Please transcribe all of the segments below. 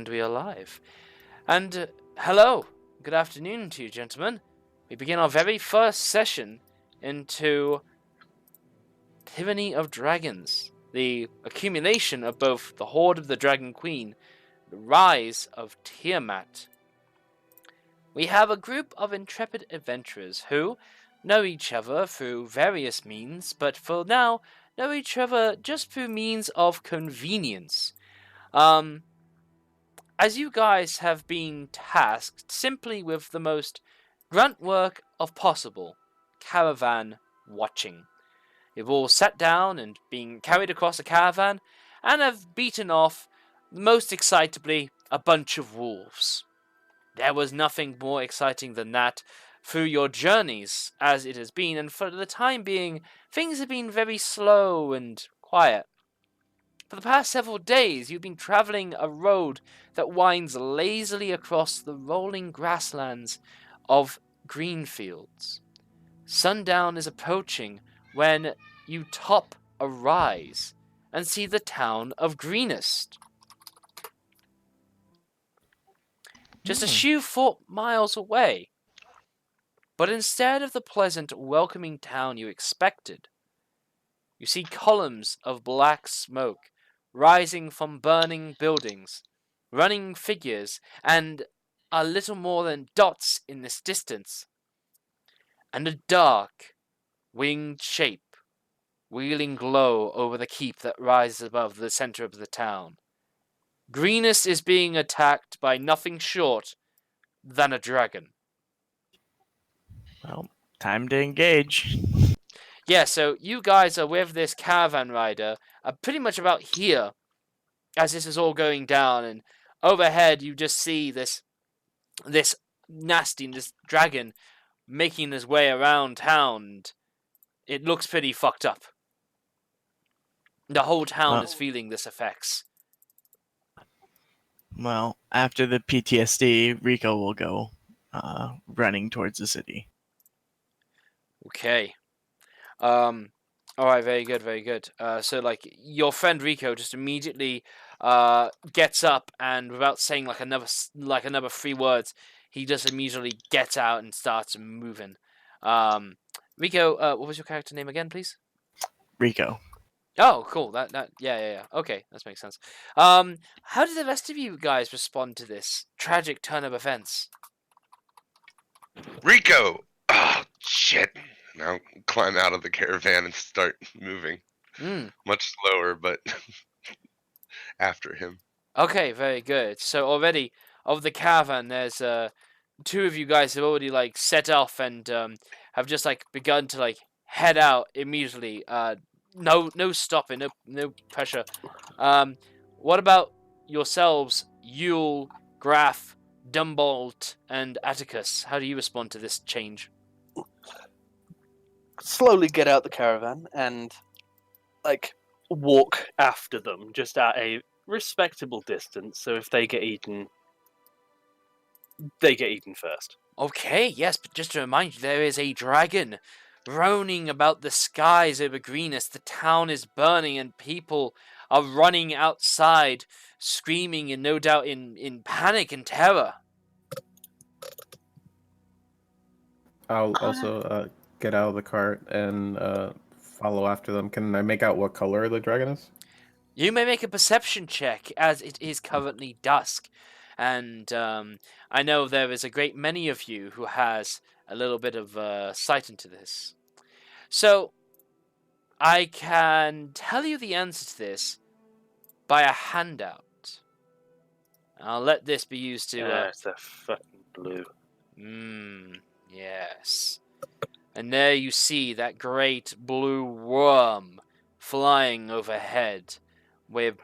and we are live. And hello, good afternoon to you, gentlemen. We begin our very first session into Tyranny of Dragons, the accumulation of both the Horde of the Dragon Queen, the rise of Tiamat. We have a group of intrepid adventurers who know each other through various means, but for now know each other just through means of convenience. As you guys have been tasked simply with the most grunt work of possible, caravan watching. You've all sat down and been carried across a caravan and have beaten off, most excitably, a bunch of wolves. There was nothing more exciting than that through your journeys as it has been, and for the time being, things have been very slow and quiet. For the past several days, you've been traveling a road that winds lazily across the rolling grasslands of green fields. Sundown is approaching when you top a rise and see the town of Greenest. Just a few miles away. But instead of the pleasant, welcoming town you expected, you see columns of black smoke rising from burning buildings, running figures, and a little more than dots in this distance, and a dark, winged shape wheeling low over the keep that rises above the center of the town. Greenest is being attacked by nothing short than a dragon. Well, time to engage. Yeah, so you guys are with this caravan rider, pretty much about here, as this is all going down, and overhead you just see this nasty, this dragon making his way around town, and it looks pretty fucked up. The whole town is feeling this effects. Well, after the PTSD, Rico will go running towards the city. Okay. Alright, very good, very good. So, your friend Rico just immediately gets up, and without saying another 3 words, he just immediately gets out and starts moving. Rico, what was your character name again, please? Rico. Oh, cool. Yeah. Okay, that makes sense. How did the rest of you guys respond to this tragic turn of events? Rico! Oh, shit. Now climb out of the caravan and start moving. Much slower, but after him. Okay, very good. So already, of the caravan, there's 2 of you guys have already set off and have just begun to head out immediately. No stopping, no pressure. What about yourselves, Yule, Graf, Dumbolt, and Atticus? How do you respond to this change? Slowly get out the caravan and walk after them, just at a respectable distance. So if they get eaten, they get eaten first. Okay, yes, but just to remind you, there is a dragon roaming about the skies over Greenest. The town is burning and people are running outside, screaming and no doubt in panic and terror. I'll also get out of the cart and follow after them. Can I make out what color the dragon is? You may make a perception check, as it is currently dusk. And I know there is a great many of you who has a little bit of sight into this. So, I can tell you the answer to this by a handout. I'll let this be used to... It's a fucking blue. Yes. And there you see that great blue worm flying overhead with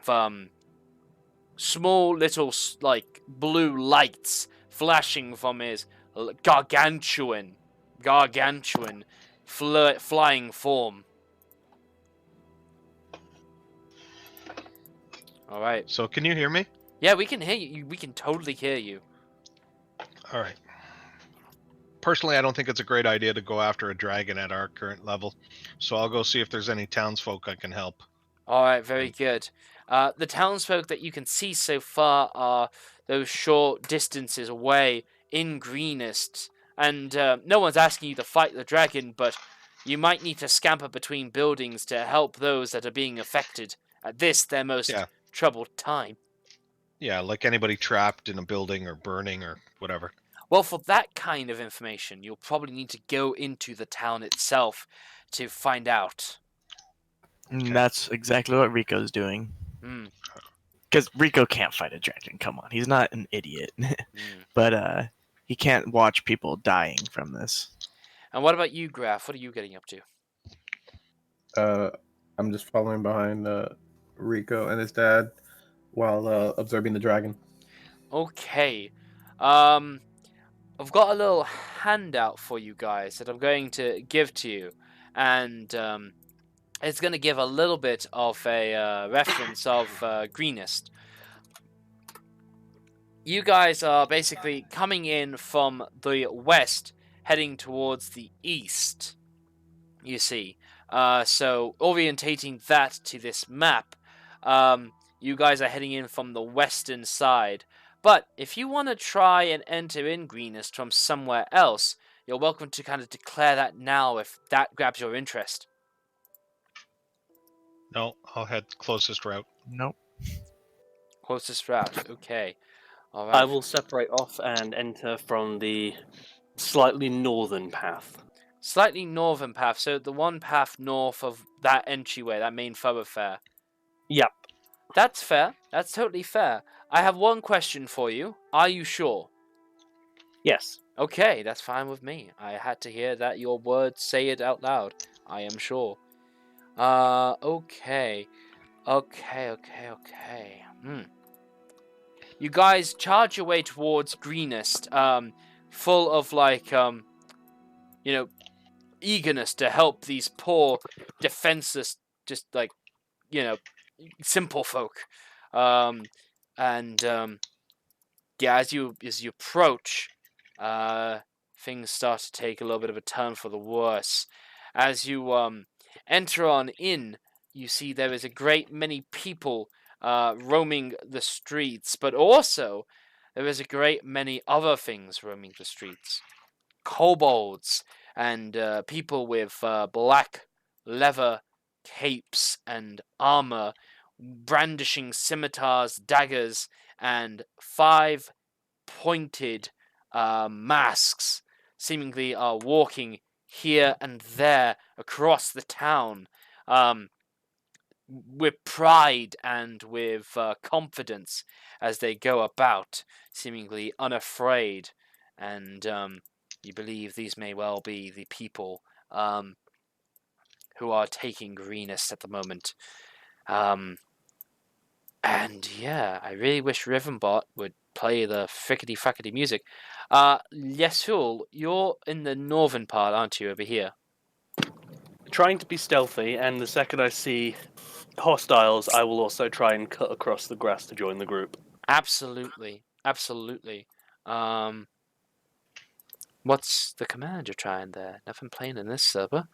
small little blue lights flashing from his gargantuan flying form. All right. So can you hear me? Yeah, we can hear you. We can totally hear you. All right. Personally, I don't think it's a great idea to go after a dragon at our current level, so I'll go see if there's any townsfolk I can help. All right, very good. The townsfolk that you can see so far are those short distances away in Greenest, and no one's asking you to fight the dragon, but you might need to scamper between buildings to help those that are being affected at this, their most troubled time. Yeah, like anybody trapped in a building or burning or whatever. Well, for that kind of information, you'll probably need to go into the town itself to find out. And that's exactly what Rico's doing. Hmm. Because Rico can't fight a dragon. Come on, he's not an idiot. But he can't watch people dying from this. And what about you, Graf? What are you getting up to? I'm just following behind Rico and his dad while observing the dragon. Okay. I've got a little handout for you guys that I'm going to give to you. And it's going to give a little bit of a reference of Greenest. You guys are basically coming in from the west, heading towards the east, you see. So, orientating that to this map, you guys are heading in from the western side. But if you want to try and enter in Greenest from somewhere else, you're welcome to kind of declare that now if that grabs your interest. No, I'll head closest route. Nope. Closest route, okay. All right. I will separate off and enter from the slightly northern path. Slightly northern path, so the one path north of that entryway, that main thoroughfare. Yep. That's fair. That's totally fair. I have one question for you. Are you sure? Yes. Okay, that's fine with me. I had to hear that your words say it out loud. I am sure. Okay. You guys charge your way towards Greenest, full of, like, eagerness to help these poor, defenseless, just, like, simple folk. As you approach, things start to take a little bit of a turn for the worse. As you enter on in, you see there is a great many people roaming the streets, but also there is a great many other things roaming the streets. Kobolds and people with black leather capes and armor, brandishing scimitars, daggers, and 5 pointed masks, seemingly are walking here and there across the town, with pride and with confidence as they go about, seemingly unafraid. And you believe these may well be the people who are taking Greenest at the moment. And yeah, I really wish Rivenbot would play the frickety-frackety music. Yesul, you're in the northern part, aren't you, over here? Trying to be stealthy, and the second I see hostiles, I will also try and cut across the grass to join the group. Absolutely. What's the command you're trying there? Nothing playing in this server.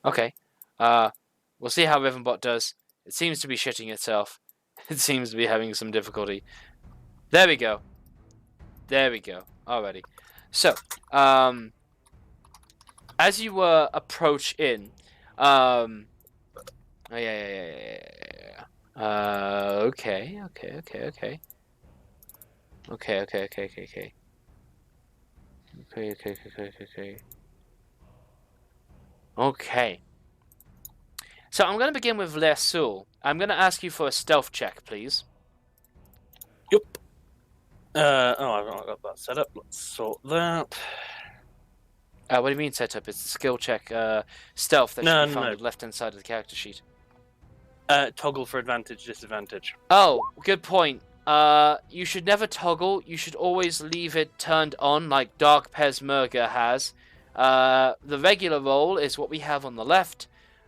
Okay. We'll see how Rivenbot does. It seems to be shitting itself. It seems to be having some difficulty. There we go. Alrighty. So, as you approach in, okay. Okay. So I'm going to begin with Lersul. I'm going to ask you for a stealth check, please. Yep. I've not got that set up. Let's sort that. What do you mean set up? It's a skill check, stealth that should be found on the left-hand side of the character sheet. Toggle for advantage, disadvantage. Oh, good point. You should never toggle. You should always leave it turned on, like Dark Pesmerga has. The regular roll is what we have on the left.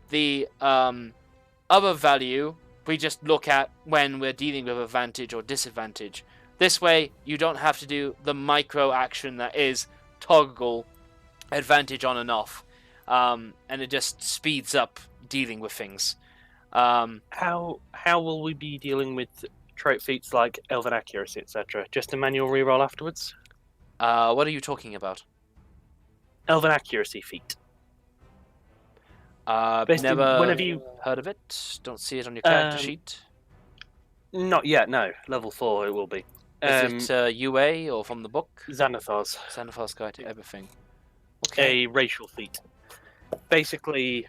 The other value we just look at when we're dealing with advantage or disadvantage. This way, you don't have to do the micro action that is toggle advantage on and off. and it just speeds up dealing with things. How will we be dealing with trait feats like Elven Accuracy, etc.? Just a manual reroll afterwards? What are you talking about? Elven Accuracy feat. Basically, Never whenever you... heard of it. Don't see it on your character sheet. Not yet, no. Level 4 it will be. Is it UA or from the book? Xanathar's. Xanathar's Guide to Everything. Okay. A racial feat. Basically,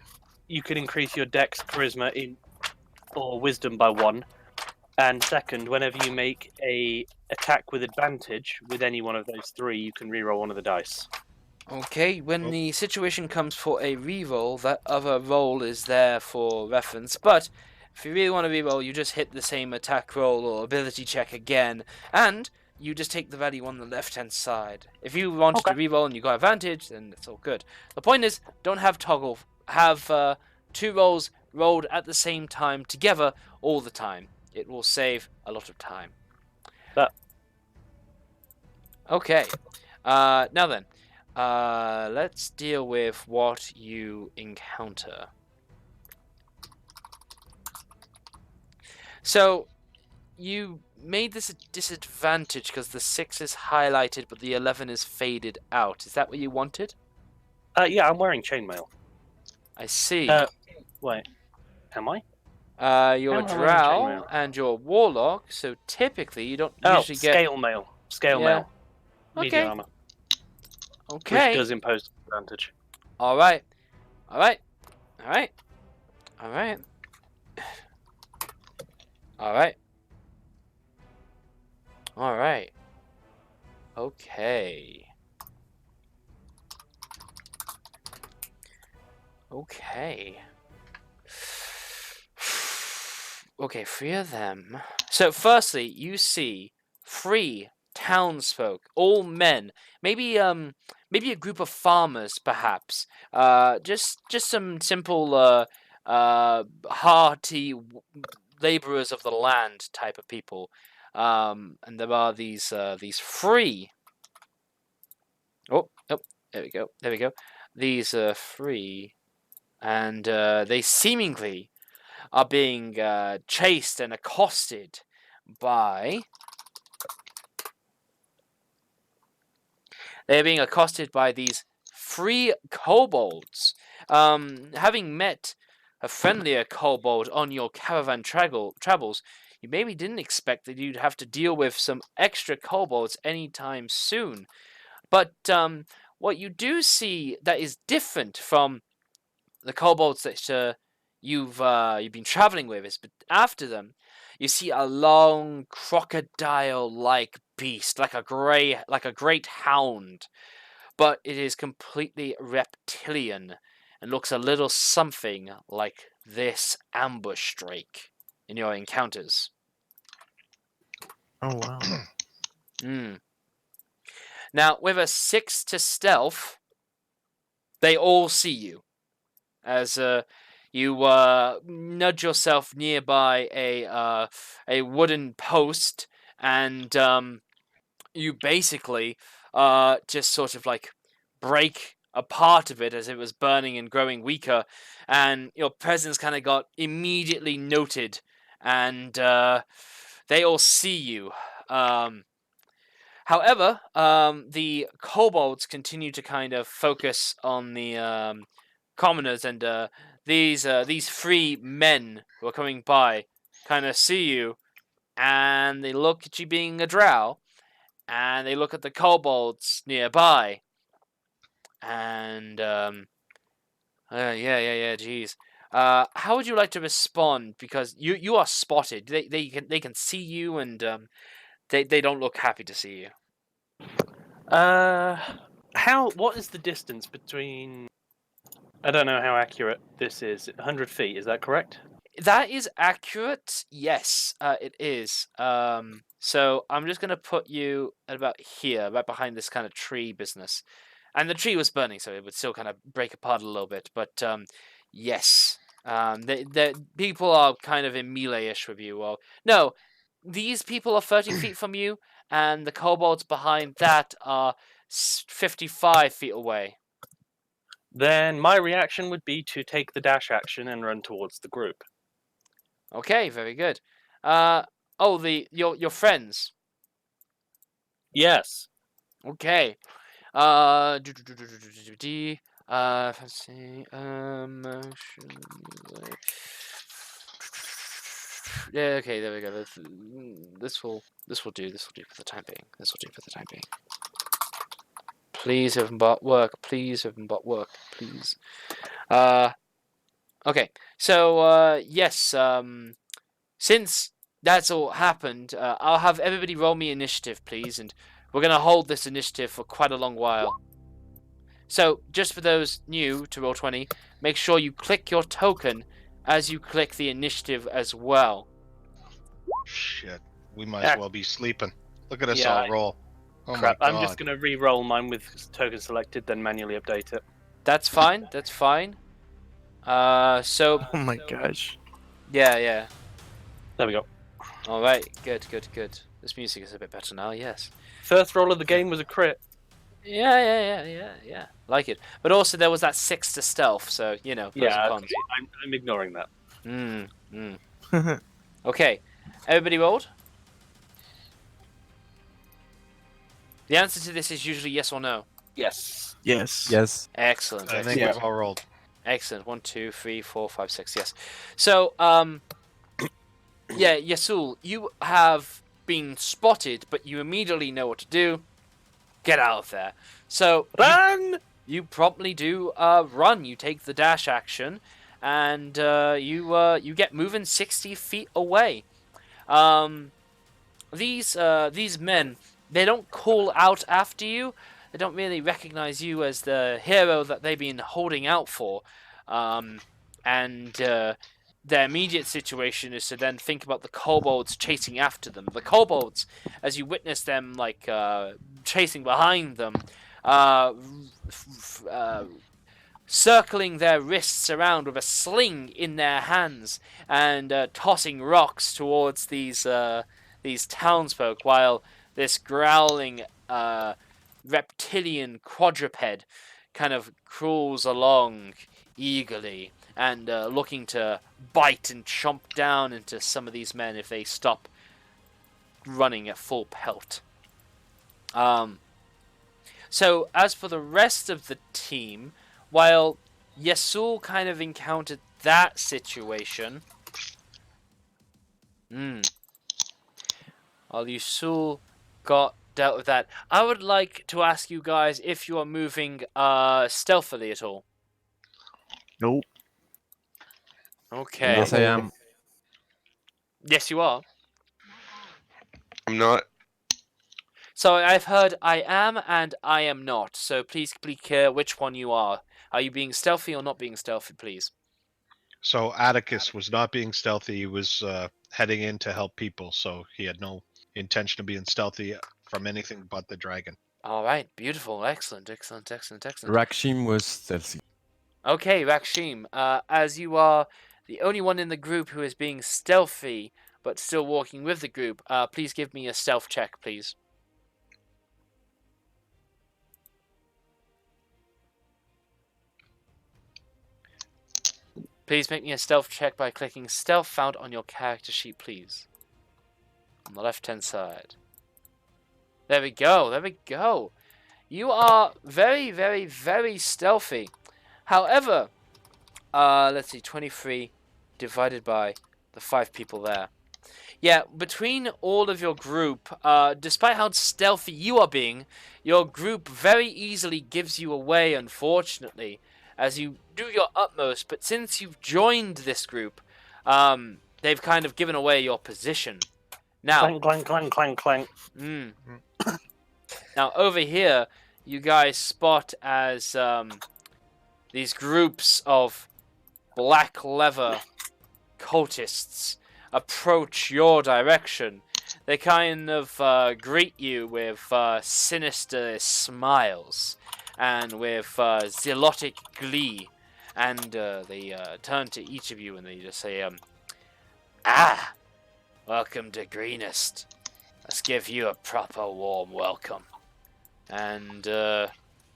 you can increase your Dex, Charisma, or Wisdom by 1. And second, whenever you make a attack with advantage with any one of those 3, you can reroll one of the dice. Okay, when the situation comes for a reroll, that other roll is there for reference, but if you really want to reroll, you just hit the same attack roll or ability check again, and you just take the value on the left-hand side. If you wanted to reroll and you got advantage, then it's all good. The point is, don't have toggle, have 2 rolls rolled at the same time together all the time. It will save a lot of time. Okay, now then. Let's deal with what you encounter. So, you made this a disadvantage because the 6 is highlighted but the 11 is faded out. Is that what you wanted? Yeah, I'm wearing chainmail. I see. Wait, am I? You're a Am I wearing drow chainmail? and you're a warlock, so typically you don't usually get... scale mail. Scale mail. Medium Okay. armor. Okay. Which does impose advantage. Alright. Alright. Alright. Alright. Alright. Alright. Okay. Okay. Okay, 3 of them. So, firstly, you see 3 townsfolk, all men. Maybe a group of farmers, perhaps. Just some simple, hearty laborers of the land type of people. And there are these 3. Oh, there we go. These 3, and they seemingly are being chased and accosted by... They're being accosted by these 3 kobolds. Having met a friendlier kobold on your caravan travels, you maybe didn't expect that you'd have to deal with some extra kobolds anytime soon. But what you do see that is different from the kobolds that you've been traveling with is, but after them, you see a long crocodile-like beast, like a great hound, but it is completely reptilian and looks a little something like this ambush drake in your encounters. Oh wow. Now, with a 6 to stealth, they all see you as you nudge yourself nearby a wooden post, and you basically just sort of like break a part of it as it was burning and growing weaker, and your presence kind of got immediately noted, and they all see you. However, the kobolds continue to kind of focus on the commoners, and these 3 men who are coming by kind of see you, and they look at you being a drow, and they look at the kobolds nearby, and geez. How would you like to respond? Because you are spotted. They can see you, and they don't look happy to see you. What is the distance between... I don't know how accurate this is. 100 feet, is that correct? That is accurate. Yes, it is. So I'm just gonna put you at about here, right behind this kind of tree business. And the tree was burning, so it would still kind of break apart a little bit. But yes, the people are kind of in melee-ish with you. Well, no, these people are 30 feet from you, and the kobolds behind that are 55 feet away. Then my reaction would be to take the dash action and run towards the group. Okay, very good. Your friends. Yes. Okay. Let's see. Yeah. Okay. There we go. This will do. This will do for the time being. This will do for the time being. Please, everyone, but work. Please, everyone, but work. Please. Okay. So yes. Since that's all happened, I'll have everybody roll me initiative, please, and we're gonna hold this initiative for quite a long while. So, just for those new to Roll20, make sure you click your token as you click the initiative as well. Shit. We might as well be sleeping. Look at us Yeah, all roll. Oh Crap. my god. I'm just going to re-roll mine with token selected, then manually update it. That's fine. That's fine. So. Oh my gosh. Yeah. There we go. All right. Good. This music is a bit better now. Yes. First roll of the game was a crit. Yeah. Like it. But also there was that 6 to stealth, so pros and cons. Okay. I'm ignoring that. Okay. Everybody rolled? The answer to this is usually yes or no. Yes. Yes. Excellent. I think we've all rolled. Excellent. 1, 2, 3, 4, 5, 6. Yes. So, Yasul, you have been spotted, but you immediately know what to do. Get out of there. So Run! You promptly do run. You take the dash action, and you get moving 60 feet away. These men, they don't call out after you. They don't really recognize you as the hero that they've been holding out for. Their immediate situation is to then think about the kobolds chasing after them. The kobolds, as you witness them chasing behind them, circling their wrists around with a sling in their hands and tossing rocks towards these townsfolk, while this growling reptilian quadruped kind of crawls along eagerly and looking to bite and chomp down into some of these men if they stop running at full pelt. So as for the rest of the team, while Yasul kind of encountered that situation, while Yasul got dealt with that, I would like to ask you guys if you are moving stealthily at all. Nope. Okay. Yes, I am. Yes, you are. I'm not. So I've heard I am and I am not. So please be clear which one you are. Are you being stealthy or not being stealthy, please? So Atticus was not being stealthy. He was heading in to help people, so he had no intention of being stealthy from anything but the dragon. All right. Beautiful. Excellent. Rakshim was stealthy. Okay, Rakshim. As you are the only one in the group who is being stealthy but still walking with the group, please give me a stealth check, please. Please make me a stealth check by clicking stealth found on your character sheet, please. On the left-hand side. There we go. You are very, very, very stealthy. However, let's see, 23 divided by the 5 people there. Yeah, between all of your group, despite how stealthy you are being, your group very easily gives you away, unfortunately, as you do your utmost. But since you've joined this group, they've kind of given away your position. Now, Clank. Now, over here, you guys spot as these groups of black leather cultists approach your direction. They kind of greet you with sinister smiles and with zealotic glee. And they turn to each of you and they just say, welcome to Greenest. Let's give you a proper warm welcome. And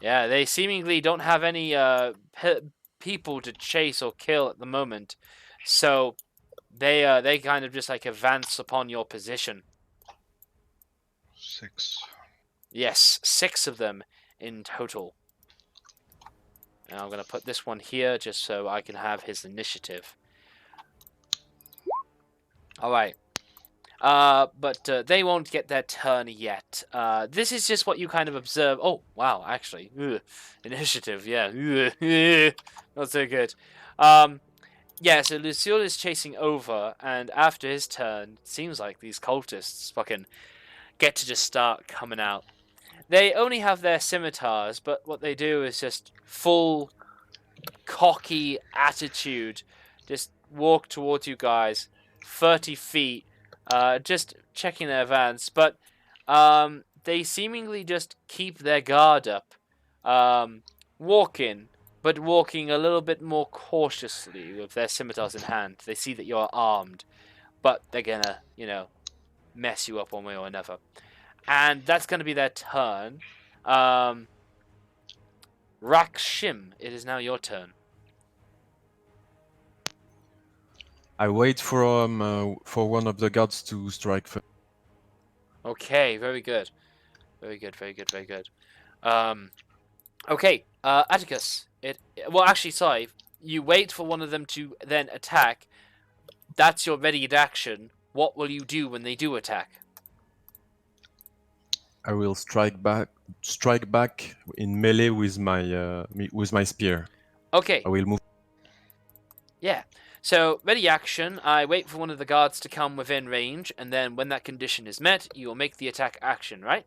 Yeah, they seemingly don't have any people to chase or kill at the moment, so they kind of just like advance upon your position. 6. Yes, 6 of them in total. Now I'm gonna put this one here just so I can have his initiative. All right. But they won't get their turn yet. This is just what you kind of observe. Oh, wow, actually. Initiative, yeah. Not so good. Yeah, so Lucille is chasing over, and after his turn, it seems like these cultists fucking get to just start coming out. They only have their scimitars, but what they do is just full cocky attitude. Just walk towards you guys, 30 feet, just checking their advance. But they seemingly just keep their guard up, walking, but walking a little bit more cautiously with their scimitars in hand. They see that you're armed, but they're gonna, mess you up one way or another. And that's gonna be their turn. Rakshim, it is now your turn. I wait for one of the guards to strike first. Okay, very good. Very good, very good, very good. Okay, Atticus. Well, actually, sorry. You wait for one of them to then attack. That's your ready action. What will you do when they do attack? I will strike back in melee with my spear. Okay. I will move. Yeah. So, ready action, I wait for one of the guards to come within range, and then when that condition is met, you will make the attack action, right?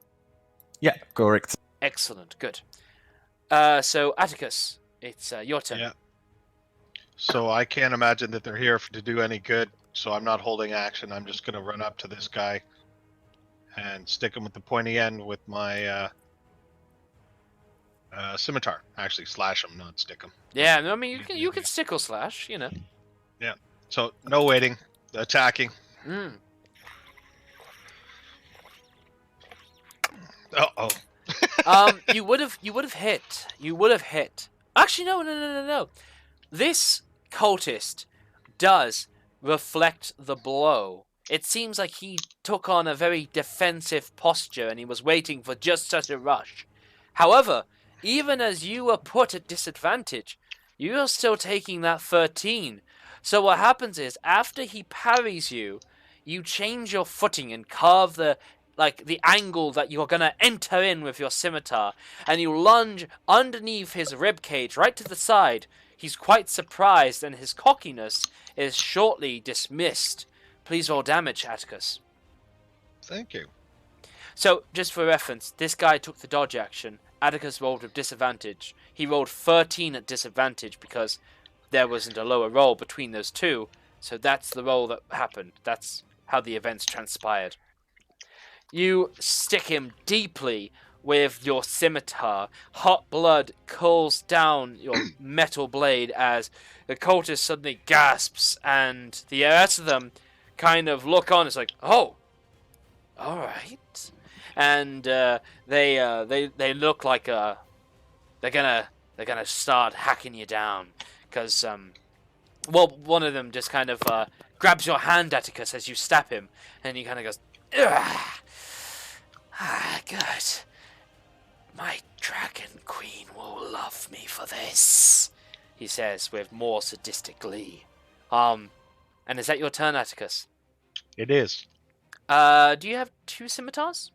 Yeah, correct. Excellent, good. So, Atticus, it's your turn. Yeah. So I can't imagine that they're here to do any good, so I'm not holding action. I'm just going to run up to this guy and stick him with the pointy end with my scimitar. Actually, slash him, not stick him. Yeah, no, I mean, you can stick or slash, Yeah. So no waiting, attacking. Uh-oh. You would have hit. You would have hit. Actually, no. This cultist does reflect the blow. It seems like he took on a very defensive posture and he was waiting for just such a rush. However, even as you were put at disadvantage, you are still taking that 13. So what happens is, after he parries you, you change your footing and carve the angle that you're gonna enter in with your scimitar, and you lunge underneath his ribcage right to the side. He's quite surprised, and his cockiness is shortly dismissed. Please roll damage, Atticus. Thank you. So, just for reference, this guy took the dodge action. Atticus rolled with disadvantage. He rolled 13 at disadvantage because there wasn't a lower roll between those two. So that's the roll that happened. That's how the events transpired. You stick him deeply with your scimitar. Hot blood cools down your metal blade as the cultist suddenly gasps, and the rest of them kind of look on. It's like, oh, all right, and they look like they're gonna start hacking you down because one of them just kind of grabs your hand, Atticus, as you stab him, and he kind of goes, ugh. Good. My dragon queen will love me for this, he says with more sadistic glee. And is that your turn, Atticus? It is. Do you have 2 scimitars?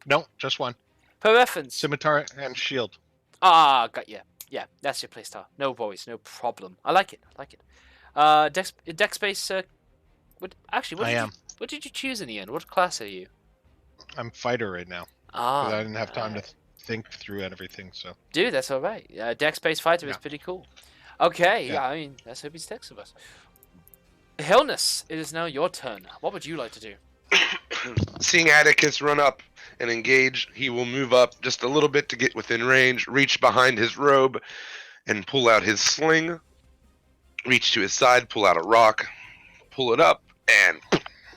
No, just one. Per reference. Scimitar and shield. Ah, got you. Yeah, that's your playstyle. No worries, no problem. I like it. Dex space. What did you choose in the end? What class are you? I'm fighter right now. Ah, I didn't have time to think through everything, so. Dude, that's all right. Dex-based fighter is pretty cool. Okay, yeah, I mean, let's hope he's Dex of us. Hillness, it is now your turn. What would you like to do? Seeing Atticus run up and engage, he will move up just a little bit to get within range, reach behind his robe, and pull out his sling. Reach to his side, pull out a rock, pull it up, and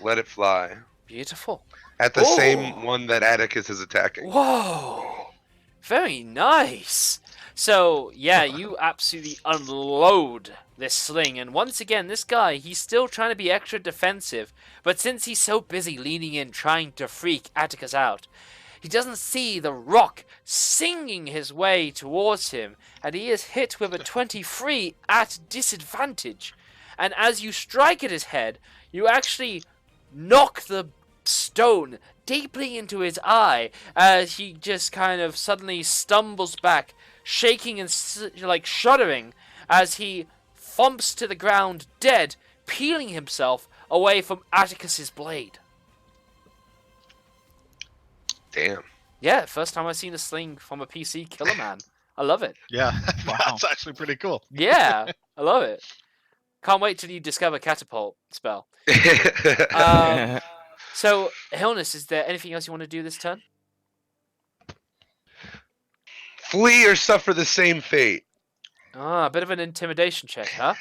let it fly. Beautiful. At the same one that Atticus is attacking. Whoa! Very nice. So, yeah, you absolutely unload this sling. And once again, this guy, he's still trying to be extra defensive. But since he's so busy leaning in, trying to freak Atticus out, he doesn't see the rock singing his way towards him. And he is hit with a 23 at disadvantage. And as you strike at his head, you actually knock the stone deeply into his eye as he just kind of suddenly stumbles back, shaking and like shuddering as he thumps to the ground dead, peeling himself away from Atticus's blade. Damn. Yeah, first time I've seen a sling from a PC kill a man. I love it. Yeah, Wow. that's actually pretty cool. Yeah, I love it. Can't wait till you discover catapult spell. So, Hilness, is there anything else you want to do this turn? Flee or suffer the same fate. Ah, a bit of an intimidation check, huh?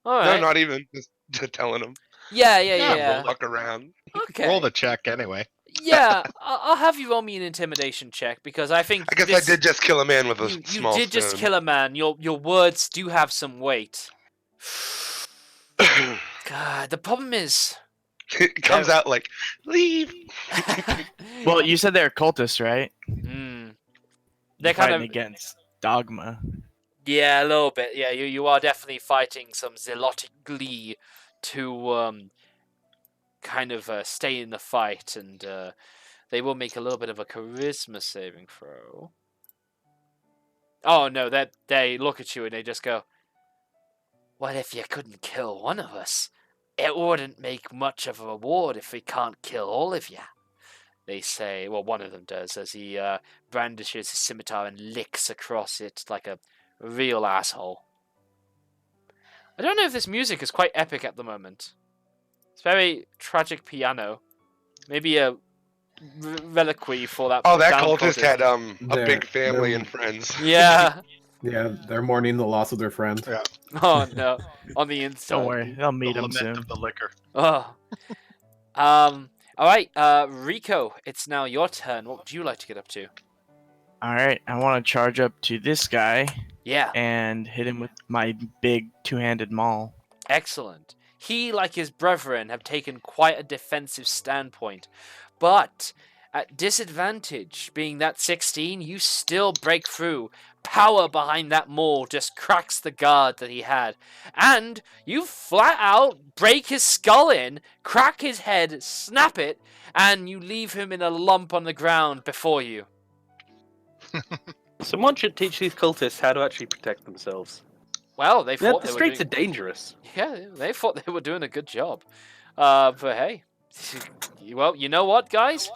All No, right. not even. Just telling him. Yeah. Walk around. Okay. Roll the check anyway. Yeah, I'll have you roll me an intimidation check because I think I guess I did just kill a man with a you small did just stone. kill a man. Your words do have some weight. God, the problem is. It comes out like, leave. Well, you said they're cultists, right? They're kind Fighting of against dogma. Yeah, a little bit. Yeah, you are definitely fighting some zealotic glee to kind of stay in the fight, and they will make a little bit of a charisma saving throw. Oh no, they look at you and they just go, "What if you couldn't kill one of us? It wouldn't make much of a reward if we can't kill all of you." They say, well, one of them does, as he brandishes his scimitar and licks across it like a real asshole. I don't know if this music is quite epic at the moment. It's very tragic piano. Maybe a reliquary for that. Oh, that down cultist had a They're- big family they're- and friends. Yeah. Yeah, they're mourning the loss of their friend. Yeah. Oh no. On the inside. Don't worry, I'll meet The him lament soon. of the liquor. Oh. All right. Rico, it's now your turn. What would you like to get up to? All right, I want to charge up to this guy Yeah. and hit him with my big two-handed maul. Excellent. He, like his brethren, have taken quite a defensive standpoint. But at disadvantage, being that 16, you still break through. Power behind that maul just cracks the guard that he had. And you flat out break his skull in, crack his head, snap it, and you leave him in a lump on the ground before you. Someone should teach these cultists how to actually protect themselves. Well, they The thought they were streets are doing... dangerous. Yeah, they thought they were doing a good job. But hey, well, you know what, guys?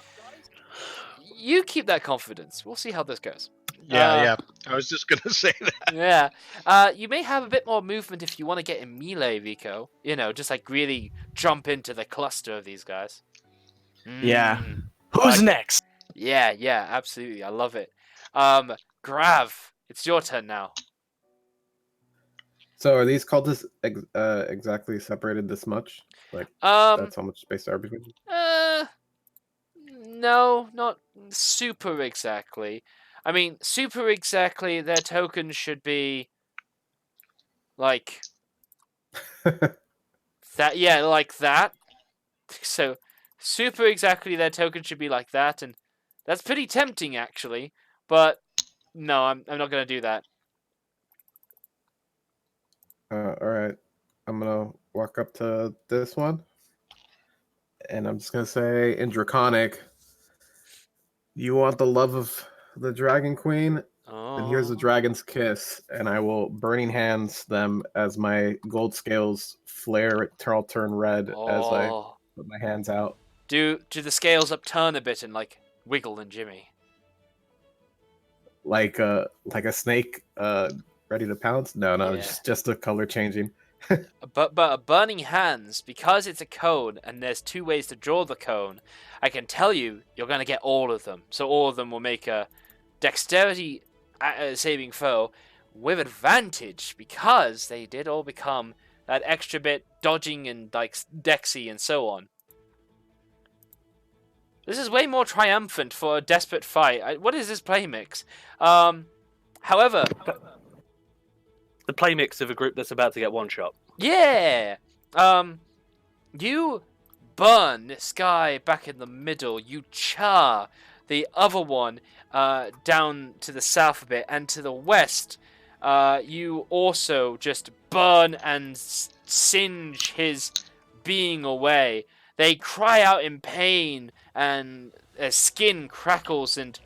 You keep that confidence. We'll see how this goes. Yeah. I was just gonna say that. Yeah. You may have a bit more movement if you want to get in melee, Rico. You know, just like really jump into the cluster of these guys. Yeah. Mm. Who's Like- next? Yeah, absolutely. I love it. Grav, it's your turn now. So are these cultists exactly separated this much? Like that's how much space there are between them? No, not super exactly. I mean, super exactly, their tokens should be like that. Yeah, like that. So, super exactly, their token should be like that, and that's pretty tempting, actually. But no, I'm not gonna do that. All right, I'm gonna walk up to this one, and I'm just gonna say in Draconic, "You want the love of the Dragon Queen? And here's the Oh. Dragon's Kiss." And I will burning hands them as my gold scales flare, turn red as I Oh. put my hands out. Do the scales upturn a bit and like wiggle and Jimmy? Like a snake ready to pounce? No, Yeah. just the color changing. But a burning hands, because it's a cone and there's two ways to draw the cone, I can tell you you're going to get all of them. So all of them will make a dexterity saving throw with advantage because they did all become that extra bit dodging and like dexy and so on. This is way more triumphant for a desperate fight. What is this play mix? However, The play mix of a group that's about to get one shot. yeah. You burn this guy back in the middle. You char the other one down to the south a bit, and to the west, you also just burn and singe his being away. They cry out in pain, and their skin crackles, and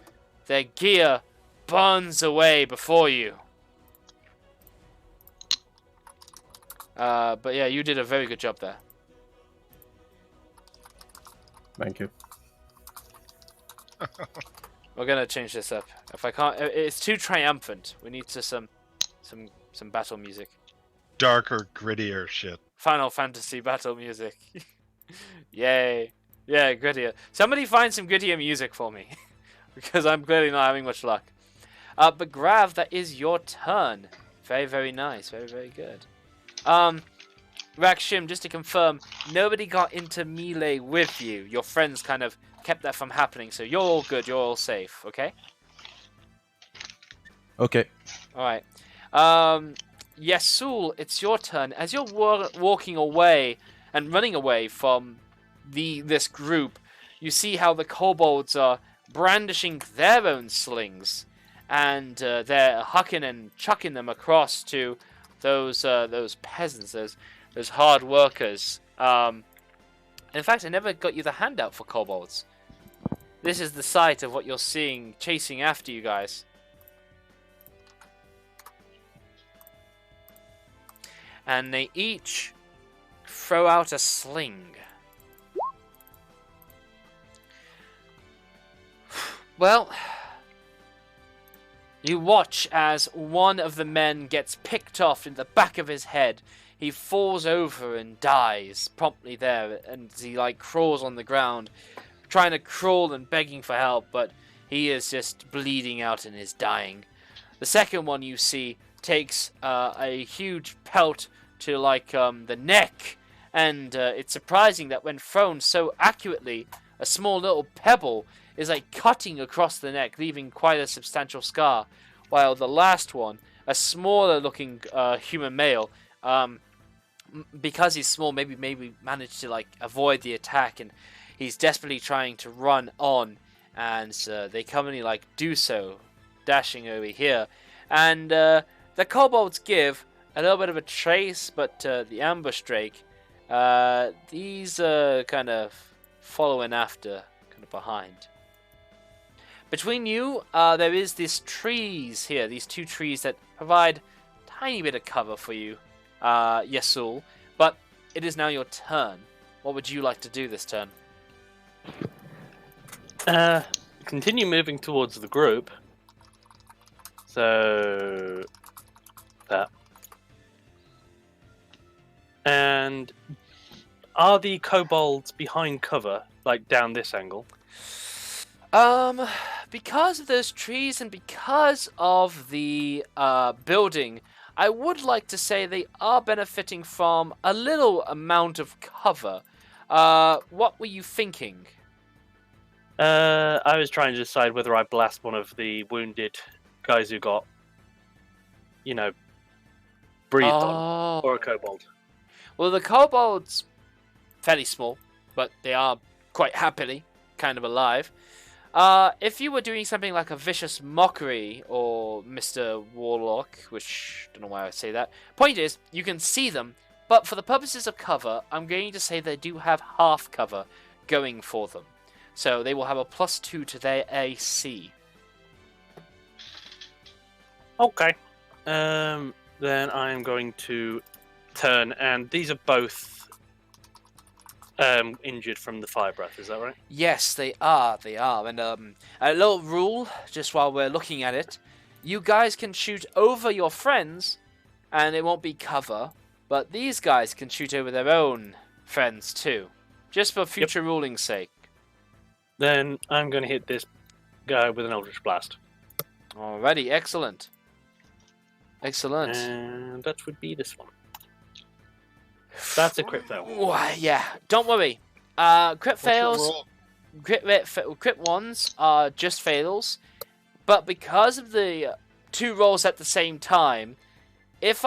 their gear burns away before you. But yeah, you did a very good job there. Thank you. We're gonna change this up. If I can't, it's too triumphant. We need some battle music. Darker, grittier shit. Final Fantasy battle music. Yay! Yeah, grittier. Somebody find some grittier music for me, because I'm clearly not having much luck. But Grav, that is your turn. Very, very nice. Very, very good. Rakshim, just to confirm, nobody got into melee with you. Your friends kind of kept that from happening, so you're all good. You're all safe. Okay. Okay. All right. Yasul, it's your turn. As you're walking away and running away from this group, you see how the kobolds are brandishing their own slings, and they're hucking and chucking them across to those peasants, those hard workers. In fact, I never got you the handout for kobolds. This is the sight of what you're seeing chasing after you guys. And they each throw out a sling. Well, you watch as one of the men gets picked off in the back of his head. He falls over and dies promptly there, and he crawls on the ground, trying to crawl and begging for help, but he is just bleeding out and is dying. The second one you see takes a huge pelt to the neck, and it's surprising that when thrown so accurately, a small little pebble is cutting across the neck, leaving quite a substantial scar, while the last one, a smaller looking human male, because he's small, maybe managed to avoid the attack, and he's desperately trying to run on, and they commonly do so, dashing over here, and the kobolds give a little bit of a chase, but the ambush drake, these kind of following after, kind of behind. Between you, there is these trees here, these two trees that provide a tiny bit of cover for you, Yasul, but it is now your turn. What would you like to do this turn? Continue moving towards the group. So that. And are the kobolds behind cover, down this angle? Because of those trees and because of the building, I would like to say they are benefiting from a little amount of cover. What were you thinking? I was trying to decide whether I blast one of the wounded guys who got, breathed on, or a kobold. Well, the kobolds, fairly small, but they are quite happily kind of alive. If you were doing something like a vicious mockery or Mr. Warlock, which I don't know why I would say that. Point is, you can see them, but for the purposes of cover, I'm going to say they do have half cover going for them. So they will have a +2 to their AC. Okay. Then I'm going to turn, and these are both injured from the fire breath, is that right? Yes, they are. And a little rule, just while we're looking at it, you guys can shoot over your friends, and it won't be cover, but these guys can shoot over their own friends too, just for future ruling's sake. Then I'm going to hit this guy with an Eldritch Blast. Alrighty, excellent. Excellent. And that would be this one. That's a crit fail. Yeah, don't worry. Crit fails. crit ones are just fails, but because of the 2 rolls at the same time, if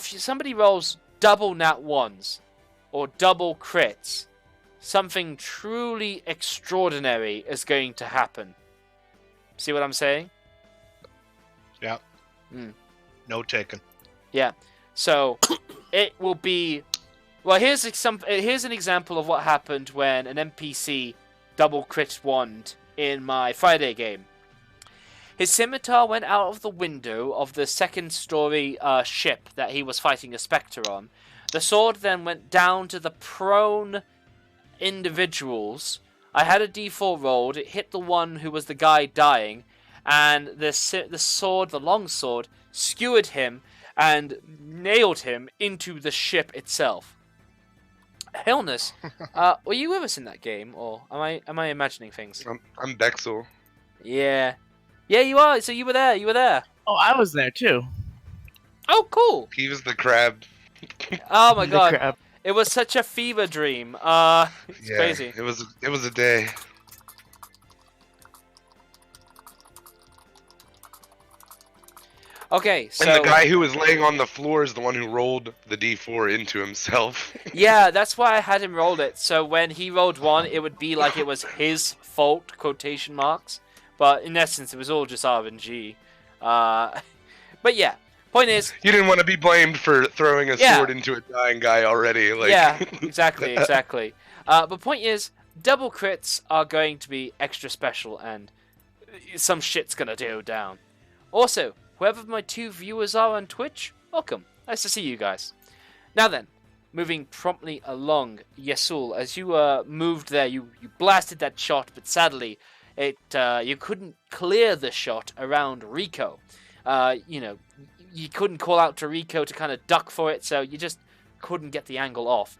somebody rolls double nat ones or double crits, something truly extraordinary is going to happen. See what I'm saying? Yeah. No taken. Yeah. So it will be. Well, here's an example of what happened when an NPC double crit wand in my Friday game. His scimitar went out of the window of the 2nd story ship that he was fighting a spectre on. The sword then went down to the prone individuals. I had a d4 rolled. It hit the one who was the guy dying, and the sword, the long sword, skewered him and nailed him into the ship itself. Hellness, were you with us in that game, or am I imagining things? I'm Bexel. Yeah, you are. So you were there. Oh, I was there too. Oh, cool. He was the crab. Oh my The god, crab. it was such a fever dream. It's Yeah, crazy. It was a day. Okay, so And the guy who was laying on the floor is the one who rolled the d4 into himself. yeah, that's why I had him roll it. So when he rolled 1, it would be like it was his fault, quotation marks. But in essence, it was all just RNG. But yeah, point is, You didn't want to be blamed for throwing a Yeah. sword into a dying guy already. Like, yeah, exactly. But point is, double crits are going to be extra special, and some shit's gonna go down. Also, whoever my 2 viewers are on Twitch, welcome. Nice to see you guys. Now then, moving promptly along, Yesul, as you moved there, you blasted that shot, but sadly, you couldn't clear the shot around Rico. You couldn't call out to Rico to kind of duck for it, so you just couldn't get the angle off.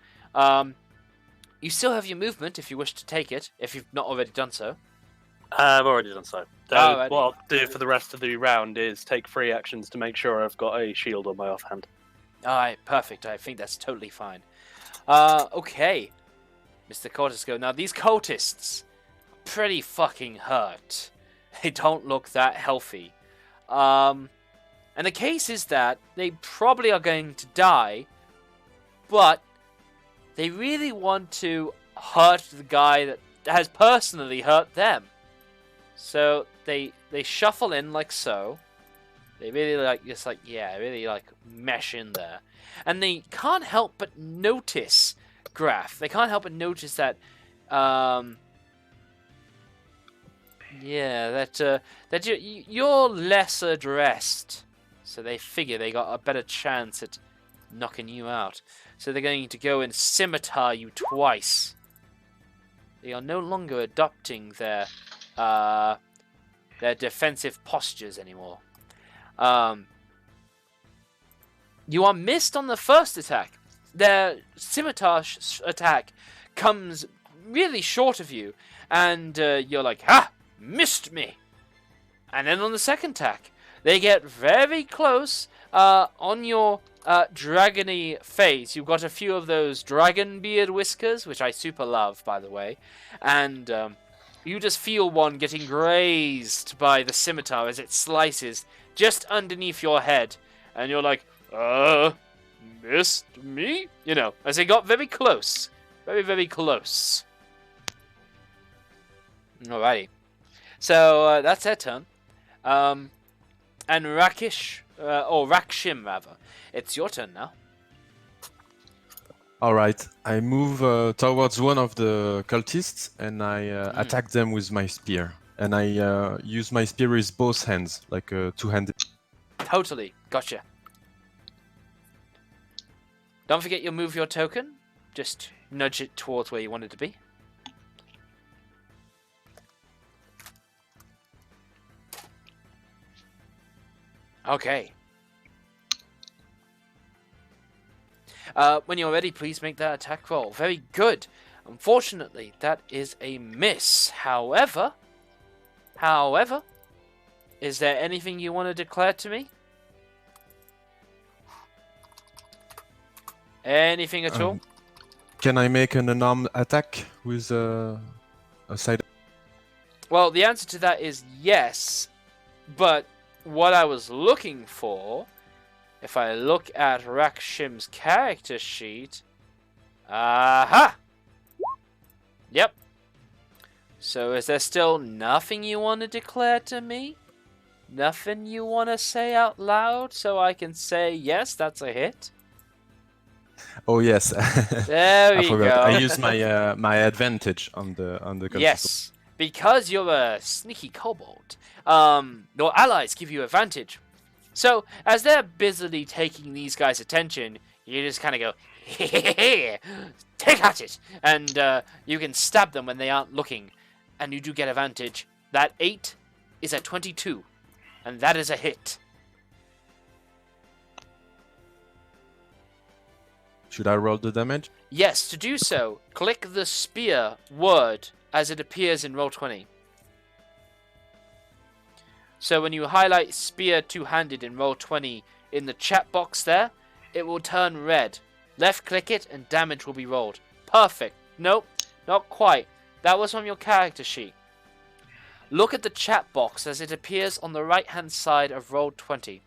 You still have your movement if you wish to take it, if you've not already done so. I've already done so. Alrighty. What I'll do for the rest of the round is take 3 actions to make sure I've got a shield on my offhand. Alright, perfect. I think that's totally fine. Okay. Mr. Cortisco. Now, these cultists, pretty fucking hurt. They don't look that healthy. And the case is that they probably are going to die, but they really want to hurt the guy that has personally hurt them. So they shuffle in like so. They really really mesh in there. And they can't help but notice, Graf. They can't help but notice that that you're lesser dressed. So they figure they got a better chance at knocking you out. So they're going to go and scimitar you twice. They are no longer adopting their defensive postures anymore. You are missed on the first attack. Their scimitar attack comes really short of you, and you're like, "Ha! Missed me!" And then on the second attack, they get very close on your dragony face. You've got a few of those dragon beard whiskers, which I super love, by the way, and you just feel one getting grazed by the scimitar as it slices just underneath your head, and you're like, missed me? You know, as they got very close. Very, very close. Alrighty. So, that's their turn. And Rakish, or Rakshim, rather. It's your turn now. All right, I move towards one of the cultists and I attack them with my spear. And I use my spear with both hands, like a two-handed. Totally. Gotcha. Don't forget you'll move your token. Just nudge it towards where you want it to be. Okay. When you're ready, please make that attack roll. Very good. Unfortunately, that is a miss. However, is there anything you want to declare to me? Anything at all? Can I make an unarmed attack with aside? Well, the answer to that is yes, but what I was looking for, if I look at Rakshim's character sheet, aha! Yep. So is there still nothing you want to declare to me? Nothing you want to say out loud so I can say, yes, that's a hit? Oh yes, There I we forgot. go. I used my my advantage on the cultist. Yes, because you're a sneaky kobold, your allies give you advantage. So, as they're busily taking these guys' attention, you just kind of go, hey, take at it! And you can stab them when they aren't looking, and you do get advantage. That 8 is a 22, and that is a hit. Should I roll the damage? Yes, to do so, click the spear word as it appears in Roll20. So when you highlight spear two-handed in Roll20 in the chat box there, it will turn red. Left click it and damage will be rolled. Perfect. Nope, not quite. That was from your character sheet. Look at the chat box as it appears on the right hand side of Roll20.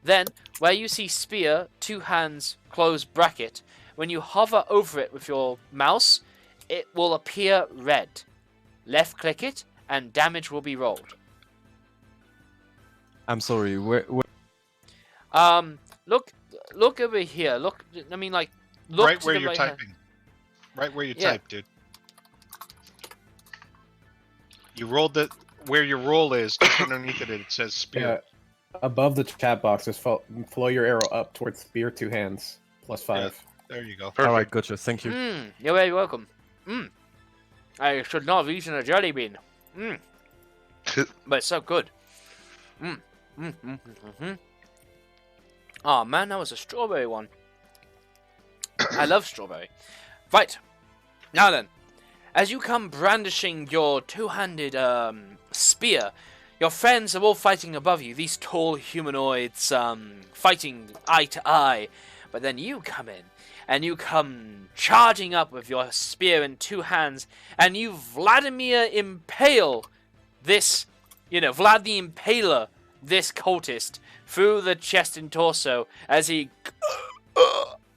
Then, where you see spear, two hands, close bracket, when you hover over it with your mouse, it will appear red. Left click it and damage will be rolled. I'm sorry. Where? Look over here. Look, I mean, like, look Right to where the you're right typing. Right where you Yeah. type, dude. You rolled it where your roll is. Just underneath it, it says spear. Yeah. Above the chat box, just flow your arrow up towards spear two hands, +5. There you go. Perfect. All right, gotcha. Thank you. You're very welcome. I should not have eaten a jelly bean. But it's so good. Oh man, that was a strawberry one. I love strawberry. Right. Now then, as you come brandishing your two-handed spear, your friends are all fighting above you. These tall humanoids fighting eye to eye. But then you come in, and you come charging up with your spear in two hands, and you Vladimir impale this, Vlad the Impaler, this cultist, through the chest and torso, as he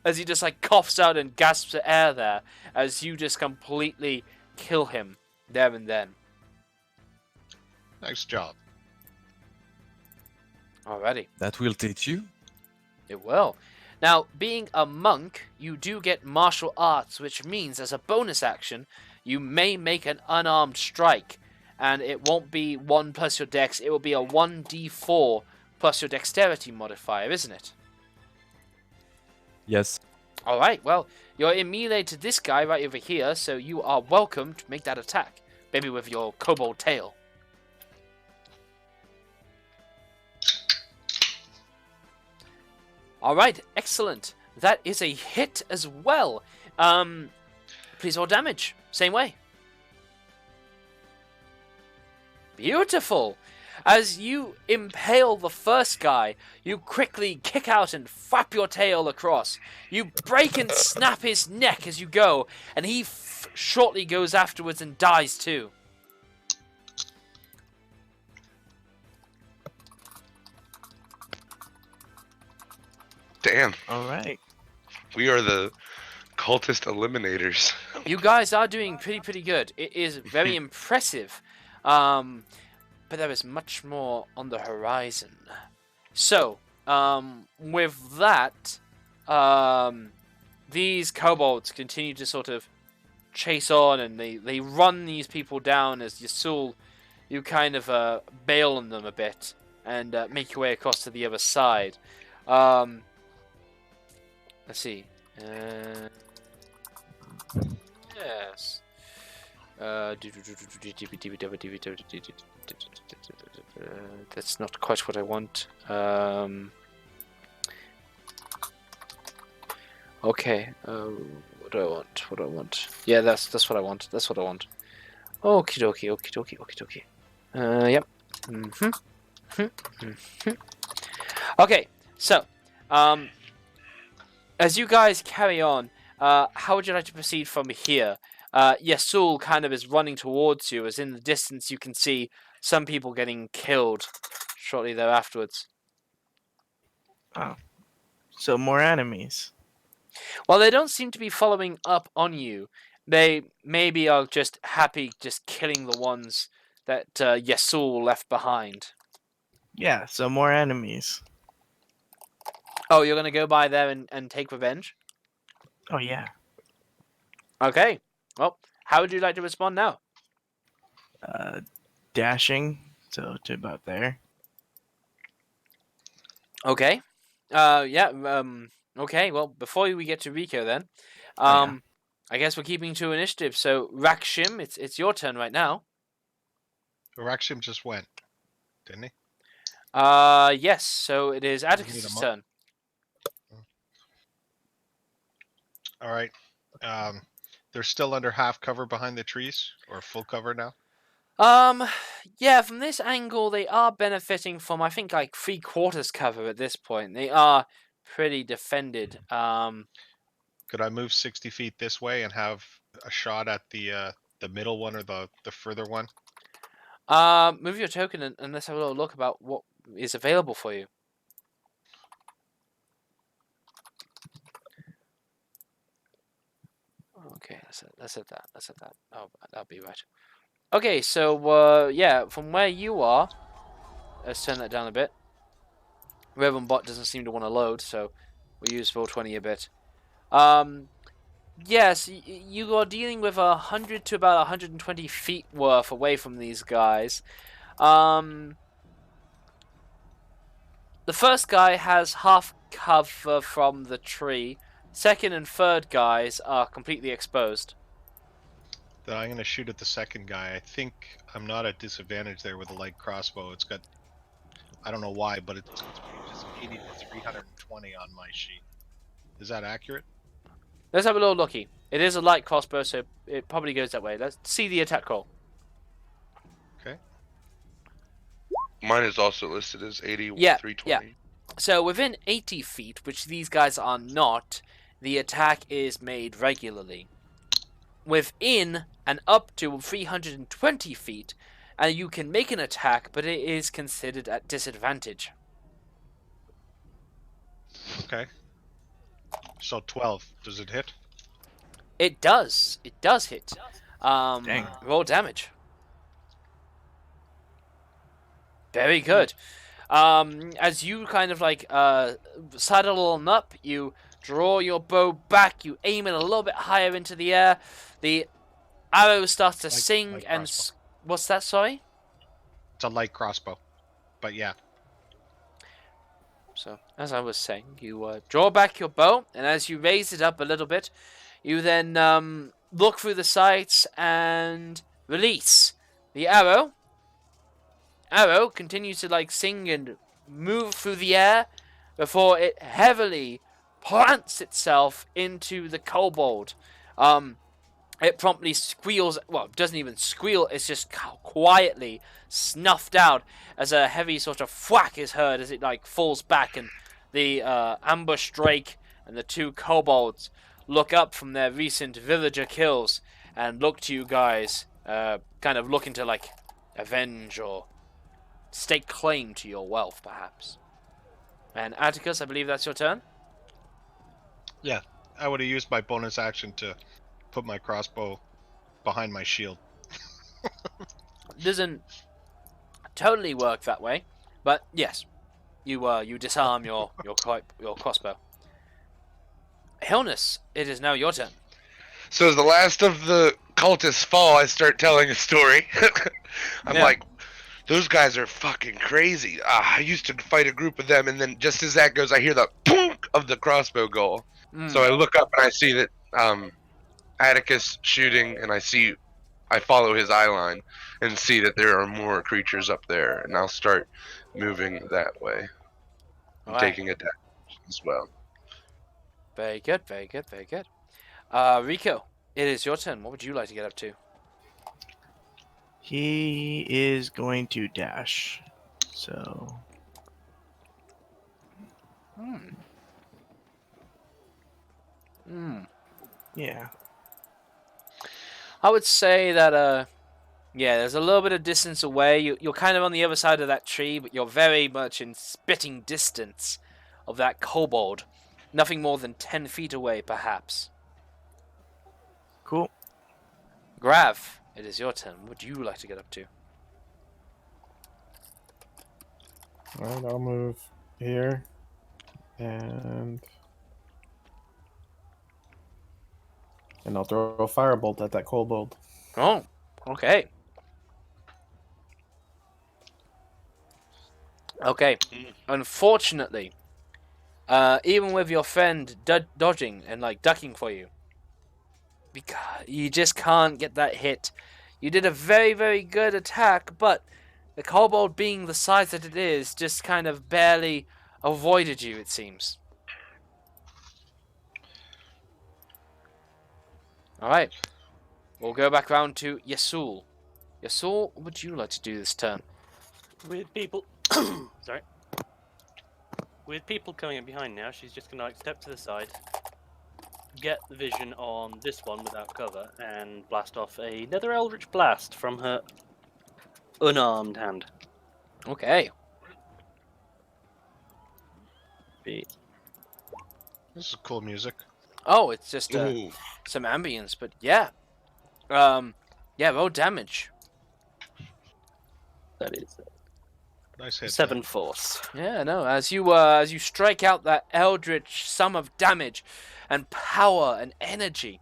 just like coughs out and gasps for air there, as you just completely kill him there and then. Nice job. Alrighty. That will teach you. It will. Now, being a monk, you do get martial arts, which means as a bonus action, you may make an unarmed strike, and it won't be 1 plus your dex, it will be a 1d4 plus your dexterity modifier, isn't it? Yes. Alright, well, you're in melee to this guy right over here, so you are welcome to make that attack. Maybe with your kobold tail. Alright, excellent. That is a hit as well. Please roll damage. Same way. Beautiful. As you impale the first guy, you quickly kick out and flap your tail across. You break and snap his neck as you go, and he shortly goes afterwards and dies too. Damn. All right. We are the cultist eliminators. You guys are doing pretty good. It is very impressive. But there is much more on the horizon. So, with that, these kobolds continue to sort of chase on, and they run these people down as Yasul, you kind of bail on them a bit and make your way across to the other side. Let's see. Yes. That's not quite what I want. Okay. What do I want? What do I want? Yeah, that's what I want. That's what I want. Okie dokie, okie dokie, okie dokie. Yep. Okay, so, as you guys carry on, how would you like to proceed from here? Yasul kind of is running towards you, as in the distance you can see some people getting killed shortly thereafterwards. Oh. So more enemies. While they don't seem to be following up on you, they maybe are just happy just killing the ones that Yasul left behind. Yeah, so more enemies. Oh, you're going to go by there and take revenge? Oh yeah. Okay. Well, how would you like to respond now? Dashing. So to about there. Okay. Okay, well, before we get to Rico then, Yeah. I guess we're keeping to initiative. So, Rakshim, it's your turn right now. Araxium just went, didn't he? Yes, so it is need a Atticus's mo- turn. All right. They're still under half cover behind the trees, or full cover now. Yeah, from this angle, they are benefiting from, I think, like 3/4 cover at this point. They are pretty defended. Could I move 60 feet this way and have a shot at the middle one or the further one? Move your token and let's have a little look about what is available for you. Okay, let's hit that. Oh, that'll be right. Okay, so yeah, from where you are, let's turn that down a bit. Reverend Bot doesn't seem to want to load, so we'll use Roll20 a bit. Yes, you are dealing with 100 to about 120 feet worth away from these guys. The first guy has half cover from the tree. Second and third guys are completely exposed. Then I'm going to shoot at the second guy. I think I'm not at disadvantage there with a light crossbow. It's got, I don't know why, but it's 80 to 320 on my sheet. Is that accurate? Let's have a little looky. It is a light crossbow, so it probably goes that way. Let's see the attack roll. Okay. Mine is also listed as 80, Yeah, 320. So within 80 feet, which these guys are not, the attack is made regularly. Within and up to 320 feet, you can make an attack, but it is considered at disadvantage. Okay. So 12. Does it hit? It does. It does hit. Dang. Roll damage. Very good. As you kind of like saddle on up, you draw your bow back, you aim it a little bit higher into the air. The arrow starts to sing light and... crossbow. What's that, sorry? It's a light crossbow. But yeah. So, as I was saying, you draw back your bow, and as you raise it up a little bit, you then look through the sights and release the arrow. Arrow continues to like sing and move through the air before it heavily plants itself into the kobold. It promptly squeals. Well, it doesn't even squeal. It's just quietly snuffed out as a heavy sort of thwack is heard as it like falls back, and the ambush drake and the two kobolds look up from their recent villager kills and look to you guys, kind of looking to like avenge or stake claim to your wealth, perhaps. And Atticus, I believe that's your turn. Yeah. I would have used my bonus action to put my crossbow behind my shield. Doesn't totally work that way, but yes, you disarm your crossbow. Hilness, it is now your turn. So as the last of the cultists fall, I start telling a story. I'm like, those guys are fucking crazy. I used to fight a group of them, and then just as that goes, I hear the punk of the crossbow goal. So I look up and I see that Atticus shooting, and I follow his eye line and see that there are more creatures up there, and I'll start moving that way. I'm Alright. taking a dash as well. Very good, very good, very good. Rico, it is your turn. What would you like to get up to? He is going to dash. So yeah. I would say that yeah, there's a little bit of distance away. You're kind of on the other side of that tree, but you're very much in spitting distance of that kobold. Nothing more than 10 feet away, perhaps. Cool. Grav, it is your turn. What would you like to get up to? Alright, I'll move here. And I'll throw a firebolt at that kobold. Oh, okay. Okay. Unfortunately, even with your friend dodging and like ducking for you, because you just can't get that hit. You did a very, very good attack, but the kobold, being the size that it is, just kind of barely avoided you, it seems. Alright. We'll go back round to Yasul. Yasul, what would you like to do this turn? With people, sorry. With people coming up behind now, she's just gonna like step to the side, get the vision on this one without cover, and blast off another Eldritch Blast from her unarmed hand. Okay. This is cool music. Oh, it's just Ooh. some ambience, but yeah. Yeah, roll damage. That is Nice hit. 7 force. Yeah, no. As you strike out that eldritch sum of damage and power and energy,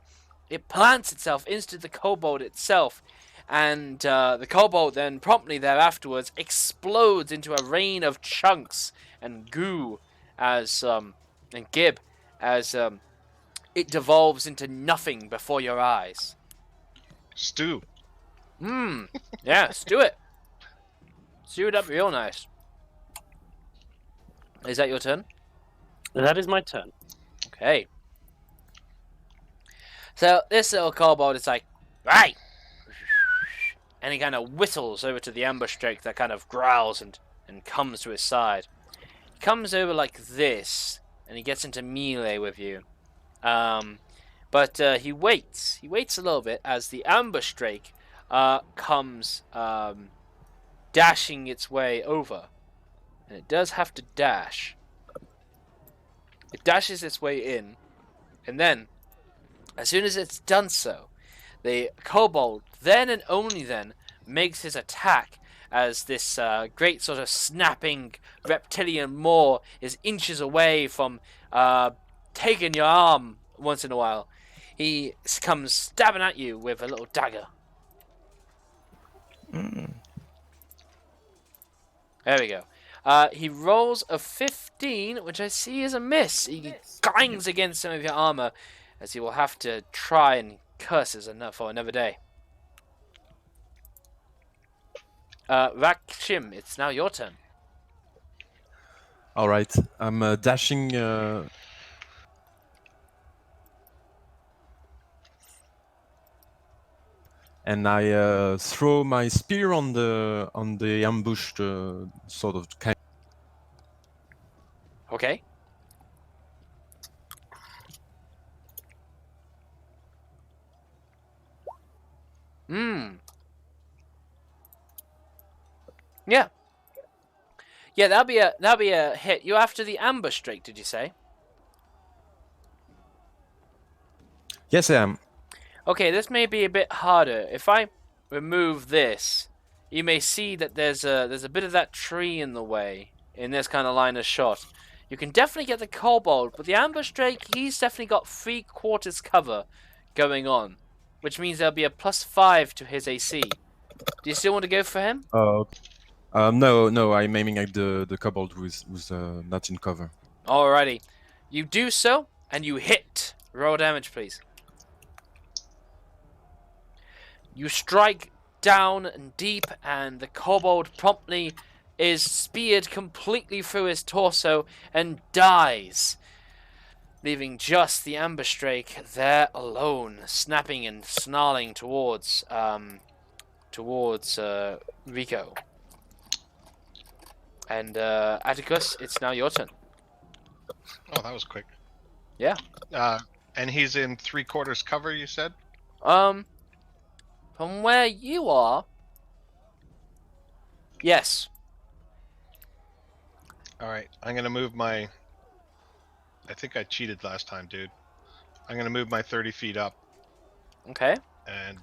it plants itself into the kobold itself, and the kobold then promptly thereafterwards explodes into a rain of chunks and goo as and gib as it devolves into nothing before your eyes. Stew. Yeah, stew it. Stew it up real nice. Is that your turn? That is my turn. Okay. So this little kobold is like, right, and he kind of whistles over to the ambush drake that kind of growls and comes to his side. He comes over like this, and he gets into melee with you. But he waits. He waits a little bit as the ambush drake comes dashing its way over. And it does have to dash. It dashes its way in, and then, as soon as it's done so, the kobold then and only then makes his attack as this great sort of snapping reptilian maw is inches away from taking your arm once in a while. He comes stabbing at you with a little dagger. There we go. He rolls a 15, which I see is a miss. He grinds against some of your armor, as he will have to try and curses for another day. Rakshim, it's now your turn. All right, I'm dashing. And I throw my spear on the ambushed sort of kind. Okay. Yeah. Yeah, that'll be a hit. You're after the ambush drake, did you say? Yes, I am. Okay, this may be a bit harder. If I remove this, you may see that there's a bit of that tree in the way in this kind of line of shot. You can definitely get the kobold, but the ambush drake, he's definitely got 3/4 cover going on, which means there'll be a +5 to his AC. Do you still want to go for him? No, I'm aiming at the kobold who's not in cover. Alrighty. You do so, and you hit. Roll damage, please. You strike down and deep, and the kobold promptly is speared completely through his torso and dies, leaving just the ambush drake there alone, snapping and snarling towards Rico. And Atticus, it's now your turn. Oh, that was quick. Yeah. And he's in 3/4 cover, you said? From where you are... Yes. Alright, I'm gonna move my... I think I cheated last time, dude. I'm gonna move my 30 feet up, Okay. and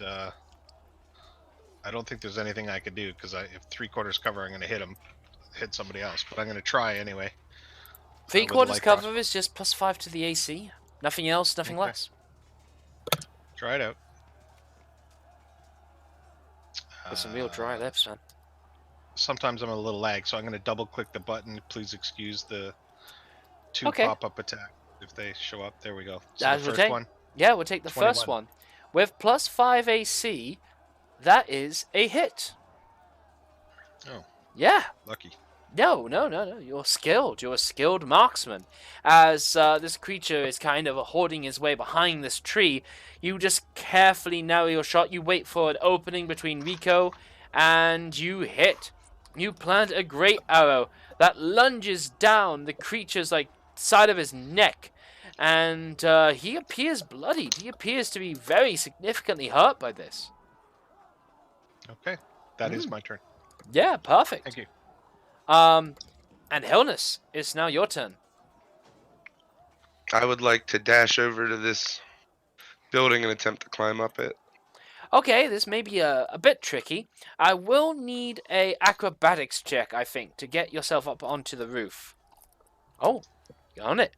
I don't think there's anything I could do, because if 3/4 cover, I'm gonna hit somebody else. But I'm gonna try anyway. 3/4 cover is just +5 to the AC. Nothing else, nothing Okay. less. Try it out. With some real dry lips, man. Sometimes I'm a little lag, so I'm going to double click the button. Please excuse the 2 Okay. pop-up attack if they show up. There we go. So That the will first one. Yeah, we'll take the first 21. one. With +5 AC, that is a hit. Oh, Yeah. lucky. No. You're skilled. You're a skilled marksman. As this creature is kind of hoarding his way behind this tree, you just carefully narrow your shot. You wait for an opening between Rico, and you hit. You plant a great arrow that lunges down the creature's side of his neck, and he appears bloodied. He appears to be very significantly hurt by this. Okay, that is my turn. Yeah, perfect. Thank you. And Hilness, it's now your turn. I would like to dash over to this building and attempt to climb up it. Okay, this may be a bit tricky. I will need a acrobatics check, I think, to get yourself up onto the roof. Oh, you're on it.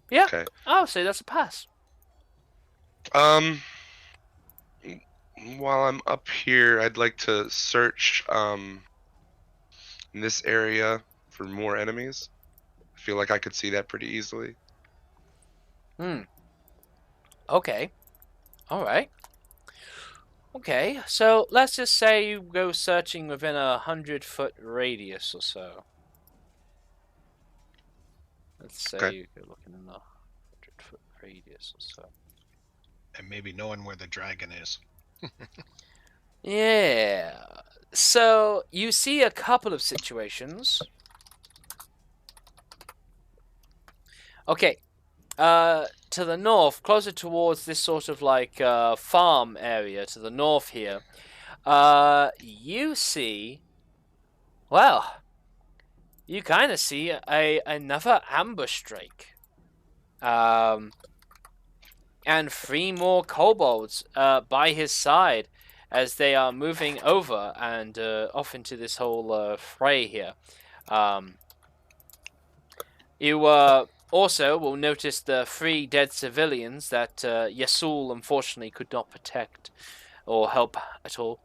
Yeah. Okay. I'll say that's a pass. While I'm up here, I'd like to search in this area for more enemies. I feel like I could see that pretty easily. Okay. All right. Okay, so let's just say you go searching within 100-foot radius or so. Let's say Okay. you go looking in a 100-foot radius or so. And maybe knowing where the dragon is. Yeah. So you see a couple of situations. Okay. To the north, closer towards this sort of farm area to the north here, you see, well, you kind of see another ambush drake. And 3 more kobolds by his side as they are moving over and off into this whole fray here. You also will notice the 3 dead civilians that Yasul unfortunately could not protect or help at all.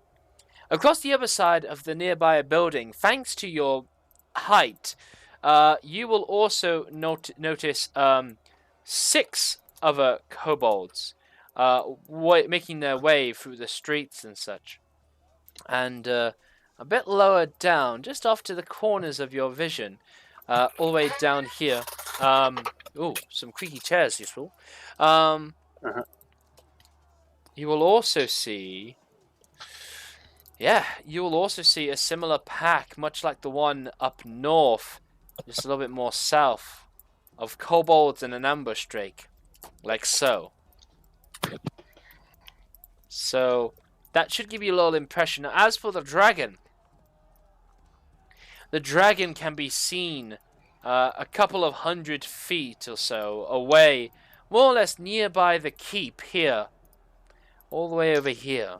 Across the other side of the nearby building, thanks to your height, you will also notice 6 other kobolds making their way through the streets and such. And a bit lower down, just off to the corners of your vision, all the way down here. Ooh, some creaky chairs, useful. You will also see... Yeah, you will also see a similar pack, much like the one up north, just a little bit more south, of kobolds and an ambush drake. Like so. So, that should give you a little impression. Now, as for the dragon can be seen a couple of 100 feet or so away, more or less nearby the keep here, all the way over here.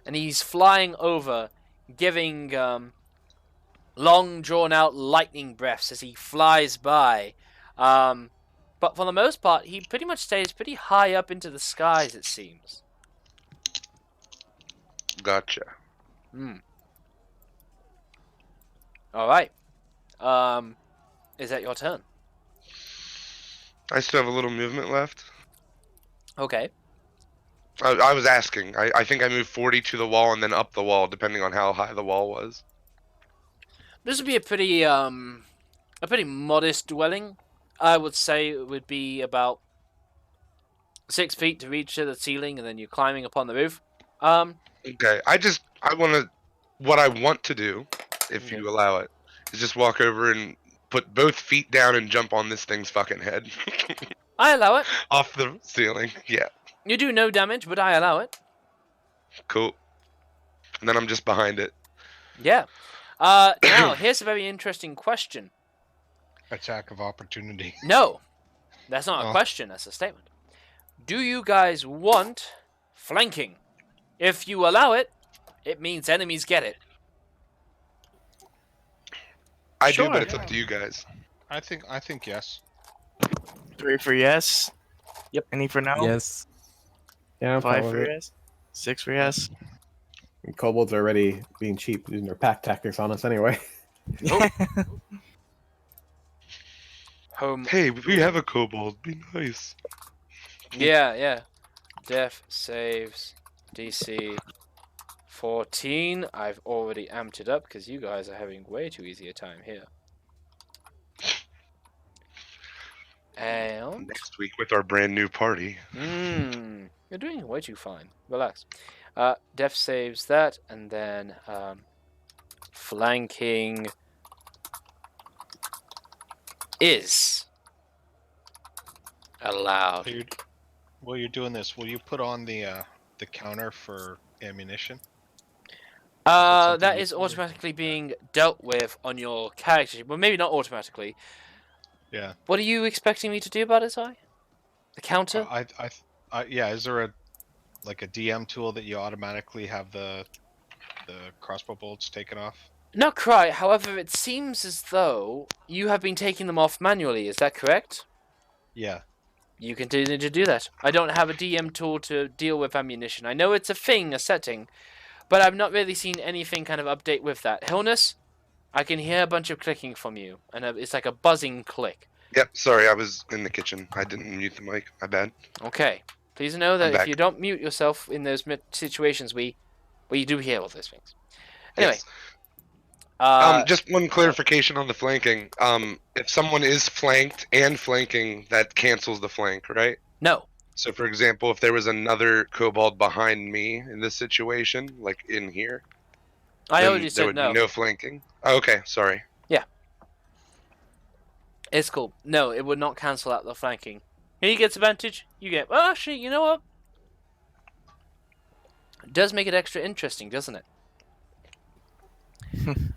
And he's flying over, giving long drawn-out lightning breaths as he flies by. But for the most part, he pretty much stays pretty high up into the skies, it seems. Gotcha. Alright. Is that your turn? I still have a little movement left. Okay. I was asking. I think I moved 40 to the wall and then up the wall, depending on how high the wall was. This would be a pretty modest dwelling. I would say it would be about 6 feet to reach to the ceiling, and then you're climbing upon the roof. Okay. What I want to do, if you allow it, is just walk over and put both feet down and jump on this thing's fucking head. I allow it. Off the ceiling. Yeah. You do no damage, but I allow it. Cool. And then I'm just behind it. Yeah. Now, here's a very interesting question. Attack of opportunity. No, that's not a Oh. question, that's a statement. Do you guys want flanking? If you allow it, it means enemies get it. I Sure, do, but it's yeah. up to you guys. I think yes. 3 for yes. Yep. Any for no? Yes. Yeah, I'm 5 fine for with it. yes. 6 for yes. And kobolds are already being cheap, using their pack tactics on us anyway. Home. Hey, we have a kobold. Be nice. Yeah. Def saves DC 14. I've already amped it up because you guys are having way too easy a time here. And Next week with our brand new party. you're doing way too fine. Relax. Def saves that, and then flanking is allowed. While you're doing this, will you put on the counter for ammunition? something That you is can- automatically being dealt with on your character sheet. Well, maybe not automatically. Yeah. What are you expecting me to do about it, I? The counter? Yeah. Is there a DM tool that you automatically have the crossbow bolts taken off? Not quite. However, it seems as though you have been taking them off manually. Is that correct? Yeah. You continue to do that. I don't have a DM tool to deal with ammunition. I know it's a thing, a setting, but I've not really seen anything kind of update with that. Hillness, I can hear a bunch of clicking from you, and it's like a buzzing click. Yep, sorry, I was in the kitchen. I didn't mute the mic. My bad. Okay. Please know that I'm if back. you don't mute yourself in those situations, we do hear all those things. Anyway. Yes. Just one clarification on the flanking. If someone is flanked and flanking, that cancels the flank, right? No. So, for example, if there was another kobold behind me in this situation, like in here, I then already there said would no. be no flanking. Oh, okay, sorry. It's cool. No, it would not cancel out the flanking. He gets advantage, you get... Well, actually, you know what? It does make it extra interesting, doesn't it?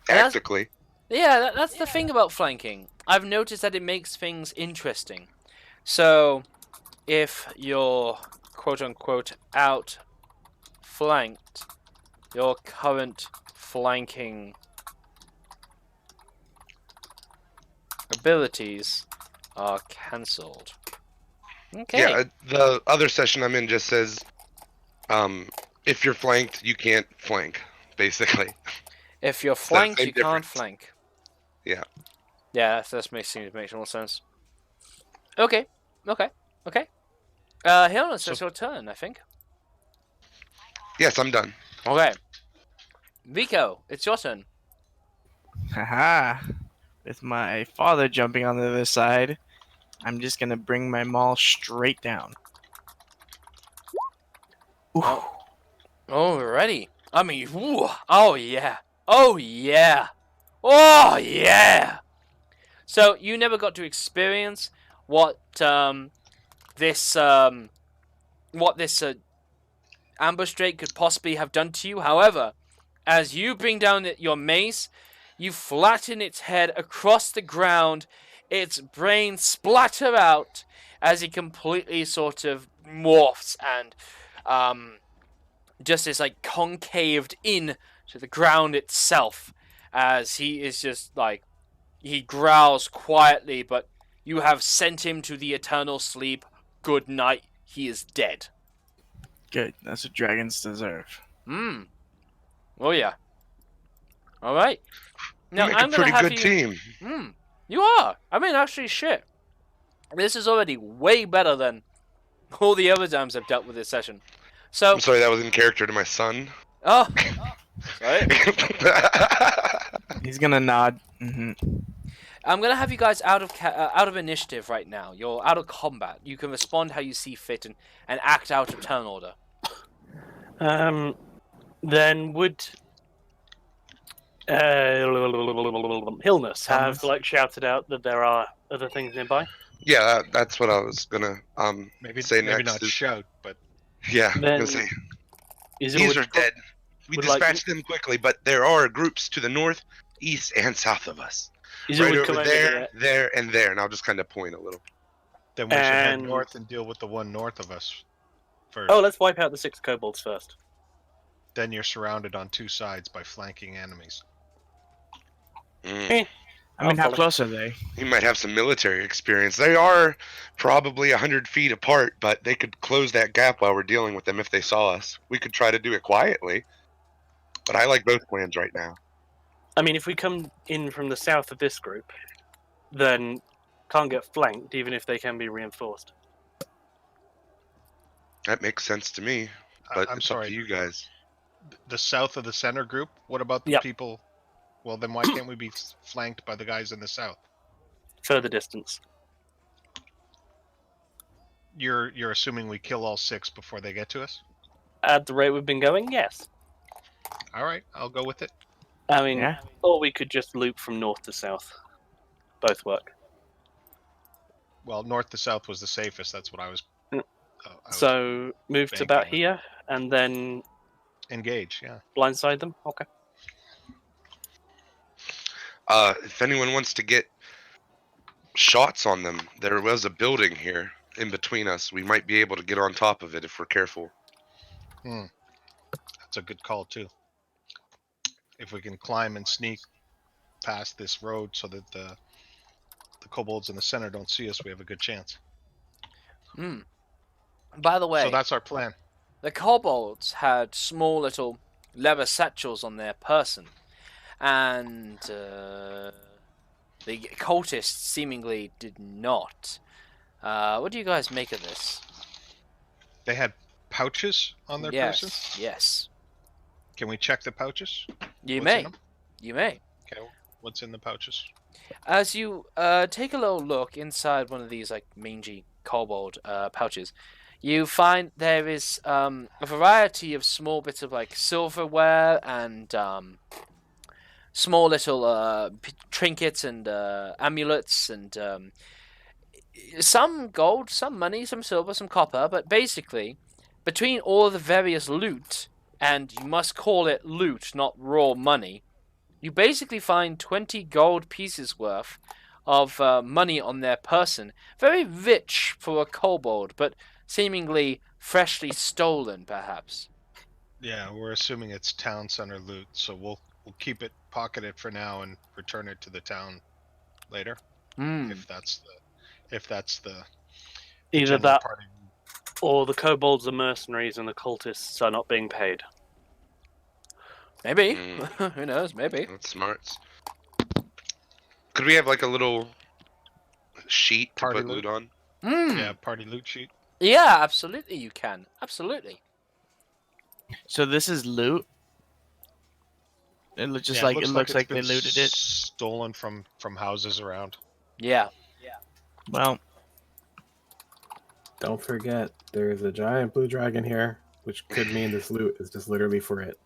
Tactically. Yeah, that's the thing about flanking. I've noticed that it makes things interesting. So, if you're quote-unquote outflanked, your current flanking abilities are cancelled. Okay. Yeah, the other session I'm in just says, if you're flanked, you can't flank, basically. If you're that flanked, same you can't difference. flank. Yeah. Yeah, that makes more sense. Okay. Hilness, it's your turn, I think. Yes, I'm done. Okay. Rico, it's your turn. Haha. With my father jumping on the other side, I'm just gonna bring my maul straight down. Ooh. Alrighty. I mean, whew. Oh yeah. Oh yeah. Oh yeah. So you never got to experience what this ambush drake could possibly have done to you. However, as you bring down your mace, you flatten its head across the ground. Its brain splatter out as it completely sort of morphs and just is like concaved in to the ground itself, as he is just like, he growls quietly, but you have sent him to the eternal sleep. Good night. He is dead. Good. That's what dragons deserve. Oh yeah. All right. Now You make I'm a gonna pretty have good you. team. You are. I mean, actually, shit. This is already way better than all the other times I've dealt with this session. So. I'm sorry, that was in character to my son. Oh. Sorry. He's gonna nod. Mm-hmm. I'm gonna have you guys out of initiative right now. You're out of combat. You can respond how you see fit and act out of turn order. Then would Hillness have shouted out that there are other things nearby? Yeah, that's what I was gonna Maybe say maybe next. not is- shout, but Yeah, I'm Then- gonna say. These are dead. We would like- dispatched them quickly, but there are groups to the north, east, and south of us. Is Right would over come over there, here. there, and there. And I'll just kind of point a little. Then we should head And- north and deal with the one north of us first. Oh, let's wipe out the 6 kobolds first. Then you're surrounded on 2 sides by flanking enemies. Mm. I mean, how follow. close are they? He might have some military experience. They are probably 100 feet apart, but they could close that gap while we're dealing with them if they saw us. We could try to do it quietly, but I like both plans right now. I mean, if we come in from the south of this group, then can't get flanked, even if they can be reinforced. That makes sense to me, but I'm it's up sorry. to you guys. The south of the center group. What about the Yep. people? Well, then why can't we be flanked by the guys in the south? Further distance. You're assuming we kill all 6 before they get to us? At the rate we've been going, yes. All right, I'll go with it. I mean, Yeah. or we could just loop from north to south. Both work. Well, north to south was the safest. That's what I was. Mm. I was So move to banking about on. here, and then engage. Yeah. blindside them. Okay. If anyone wants to get shots on them, there was a building here in between us. We might be able to get on top of it if we're careful. That's a good call too. If we can climb and sneak past this road so that the kobolds in the center don't see us, we have a good chance. Hmm. By the way, So that's our plan. the kobolds had small little leather satchels on their person, and the cultists seemingly did not. What do you guys make of this? They had pouches on their person. Yes. Can we check the pouches? You What's in may. them? You may. Okay. What's in the pouches? As you take a little look inside one of these like mangy kobold pouches, you find there is a variety of small bits of like silverware and small little trinkets and amulets and some gold, some money, some silver, some copper. But basically, between all the various loot, and you must call it loot, not raw money, you basically find 20 gold pieces worth of money on their person. Very rich for a kobold, but seemingly freshly stolen, perhaps. Yeah, we're assuming it's town center loot, so we'll keep it, pocket it for now, and return it to the town later. Hmm. If that's the Either general that, party. or the kobolds are mercenaries and the cultists are not being paid. Maybe. Mm. Who knows? Maybe. That's smarts. Could we have like a little sheet to Party put loot? loot on? Hmm. Yeah, party loot sheet. Yeah, absolutely you can. Absolutely. So this is loot. It looks just Yeah, like it looks it's like they been looted it. Stolen from houses around. Yeah. Well, Don't forget, there is a giant blue dragon here, which could mean this loot is just literally for it.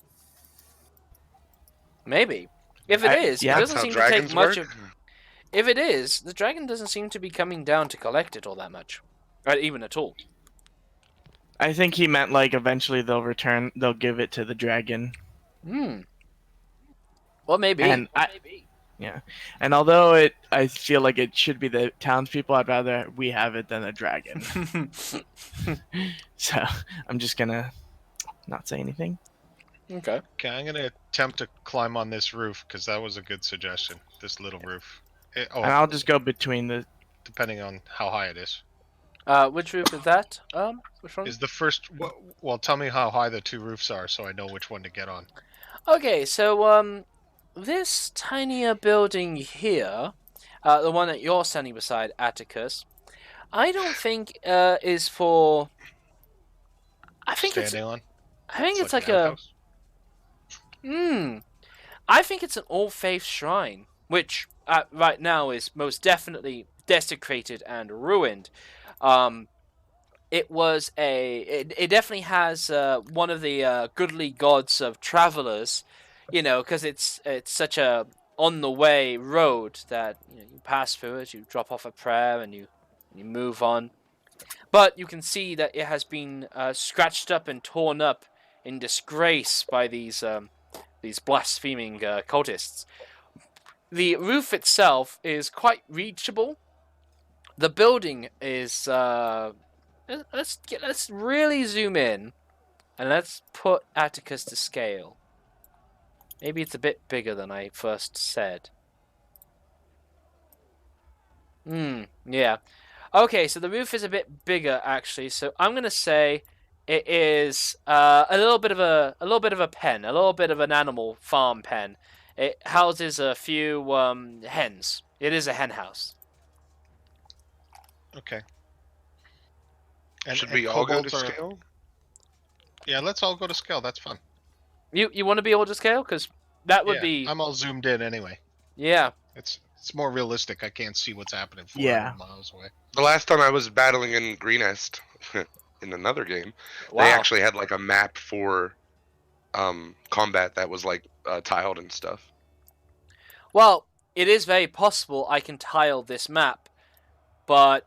Maybe. If it is, yeah, it That's doesn't how seem to take dragons much work. of. If it is, the dragon doesn't seem to be coming down to collect it all that much, or even at all. I think he meant like eventually they'll give it to the dragon. Hmm. Well, maybe. And and although I feel like it should be the townspeople, I'd rather we have it than a dragon. So I'm just gonna not say anything. Okay. Okay, I'm gonna attempt to climb on this roof because that was a good suggestion. This little roof. And I'll just go between the. depending on how high it is. Which roof is that? Which one? Is the first? Well, tell me how high the 2 roofs are, so I know which one to get on. Okay, so this tinier building here, the one that you're standing beside, Atticus, I don't think is for. I think Standing on. it's like an a. outhouse? I think it's an all faith shrine, which right now is most definitely desecrated and ruined. It was it definitely has one of the goodly gods of travelers, because it's such a on the way road that you pass through it, you drop off a prayer, and you move on. But you can see that it has been scratched up and torn up in disgrace by these blaspheming cultists. The roof itself is quite reachable. The building is let's really zoom in, and let's put Atticus to scale. Maybe it's a bit bigger than I first said. Yeah. Okay, so the roof is a bit bigger actually. So I'm gonna say it is a little bit of a pen, a little bit of an animal farm pen. It houses a few hens. It is a hen house. Okay. Should we all go to kobolds scale? Yeah, let's all go to scale. That's fun. You want to be able to scale? Because that would be... I'm all zoomed in anyway. Yeah. It's more realistic. I can't see what's happening 400 miles away. The last time I was battling in Greenest in another game, Wow. they actually had like a map for combat that was like tiled and stuff. Well, it is very possible I can tile this map, but...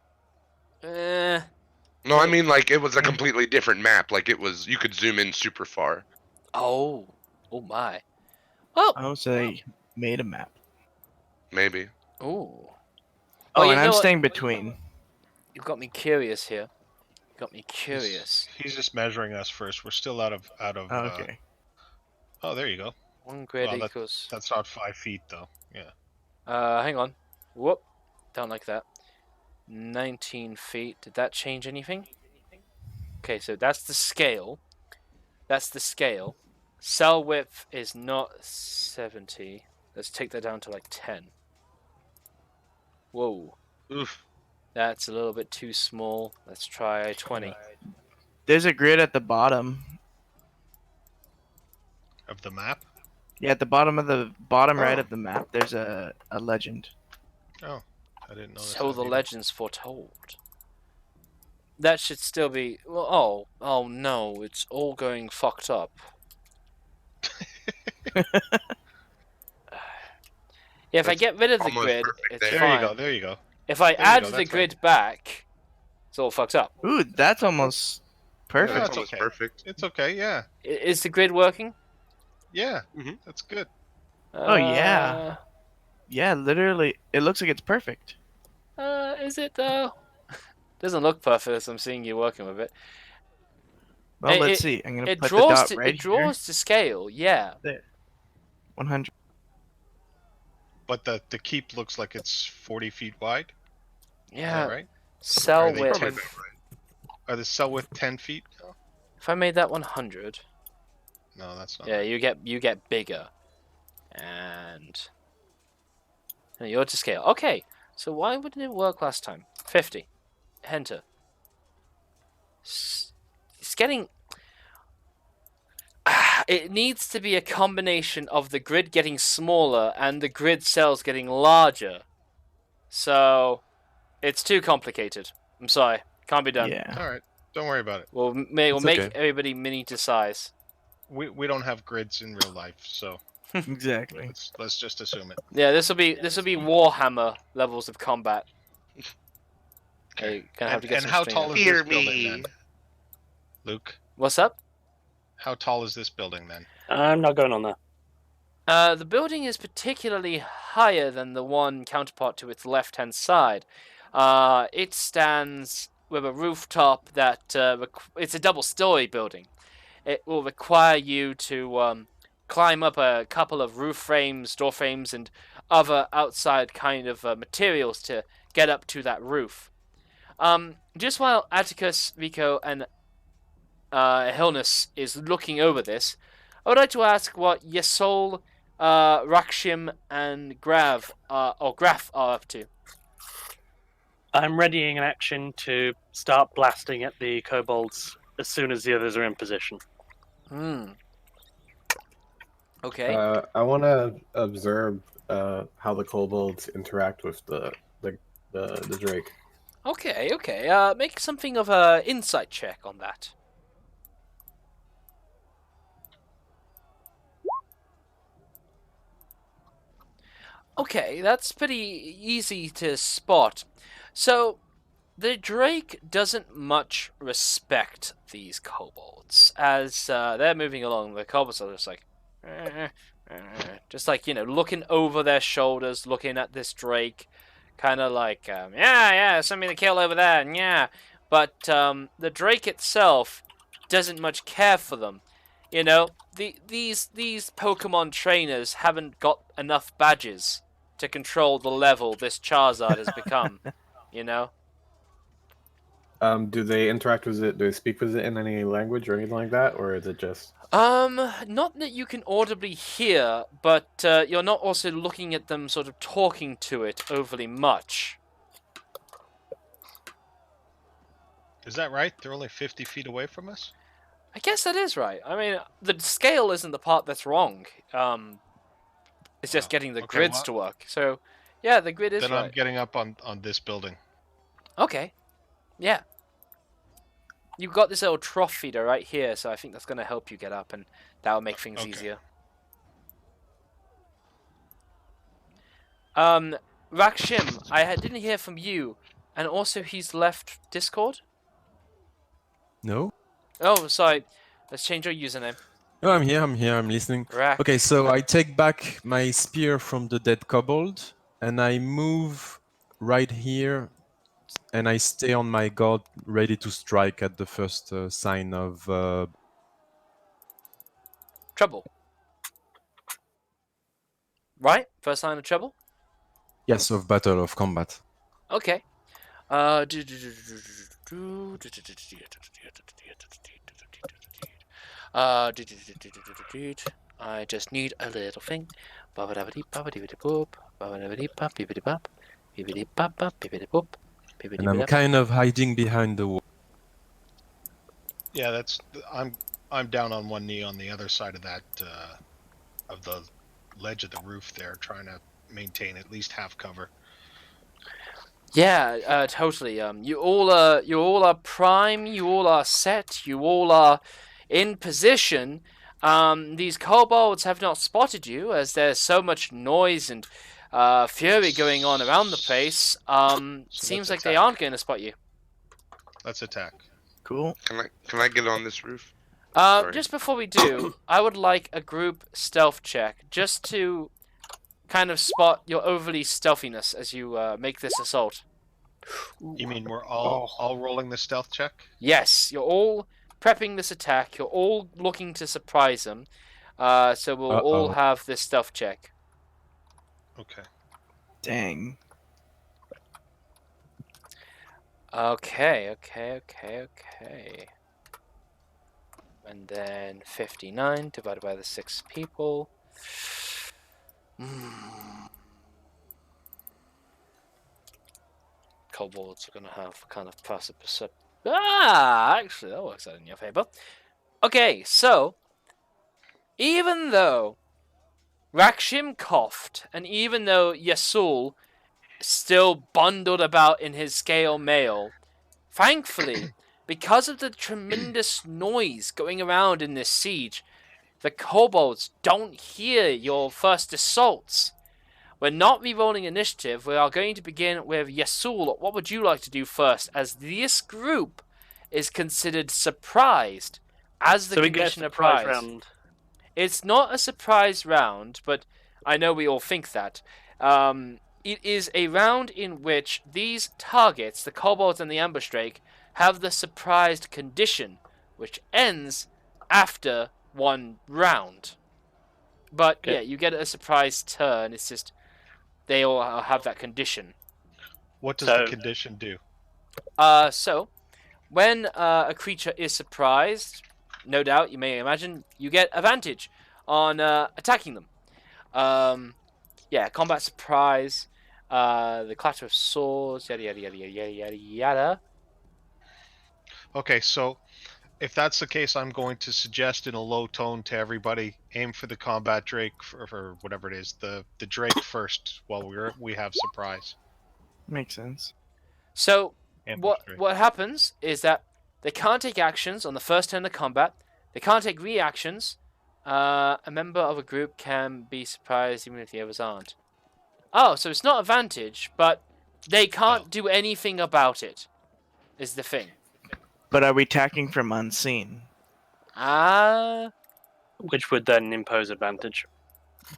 No, I mean like it was a completely different map. Like it was, you could zoom in super far. Oh my. Well... Oh, so they made a map. Maybe. Ooh. Oh, you and know I'm what? staying between. You've got me curious here. You got me curious. He's just measuring us first. We're still out of. Oh, okay. Oh, there you go. 1 grid Well, equals... That's not 5 feet though. Yeah. Hang on. Whoop. Don't like that. 19 feet. Did that change anything? Okay, so that's the scale. That's the scale. Cell width is not 70. Let's take that down to like 10. Whoa. Oof. That's a little bit too small. Let's try 20. There's a grid at the bottom. Of the map. Yeah, at the bottom right of the map, there's a legend. Oh, I didn't know. So the legends foretold. That should still be... Well, oh no, it's all going fucked up. Yeah, if I get rid of the almost grid, perfect it's there. fine. There you go. If I you add go, the that's grid back, it's all fucked up. Ooh, that's almost perfect. Yeah, That's it's almost okay. perfect. It's okay. Yeah. Is the grid working? Yeah. Mhm. That's good. Oh, yeah. Yeah, literally, it looks like it's perfect. Is it though? Doesn't look perfect as I'm seeing you working with it. Well, It- let's see. I'm gonna It put the draws dot to right it draws to scale, yeah. here. 100. But the keep looks like it's 40 feet wide. Is Yeah. that right? Cell Are they width. 10 Are the cell width 10 feet? If I made that 100, No, that's not. yeah, right. you get bigger, and you're to scale. Okay, so why wouldn't it work last time? 50. Enter. It's getting. It needs to be a combination of the grid getting smaller and the grid cells getting larger. So, it's too complicated. I'm sorry, can't be done. Yeah. All right. Don't worry about it. We'll It's make okay. everybody mini to size. We don't have grids in real life, so Exactly. let's just assume it. Yeah, this will be Warhammer levels of combat. Hey, gonna have to get And some how string tall in. is Fear this building me. then? Luke, What's up? how tall is this building then? I'm not going on there. The building is particularly higher than the one counterpart to its left-hand side. It stands with a rooftop that it's a double-story building. It will require you to climb up a couple of roof frames, door frames, and other outside kind of materials to get up to that roof. Just while Atticus, Rico, and Hilnus is looking over this, I would like to ask what Yesol, Rakshim, and Graf are up to. I'm readying an action to start blasting at the kobolds as soon as the others are in position. Okay. I want to observe how the kobolds interact with the drake. Okay. Make something of a insight check on that. Okay, that's pretty easy to spot. So, The Drake doesn't much respect these kobolds. As they're moving along, the kobolds are just like, just like, looking over their shoulders, looking at this Drake, kind of like, yeah, something to kill over there, yeah. But the Drake itself doesn't much care for them. These Pokemon trainers haven't got enough badges to control the level this Charizard has become, Do they interact with it? Do they speak with it in any language or anything like that, or is it just? Not that you can audibly hear, but you're not also looking at them sort of talking to it overly much. Is that right? They're only 50 feet away from us? I guess that is right. I mean, the scale isn't the part that's wrong. It's just getting the grids to work. So, yeah, the grid is then right. I'm getting up on this building. Okay. Yeah. You've got this little trough feeder right here, so I think that's going to help you get up, and that will make things easier. Rakshim, I didn't hear from you, and also he's left Discord? No? Oh, sorry. Let's change your username. No, I'm here, I'm listening. Okay, so I take back my spear from the dead kobold, and I move right here, and I stay on my guard, ready to strike at the first sign of... trouble. Right? First sign of trouble? Yes, of battle, of combat. Okay. I just need a little thing. And I'm kind of hiding behind the wall. Yeah, I'm down on one knee on the other side of that of the ledge of the roof there, trying to maintain at least half cover. Yeah, totally. You all are prime. You all are set. You all are in position. These kobolds have not spotted you, as there's so much noise and fury going on around the place. Seems like they aren't going to spot you. Let's attack. Cool. Can I get on this roof? Just before we do, I would like a group stealth check, just to kind of spot your overly stealthiness as you make this assault. You mean we're all rolling the stealth check? Yes, you're all prepping this attack. You're all looking to surprise them. So we'll all have this stealth check. Okay. Dang. Okay. And then 59 divided by the 6 people. Kobolds are going to have kind of passive perception. Actually, that works out in your favor. Okay, so even though Rakshim coughed, and even though Yasul still bundled about in his scale mail, thankfully, because of the tremendous noise going around in this siege, the kobolds don't hear your first assaults. We're not re-rolling initiative. We are going to begin with Yasul. What would you like to do first, as this group is considered surprised as the condition of prize? Round. It's not a surprise round, but I know we all think that. It is a round in which these targets, the kobolds and the ambush drake, have the surprised condition, which ends after one round. But yeah, you get a surprise turn. It's just they all have that condition. What does the condition do? So when a creature is surprised, no doubt you may imagine you get advantage on attacking them. Yeah, combat surprise, the clatter of swords, yada yada yada yada yada yada. Okay, so if that's the case, I'm going to suggest in a low tone to everybody, aim for the combat drake for whatever it is, the drake first while we have surprise. Makes sense. So Ambush drake. what happens is that they can't take actions on the first turn of combat. They can't take reactions. A member of a group can be surprised even if the others aren't. Oh, so it's not advantage, but they can't do anything about it. is the thing. But are we attacking from unseen? Which would then impose advantage.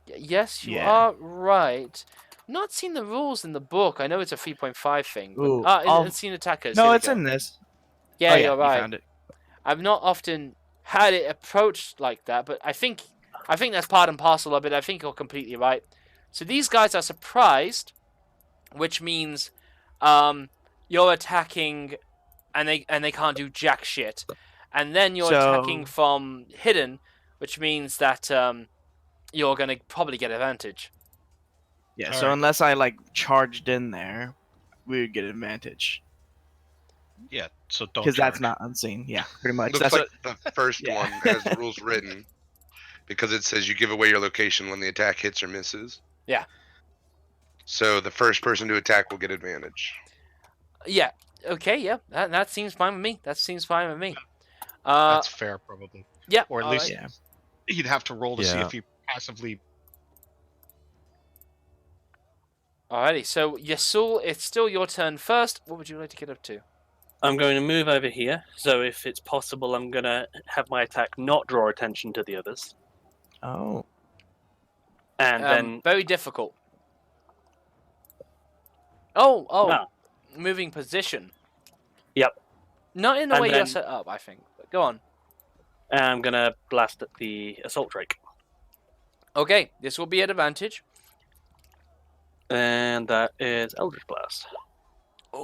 Yes, you Yeah. are right. Not seen the rules in the book. I know it's a 3.5 thing. Ooh, But, I'll- unseen attackers. No, here we it's go. in this. Yeah, Oh, you're you right. found it. I've not often had it approached like that, but I think that's part and parcel of it. I think you're completely right. So these guys are surprised, which means you're attacking and they can't do jack shit. And then you're attacking from hidden, which means that you're going to probably get advantage. Yeah, All so right. unless I like charged in there, we would get advantage. Yeah, so don't Because that's charge. not unseen. Yeah, pretty much. Looks That's like what. the first Yeah. one has the rules written because it says you give away your location when the attack hits or misses. Yeah. So the first person to attack will get advantage. Yeah. Okay, yeah. That seems fine with me. That's fair, probably. Yeah. Or at all least right. he'd have to roll to see Yeah. if he passively. Alrighty, so Yasul, it's still your turn first. What would you like to get up to? I'm going to move over here, so if it's possible, I'm going to have my attack not draw attention to the others. Oh. And then... Very difficult. Oh, No. moving position. Yep. Not in the And way you're then- set up, I think. But go on. I'm going to blast at the Assault Drake. Okay, this will be an advantage. And that is Eldritch Blast. You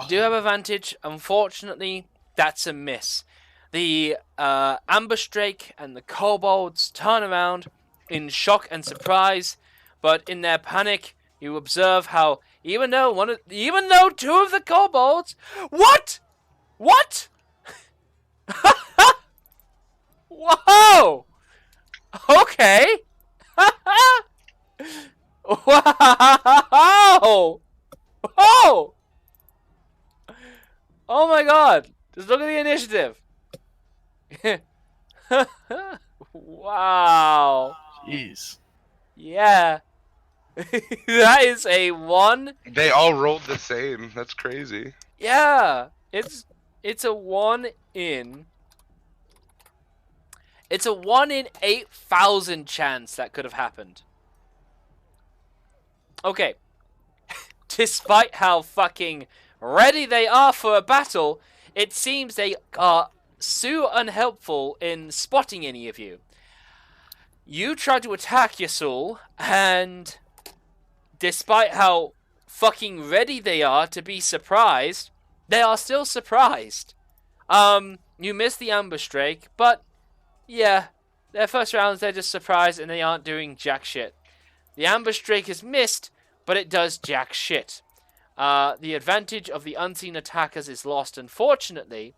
do have advantage. Unfortunately, that's a miss. The ambush drake and the kobolds turn around in shock and surprise, but in their panic, you observe how even though two of the kobolds, what? Whoa! Okay. Wow! Oh! Oh my god! Just look at the initiative. Wow. Jeez. Yeah. That is a 1. They all rolled the same. That's crazy. Yeah. It's a 1 in. It's a 1 in 8,000 chance that could have happened. Okay. Despite how fucking ready they are for a battle, it seems they are so unhelpful in spotting any of you. You try to attack Yasul, and despite how fucking ready they are to be surprised, they are still surprised. You miss the ambush drake, but yeah, their first rounds they're just surprised and they aren't doing jack shit. The ambush drake is missed, but it does jack shit. The advantage of the unseen attackers is lost, unfortunately.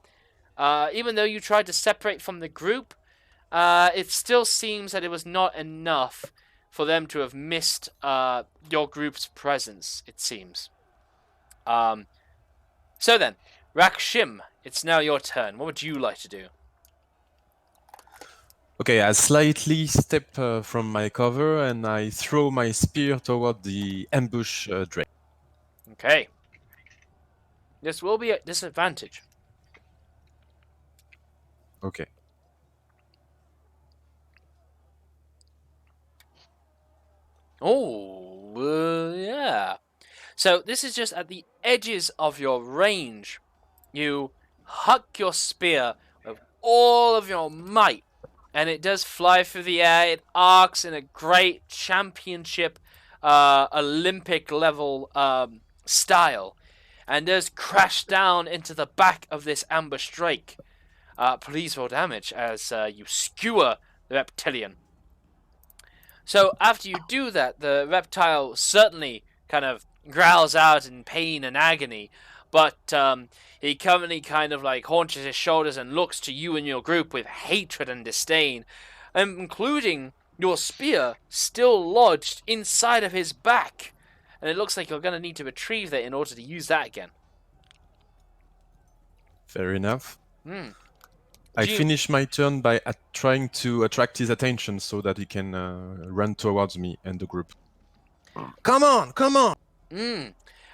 Even though you tried to separate from the group, it still seems that it was not enough for them to have missed your group's presence, it seems. So then, Rakshim, it's now your turn. What would you like to do? Okay, I slightly step from my cover and I throw my spear toward the ambush drake. Okay. This will be a disadvantage. Okay. Oh, yeah. So this is just at the edges of your range. You huck your spear with all of your might, and it does fly through the air. It arcs in a great championship, Olympic level style, and does crash down into the back of this ambush drake. Please roll damage as you skewer the reptilian. So after you do that, the reptile certainly kind of growls out in pain and agony, but he currently kind of like haunches his shoulders and looks to you and your group with hatred and disdain, including your spear still lodged inside of his back. And it looks like you're going to need to retrieve that in order to use that again. Fair enough. Hmm. I Do you- finish my turn by trying to attract his attention so that he can run towards me and the group. Come on, come on!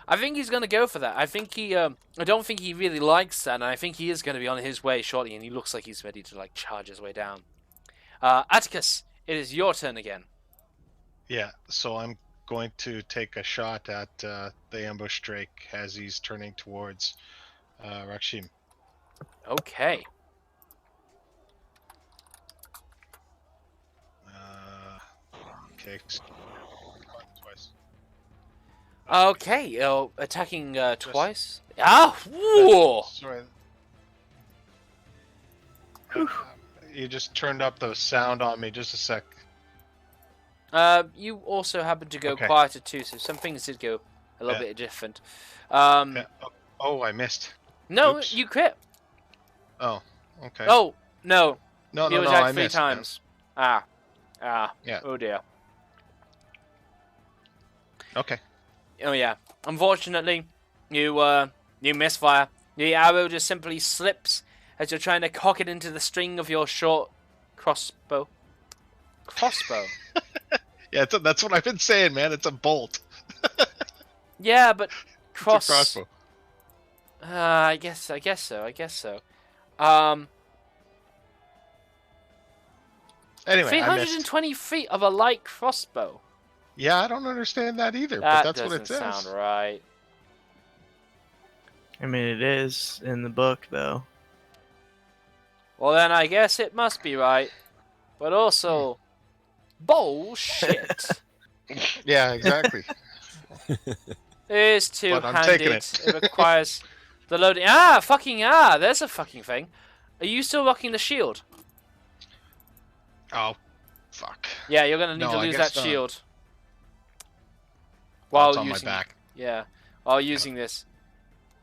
I think he's going to go for that. I think he, I don't think he really likes that, and I think he is going to be on his way shortly, and he looks like he's ready to, like, charge his way down. Atticus, it is your turn again. Yeah, so I'm going to take a shot at the ambush Drake as he's turning towards Rakshim. Okay. Okay. Twice. Okay, attacking twice. Ah, whoa! Sorry. You just turned up the sound on me. Just a sec. You also happen to go Okay. quieter too, so some things did go a little Yeah. bit different. Yeah. Oh, I missed. No, Oops. you crit. Oh, okay. Oh, no. no, He was I at 3 missed. times. Ah. Yeah. Oh dear. Man. Okay. Oh yeah. Unfortunately, you misfire. The arrow just simply slips as you're trying to cock it into the string of your short crossbow. Crossbow. Yeah, that's what I've been saying, man. It's a bolt. Yeah, but It's a crossbow. I guess so. Anyway, I missed. 320 feet of a light crossbow. Yeah, I don't understand that either, That but that's what it doesn't says. sound right. I mean, it is in the book, though. Well, then I guess it must be right. But also, bullshit. Yeah, exactly. It is But I'm taking two-handed. it. It requires the loading. There's a fucking thing. Are you still rocking the shield? Oh, fuck. Yeah, you're gonna need No, to I lose guess that not. shield. Well, it's While on my using, back. yeah, while using this.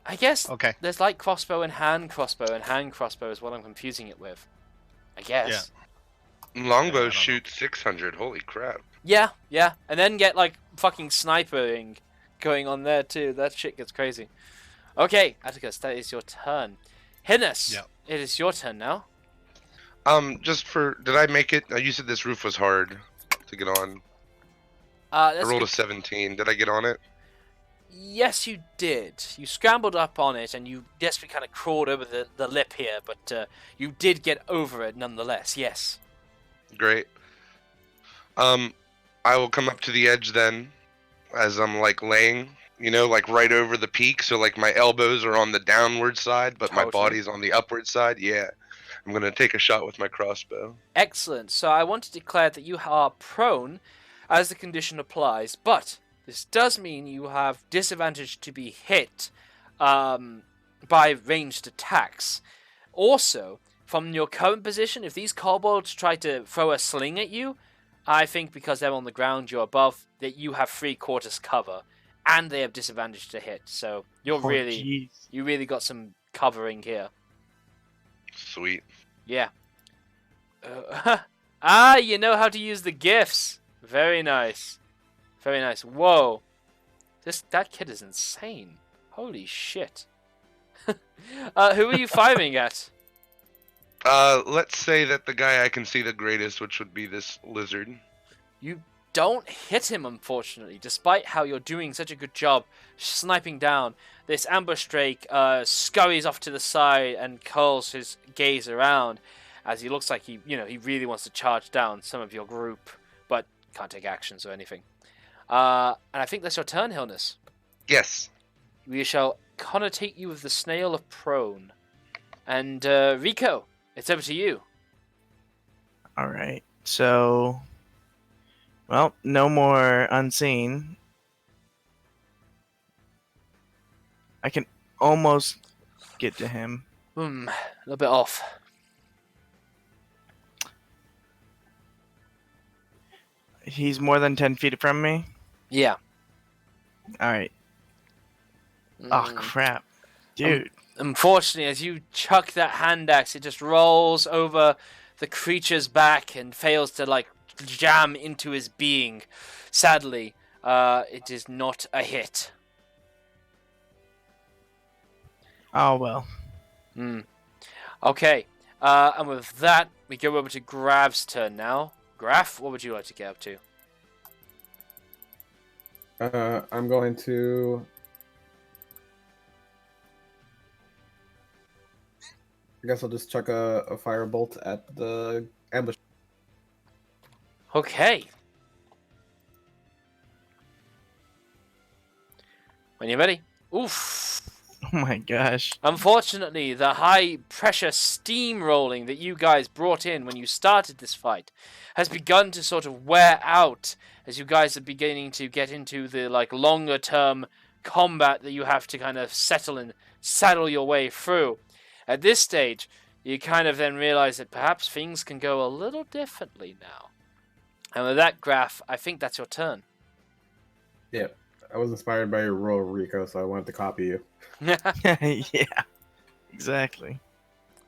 I guess Okay. there's like crossbow and hand crossbow is what I'm confusing it with. I guess. Yeah, I Longbow don't shoots 600. Holy crap. Yeah, and then get like fucking snipering going on there too. That shit gets crazy. Okay, Atticus, that is your turn. Hinnis, Yep. it is your turn now. Did I make it? You said this roof was hard to get on. I That's rolled good. a 17. Did I get on it? Yes, you did. You scrambled up on it, and you desperately kind of crawled over the lip here, but you did get over it nonetheless. Yes. Great. I will come up to the edge then, as I'm like laying, like right over the peak. So like my elbows are on the downward side, but my Totally. body's on the upward side. Yeah. I'm gonna take a shot with my crossbow. Excellent. So I want to declare that you are prone, as the condition applies, but this does mean you have disadvantage to be hit by ranged attacks. Also, from your current position, if these kobolds try to throw a sling at you, I think because they're on the ground, you're above, that you have 3/4 cover, and they have disadvantage to hit. So you really got some covering here. Sweet. Yeah. You know how to use the gifts. Very nice. Very nice. Whoa. That kid is insane. Holy shit. Who are you firing at? Let's say that the guy I can see the greatest, which would be this lizard. You don't hit him, unfortunately, despite how you're doing such a good job sniping down. This ambush drake scurries off to the side and curls his gaze around as he looks like he really wants to charge down some of your group, but can't take actions or anything. And I think that's your turn, Hilness. Yes. We shall connotate you with the snail of prone. And Rico, it's over to you. All right. So, well, no more unseen. I can almost get to him. A little bit off. He's more than 10 feet from me? Yeah. All right. Oh, crap. Dude. Unfortunately, as you chuck that hand axe, it just rolls over the creature's back and fails to, jam into his being. Sadly, it is not a hit. Oh, well. Okay. And with that, we go over to Grav's turn now. Grav, what would you like to get up to? I'm going to I guess I'll just chuck a firebolt at the ambush. Okay. When you're ready. Oof. Oh my gosh. Unfortunately, the high pressure steamrolling that you guys brought in when you started this fight has begun to sort of wear out as you guys are beginning to get into the longer term combat that you have to kind of settle and saddle your way through. At this stage, you kind of then realize that perhaps things can go a little differently now. And with that, Graph, I think that's your turn. Yeah, I was inspired by your role, Rico, so I wanted to copy you. Yeah, exactly.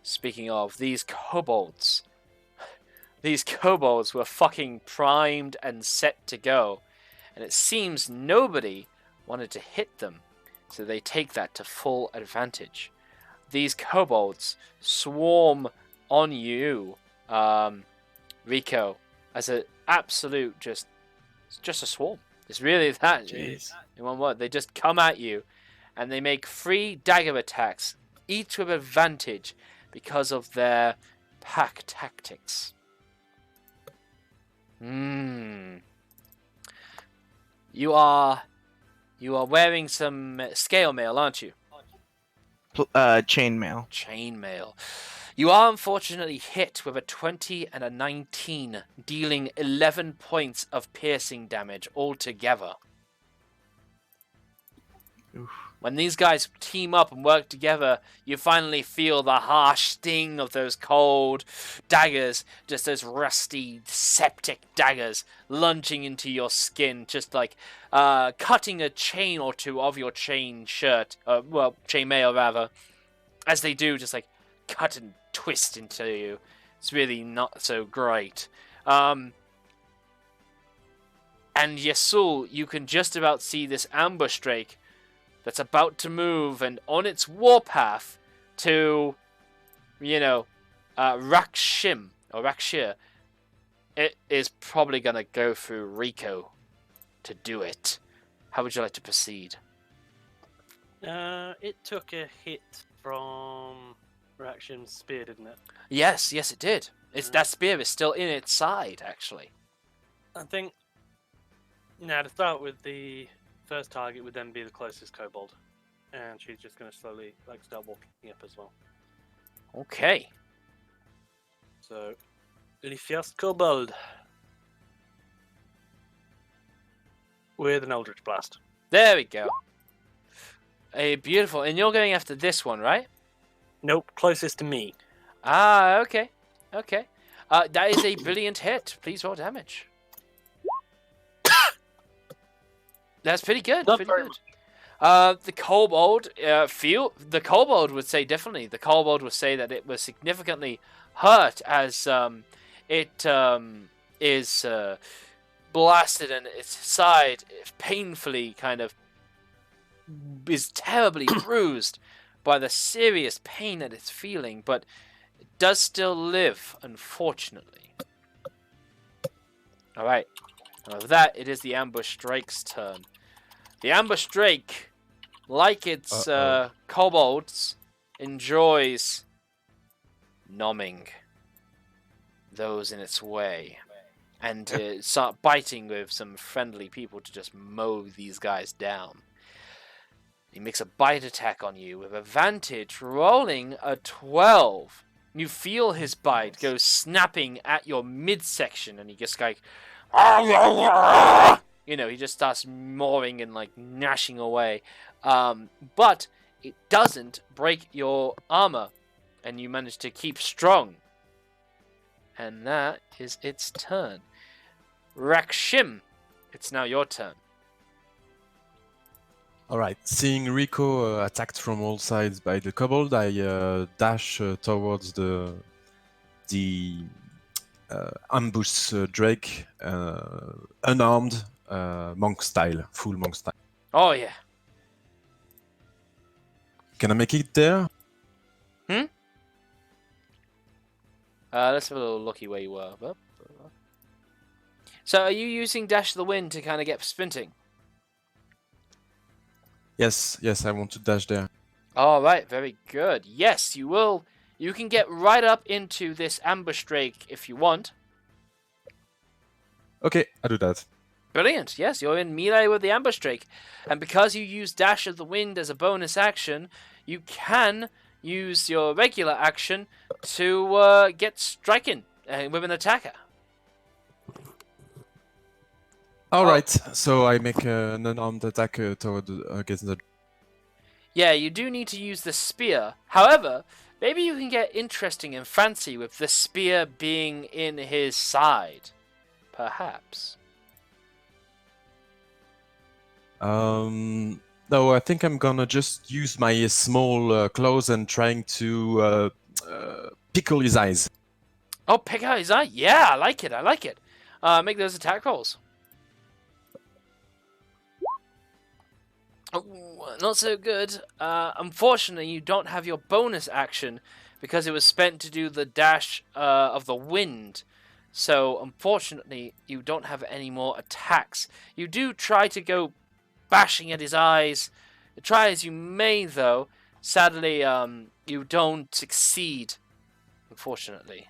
Speaking of, these kobolds were fucking primed and set to go, and it seems nobody wanted to hit them, so they take that to full advantage. These kobolds swarm on you, Rico, as an absolute just a swarm. It's really that. Jeez. In one word, they just come at you, and they make 3 dagger attacks, each with advantage because of their pack tactics. You are wearing some scale mail, aren't you? Chainmail. Chainmail. You are unfortunately hit with a 20 and a 19, dealing 11 points of piercing damage altogether. Oof. When these guys team up and work together, you finally feel the harsh sting of those cold daggers, just those rusty, septic daggers lunging into your skin, just like cutting a chain or two of your chainmail rather, as they do, just like cut and twist into you. It's really not so great. And Yasul, you can just about see this ambush drake that's about to move and on its warpath to, Rakshim or Rakshir. It is probably going to go through Rico to do it. How would you like to proceed? It took a hit from Rakshim's spear, didn't it? Yes, it did. That spear is still in its side, actually. I think. Now, to start with, the first target would then be the closest kobold, and she's just going to slowly start walking up as well. Okay. So, the first kobold with an Eldritch Blast. There we go. Beautiful. And you're going after this one, right? Nope, closest to me. Ah, okay. That is a brilliant hit. Please roll damage. That's pretty good. Not pretty very good. The kobold the kobold would say definitely. The kobold would say that it was significantly hurt as it is blasted and its side painfully kind of is terribly bruised by the serious pain that it's feeling, but it does still live, unfortunately. All right. And with that, it is the ambush drake's turn. The ambush drake, like its kobolds, enjoys nomming those in its way and to start biting with some friendly people to just mow these guys down. He makes a bite attack on you with advantage, rolling a 12. You feel his bite go snapping at your midsection, and he just he just starts mawing and gnashing away. But it doesn't break your armor, and you manage to keep strong. And that is its turn. Rakshim, it's now your turn. Alright, seeing Rico attacked from all sides by the kobold, I dash towards the ambush drake, unarmed, monk style, full monk style. Oh yeah. Can I make it there? Let's have a little looky where you were. So are you using Dash the Wind to kind of get sprinting? Yes, I want to dash there. All right, very good. Yes, you will you can get right up into this ambush drake if you want. Okay, I do that. Brilliant. Yes, you're in melee with the ambush drake. And because you use Dash of the Wind as a bonus action, you can use your regular action to get striking with an attacker. Alright, so I make an unarmed attack against the... Yeah, you do need to use the spear. However, maybe you can get interesting and fancy with the spear being in his side. Perhaps. No, I think I'm gonna just use my small claws and trying to pickle his eyes. Oh, pick out his eye? Yeah, I like it. I like it. Make those attack rolls. Oh, not so good. Unfortunately, you don't have your bonus action because it was spent to do the dash of the wind. So, unfortunately, you don't have any more attacks. You do try to go bashing at his eyes. Try as you may, though. Sadly, you don't succeed, unfortunately.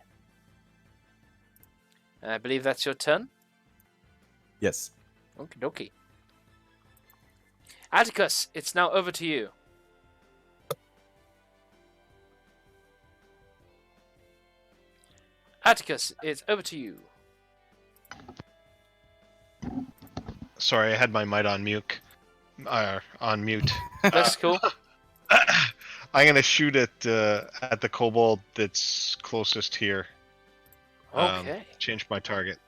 I believe that's your turn? Yes. Okie dokie. Atticus, it's now over to you. Atticus, it's over to you. Sorry, I had my mic on mute. That's cool. I'm gonna shoot at the kobold that's closest here. Okay. Change my target.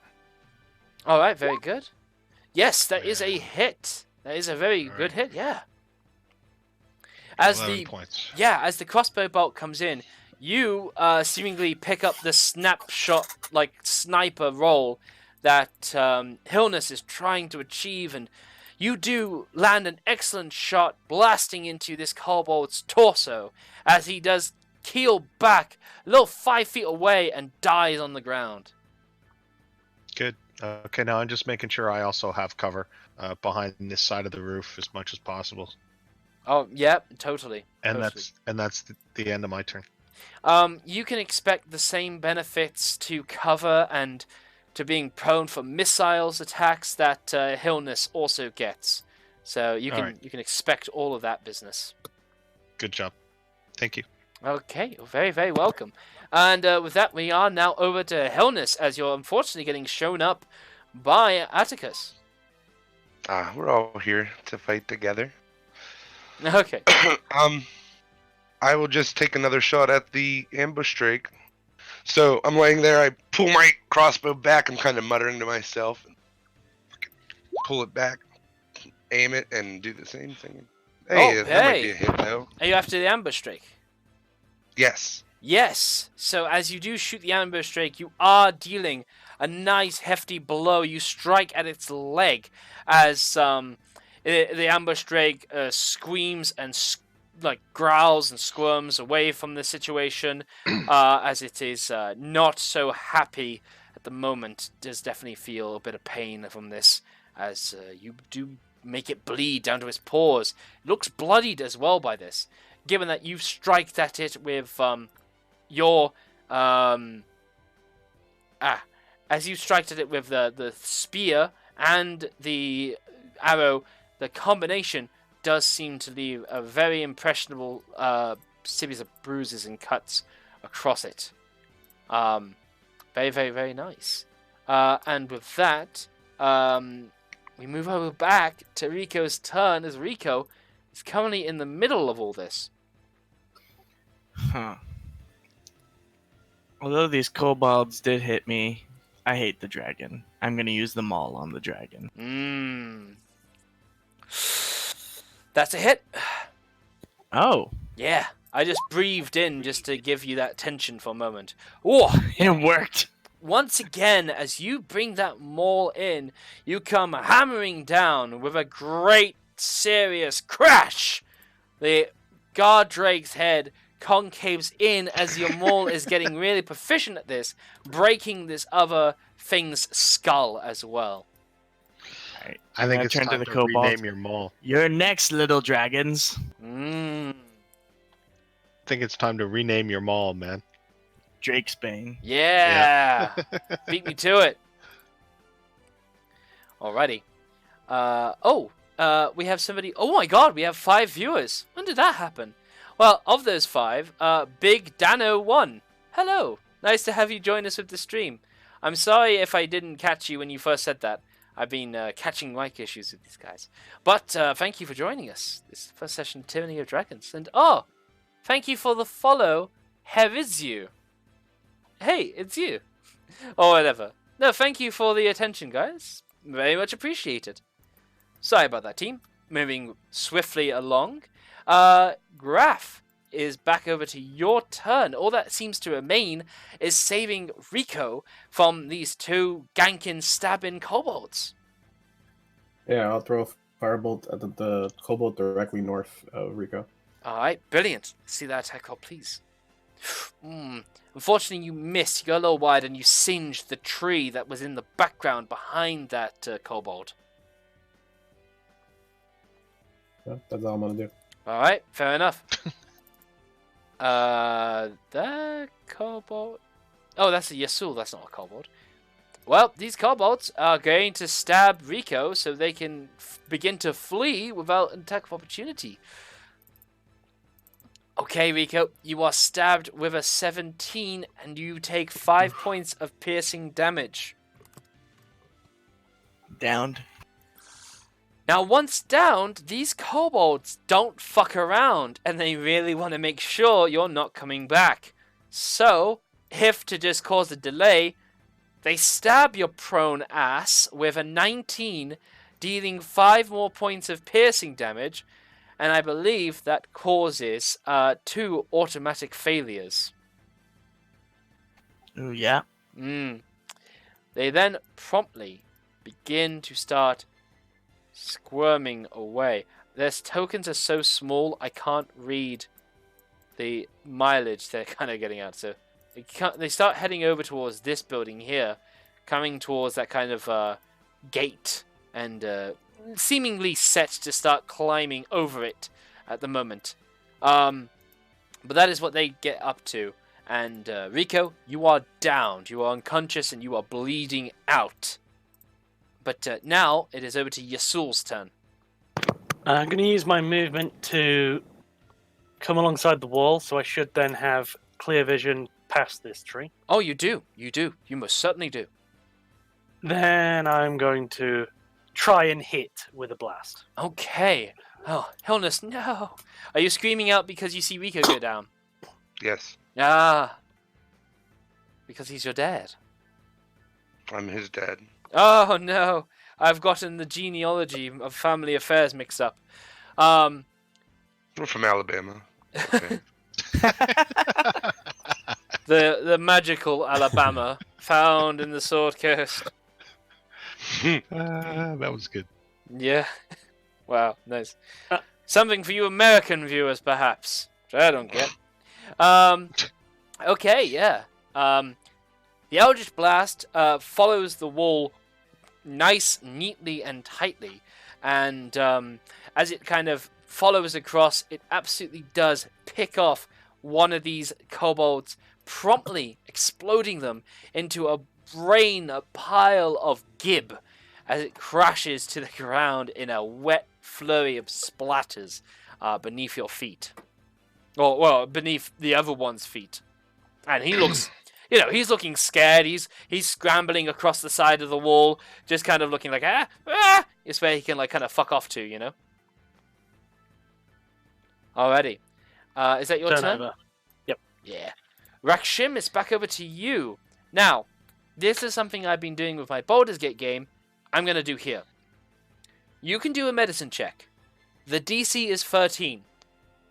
All right, very good. Yes, that is a hit. That is a very good hit. Yeah. As 11 points. as the crossbow bolt comes in, you seemingly pick up the snapshot like sniper role that Hillness is trying to achieve, and you do land an excellent shot blasting into this kobold's torso as he does keel back a little 5 feet away and dies on the ground. Good. Okay, now I'm just making sure I also have cover behind this side of the roof as much as possible. Oh, yeah, totally. And totally. that's the end of my turn. You can expect the same benefits to cover and to being prone for missiles attacks that Hillness also gets. So you can expect all of that business. Good job. Thank you. Okay, you're very, very welcome. And with that, we are now over to Hillness, as you're unfortunately getting shown up by Atticus. We're all here to fight together. Okay. I will just take another shot at the ambush drake. So I'm laying there, I pull my crossbow back, I'm kind of muttering to myself. Pull it back, aim it, and do the same thing. Hey, that might be a hit though. Are you after the ambush drake? Yes. Yes. So as you do shoot the ambush drake, you are dealing a nice hefty blow. You strike at its leg as the ambush drake screams and growls and squirms away from the situation as it is not so happy at the moment. It does definitely feel a bit of pain from this as you do make it bleed down to its paws. It looks bloodied as well by this, given that you've striked at it with your as you striked at it with the spear and the arrow. The combination does seem to leave a very impressionable series of bruises and cuts across it. Very, very, very nice. And with that, we move over back to Rico's turn, as Rico is currently in the middle of all this. Huh. Although these kobolds did hit me, I hate the dragon. I'm gonna use them all on the dragon. That's a hit. Oh. Yeah, I just breathed in just to give you that tension for a moment. Oh, it worked. Once again, as you bring that maul in, you come hammering down with a great, serious crash. The guard drake's head concaves in as your maul is getting really proficient at this, breaking this other thing's skull as well. Right. I think it's time to rename your maul. You're next, little dragons. think it's time to rename your mall, man. Drake's Bane. Yeah. Beat me to it. Alrighty. We have somebody. Oh my god, we have 5 viewers. When did that happen? Well, of those 5, Big Dano won. Hello. Nice to have you join us with the stream. I'm sorry if I didn't catch you when you first said that. I've been catching mic issues with these guys. But thank you for joining us. This is the first session of Tyranny of Dragons. And thank you for the follow. Here is you. Hey, it's you. Or whatever. No, thank you for the attention, guys. Very much appreciated. Sorry about that, team. Moving swiftly along. Graf is back over to your turn. All that seems to remain is saving Rico from these 2 ganking, stabbing kobolds. Yeah, I'll throw a firebolt at the kobold directly north of Rico. Alright, brilliant. See that attack roll, please. Unfortunately, you missed. You go a little wide and you singed the tree that was in the background behind that kobold. Yeah, that's all I'm going to do. Alright, fair enough. That kobold... Oh, that's a Yasul, that's not a kobold. Well, these kobolds are going to stab Rico so they can begin to flee without an attack of opportunity. Okay, Rico, you are stabbed with a 17 and you take 5 points of piercing damage. Downed. Now, once downed, these kobolds don't fuck around, and they really want to make sure you're not coming back. So, if to just cause a delay, they stab your prone ass with a 19, dealing 5 more points of piercing damage, and I believe that causes 2 automatic failures. Ooh, yeah. They then promptly begin to start squirming away. Their tokens are so small, I can't read the mileage they're kind of getting at. So they start heading over towards this building here, coming towards that kind of gate, and seemingly set to start climbing over it at the moment. But that is what they get up to. And Rico, you are downed. You are unconscious and you are bleeding out. But now it is over to Yasul's turn. I'm going to use my movement to come alongside the wall, so I should then have clear vision past this tree. Oh, you do. You do. You most certainly do. Then I'm going to try and hit with a blast. Okay. Oh, Hillness, no. Are you screaming out because you see Rico go down? Yes, Ah. Because he's your dad. I'm his dad. Oh, no. I've gotten the genealogy of family affairs mixed up. We're from Alabama. Okay. The magical Alabama found in the Sword Coast. That was good. Yeah. Wow, nice. Something for you American viewers, perhaps. Which I don't get. Okay, yeah. The Eldritch Blast follows the wall nice, neatly, and tightly. And as it kind of follows across, it absolutely does pick off one of these kobolds, promptly exploding them into a pile of gib as it crashes to the ground in a wet flurry of splatters beneath your feet. Or, well, beneath the other one's feet. And he looks... he's looking scared. He's scrambling across the side of the wall, just kind of looking like, it's where he can, like, kind of fuck off to, you know? Alrighty. Is that your turn? Over. Yep. Yeah. Rakshim, it's back over to you. Now, this is something I've been doing with my Baldur's Gate game. I'm going to do here. You can do a medicine check. The DC is 13.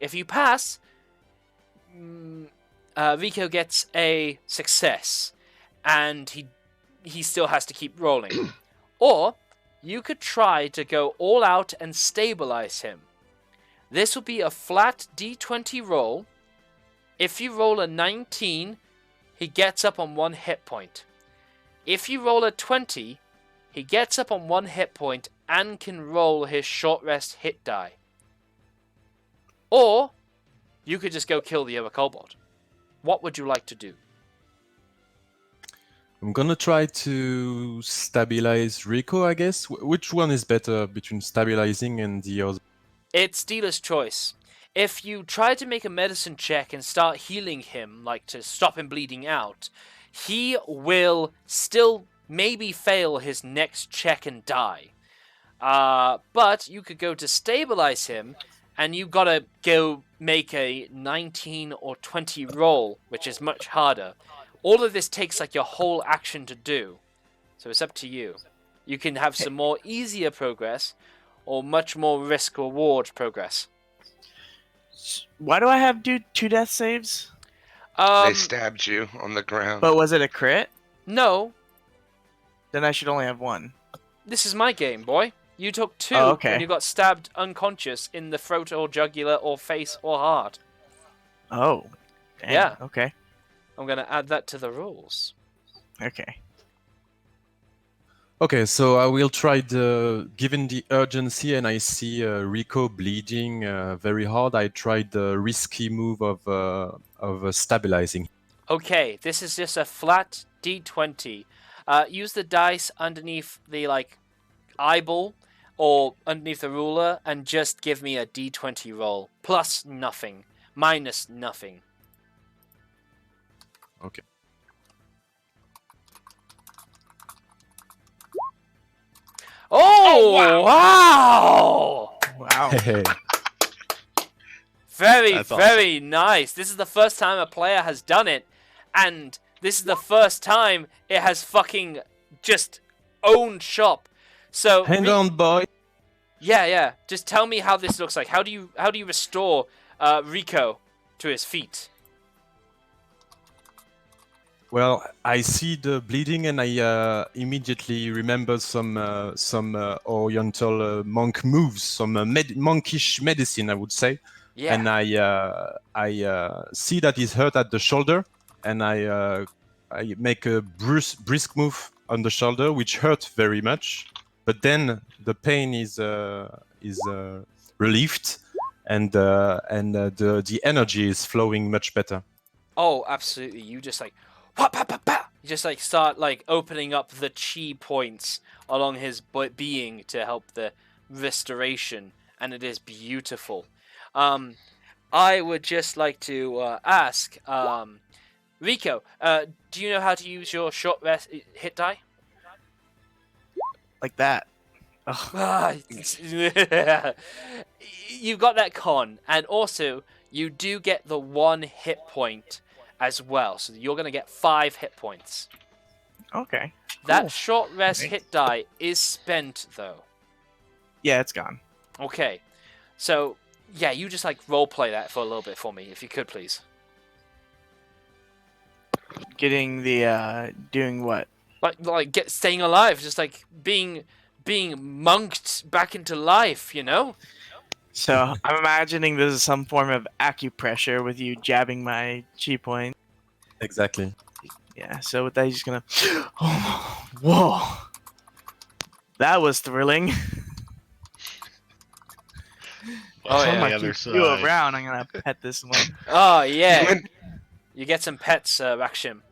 If you pass... Rico gets a success, and he still has to keep rolling. Or, you could try to go all out and stabilize him. This will be a flat D20 roll. If you roll a 19, he gets up on 1 hit point. If you roll a 20, he gets up on 1 hit point and can roll his short rest hit die. Or, you could just go kill the other kobold. What would you like to do? I'm gonna try to stabilize Rico, I guess. Which one is better between stabilizing and the other? It's dealer's choice. If you try to make a medicine check and start healing him, like to stop him bleeding out, he will still maybe fail his next check and die. But you could go to stabilize him, and you gotta go make a 19 or 20 roll, which is much harder. All of this takes like your whole action to do, so it's up to you. You can have some more easier progress, or much more risk-reward progress. Why do I have two death saves? They stabbed you on the ground. But was it a crit? No. Then I should only have one. This is my game, boy. You took 2, and you got stabbed unconscious in the throat or jugular or face or heart. Oh. Dang. Yeah. Okay. I'm going to add that to the rules. Okay. Okay, so I will try given the urgency and I see Rico bleeding very hard, I tried the risky move of stabilizing. Okay, this is just a flat D20. Use the dice underneath the eyeball or underneath the ruler and just give me a D20 roll. Plus nothing. Minus nothing. Okay. Oh, wow! Wow. Hey. Very nice. This is the first time a player has done it, and this is the first time it has fucking just owned shop. So Hang on, boy. Yeah. Just tell me how this looks like. How do you restore Rico to his feet? Well, I see the bleeding and I immediately remember some Oriental monk moves, some monkish medicine, I would say. Yeah. And I see that he's hurt at the shoulder, and I make a brisk move on the shoulder, which hurt very much. But then the pain is relieved, and the energy is flowing much better. Oh, absolutely. You just you just start opening up the chi points along his being to help the restoration, and it is beautiful. I would just like to ask, Rico, do you know how to use your short rest hit die? Like that. You've got that con, and also you do get the 1 hit point as well, so you're going to get 5 hit points. Okay. That Cool. short rest Nice. hit die is spent, though. Yeah, it's gone. Okay, so yeah, you just roleplay that for a little bit for me, if you could, please. Getting the doing what? Staying alive, just being monked back into life, you know? So I'm imagining this is some form of acupressure with you jabbing my chi point. Exactly. Yeah. So with that, he's just gonna. Oh, whoa. That was thrilling. On yeah. the I other keep you side. around. I'm gonna pet this one. Oh, yeah. You get some pets, Rakshim.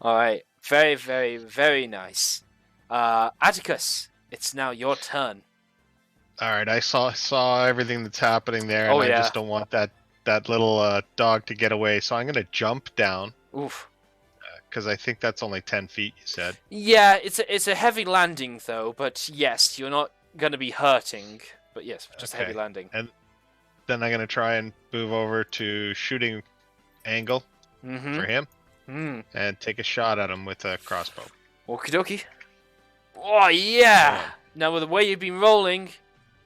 Alright. Very, very, very nice. Atticus, it's now your turn. All right, I saw everything that's happening there, and Oh, I yeah. just don't want that little dog to get away. So I'm gonna jump down Oof. because I think that's only 10 feet. You said. Yeah, it's a heavy landing, though, but yes, you're not going to be hurting. But yes, just a heavy Okay. landing. And then I'm gonna try and move over to shooting angle Mm-hmm. for him Mm. and take a shot at him with a crossbow. Okie dokie. Oh, yeah! Now, with the way you've been rolling,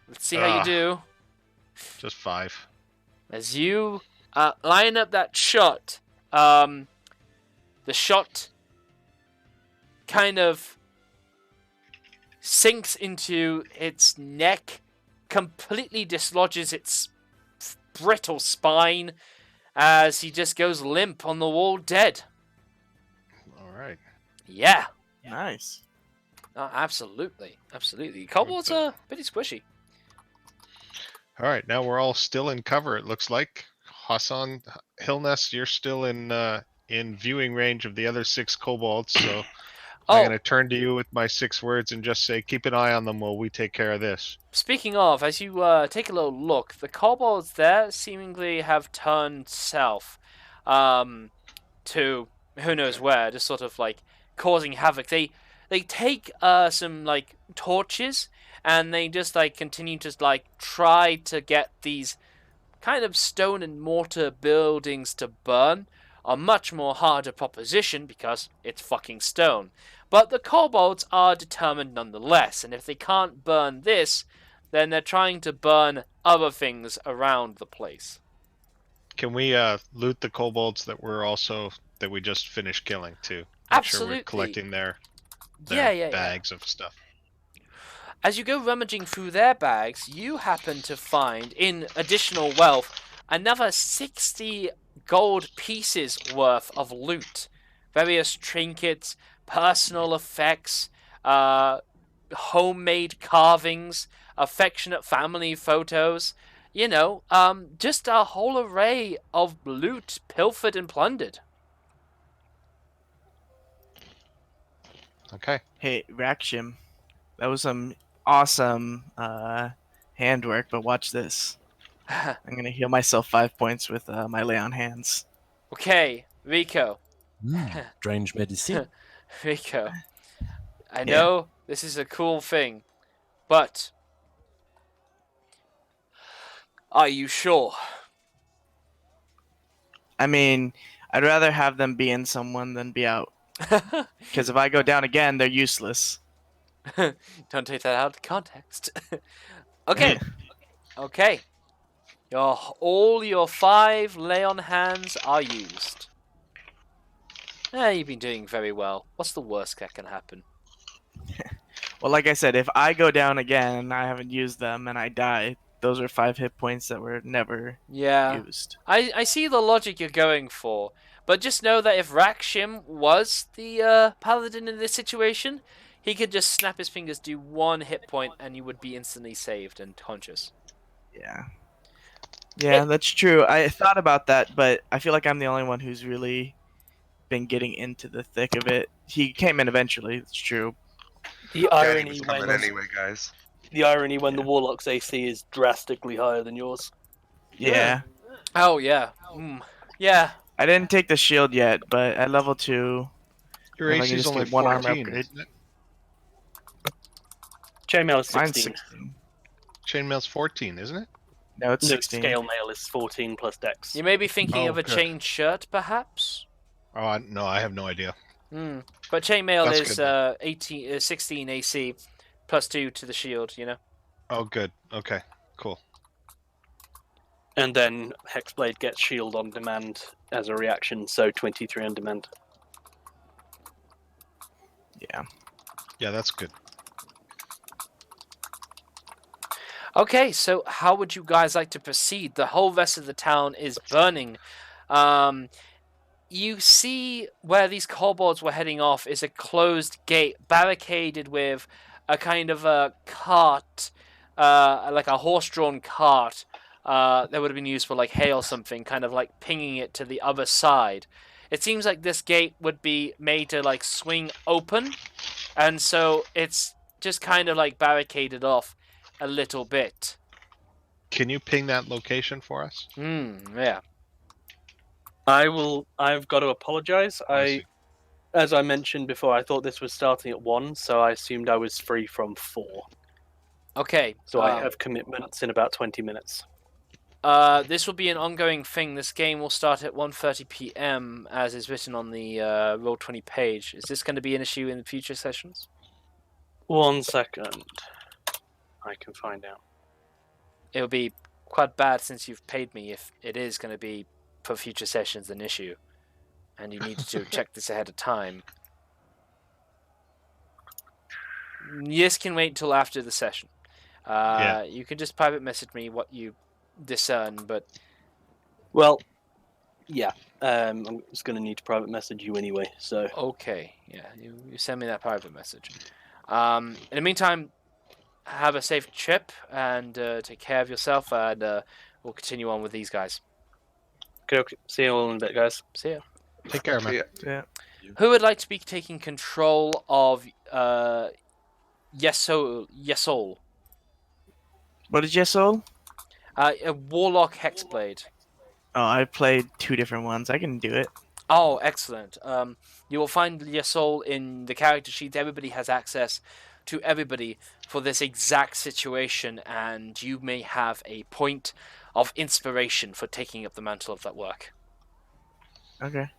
let's see how you Ah. do. Just 5. As you line up that shot, the shot kind of sinks into its neck, completely dislodges its brittle spine, as he just goes limp on the wall dead. All right. Yeah. Nice. Oh, absolutely. Absolutely. Kobolds are pretty squishy. All right, now we're all still in cover. It looks like Hassan Hillness, you're still in viewing range of the other 6 kobolds. So I'm going to turn to you with my 6 words and just say, keep an eye on them while we take care of this. Speaking of, as you take a little look, the kobolds there seemingly have turned south, to who knows where, just sort of like causing havoc. They take some like torches and they just like continue to like try to get these kind of stone and mortar buildings to burn. A much more harder proposition because it's fucking stone. But the kobolds are determined nonetheless, and if they can't burn this, then they're trying to burn other things around the place. Can we loot the kobolds that we just finished killing too? Absolutely. Sure we're collecting their bags of stuff. As you go rummaging through their bags, you happen to find, in additional wealth, another 60 gold pieces worth of loot. Various trinkets, personal effects, homemade carvings, affectionate family photos. Just a whole array of loot pilfered and plundered. Okay. Hey, Rakshim, that was some awesome handwork, but watch this. I'm going to heal myself 5 points with my lay on hands. Okay, Rico. Strange medicine. Rico, I know this is a cool thing, but are you sure? I mean, I'd rather have them be in someone than be out. Because if I go down again, they're useless. Don't take that out of context. Okay. Okay. All your 5 lay on hands are used. You've been doing very well. What's the worst that can happen? Well, like I said, if I go down again and I haven't used them and I die, those are 5 hit points that were never used. I see the logic you're going for, but just know that if Rakshim was the paladin in this situation, he could just snap his fingers, do 1 hit point, and you would be instantly saved and conscious. Yeah, that's true. I thought about that, but I feel like I'm the only one who's really been getting into the thick of it. He came in eventually, it's true. The irony when the Warlock's AC is drastically higher than yours. Yeah. Oh, yeah. Yeah. I didn't take the shield yet, but at level 2... Your AC is only 14, isn't it? Chainmail is 16. Mine's 16. Chainmail's 14, isn't it? No, it's 16. Scale mail is 14 plus dex. You may be thinking of a chain shirt, perhaps? Oh, no, I have no idea. But chainmail is 16 AC plus 2 to the shield, Oh, good. Okay, cool. And then Hexblade gets shield on demand as a reaction, so 23 on demand. Yeah, that's good. Okay, so how would you guys like to proceed? The whole rest of the town is burning. You see where these kobolds were heading off is a closed gate, barricaded with a kind of a cart, like a horse-drawn cart that would have been used for like hay or something, kind of like pinging it to the other side. It seems like this gate would be made to like swing open, and so it's just kind of like barricaded off a little bit. Can you ping that location for us? Yeah. I've got to apologize. As I mentioned before, I thought this was starting at 1, so I assumed I was free from 4. Okay. So I have commitments in about 20 minutes. This will be an ongoing thing. This game will start at 1:30 p.m. as is written on the Roll20 page. Is this going to be an issue in future sessions? 1 second. I can find out. It will be quite bad since you've paid me if it is going to be for future sessions an issue, and you need to check this ahead of time. This can wait until after the session. You can just private message me what you discern, but... Well, yeah. I'm just going to need to private message you anyway, so... Okay, yeah. You send me that private message. In the meantime, have a safe trip and take care of yourself, and we'll continue on with these guys. Okay. See you all in a bit, guys. See ya. Take care, man. Yeah. Yeah. Who would like to be taking control of Yesol? What did you sold? A Warlock Hexblade. Oh, I played 2 different ones. I can do it. Oh, excellent. You will find Yesol in the character sheet. Everybody has access to everybody for this exact situation, and you may have a point of inspiration for taking up the mantle of that work. Okay.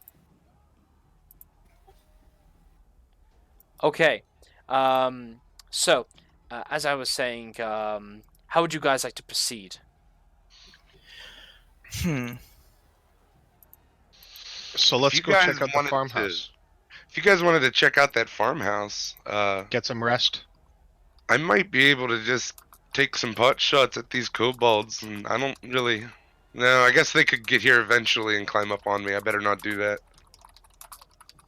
Okay. So, as I was saying, how would you guys like to proceed? So let's you go guys check out the wanted farmhouse. If you guys wanted to check out that farmhouse, Get some rest. I might be able to just take some pot shots at these kobolds, and I don't really. No, I guess they could get here eventually and climb up on me. I better not do that.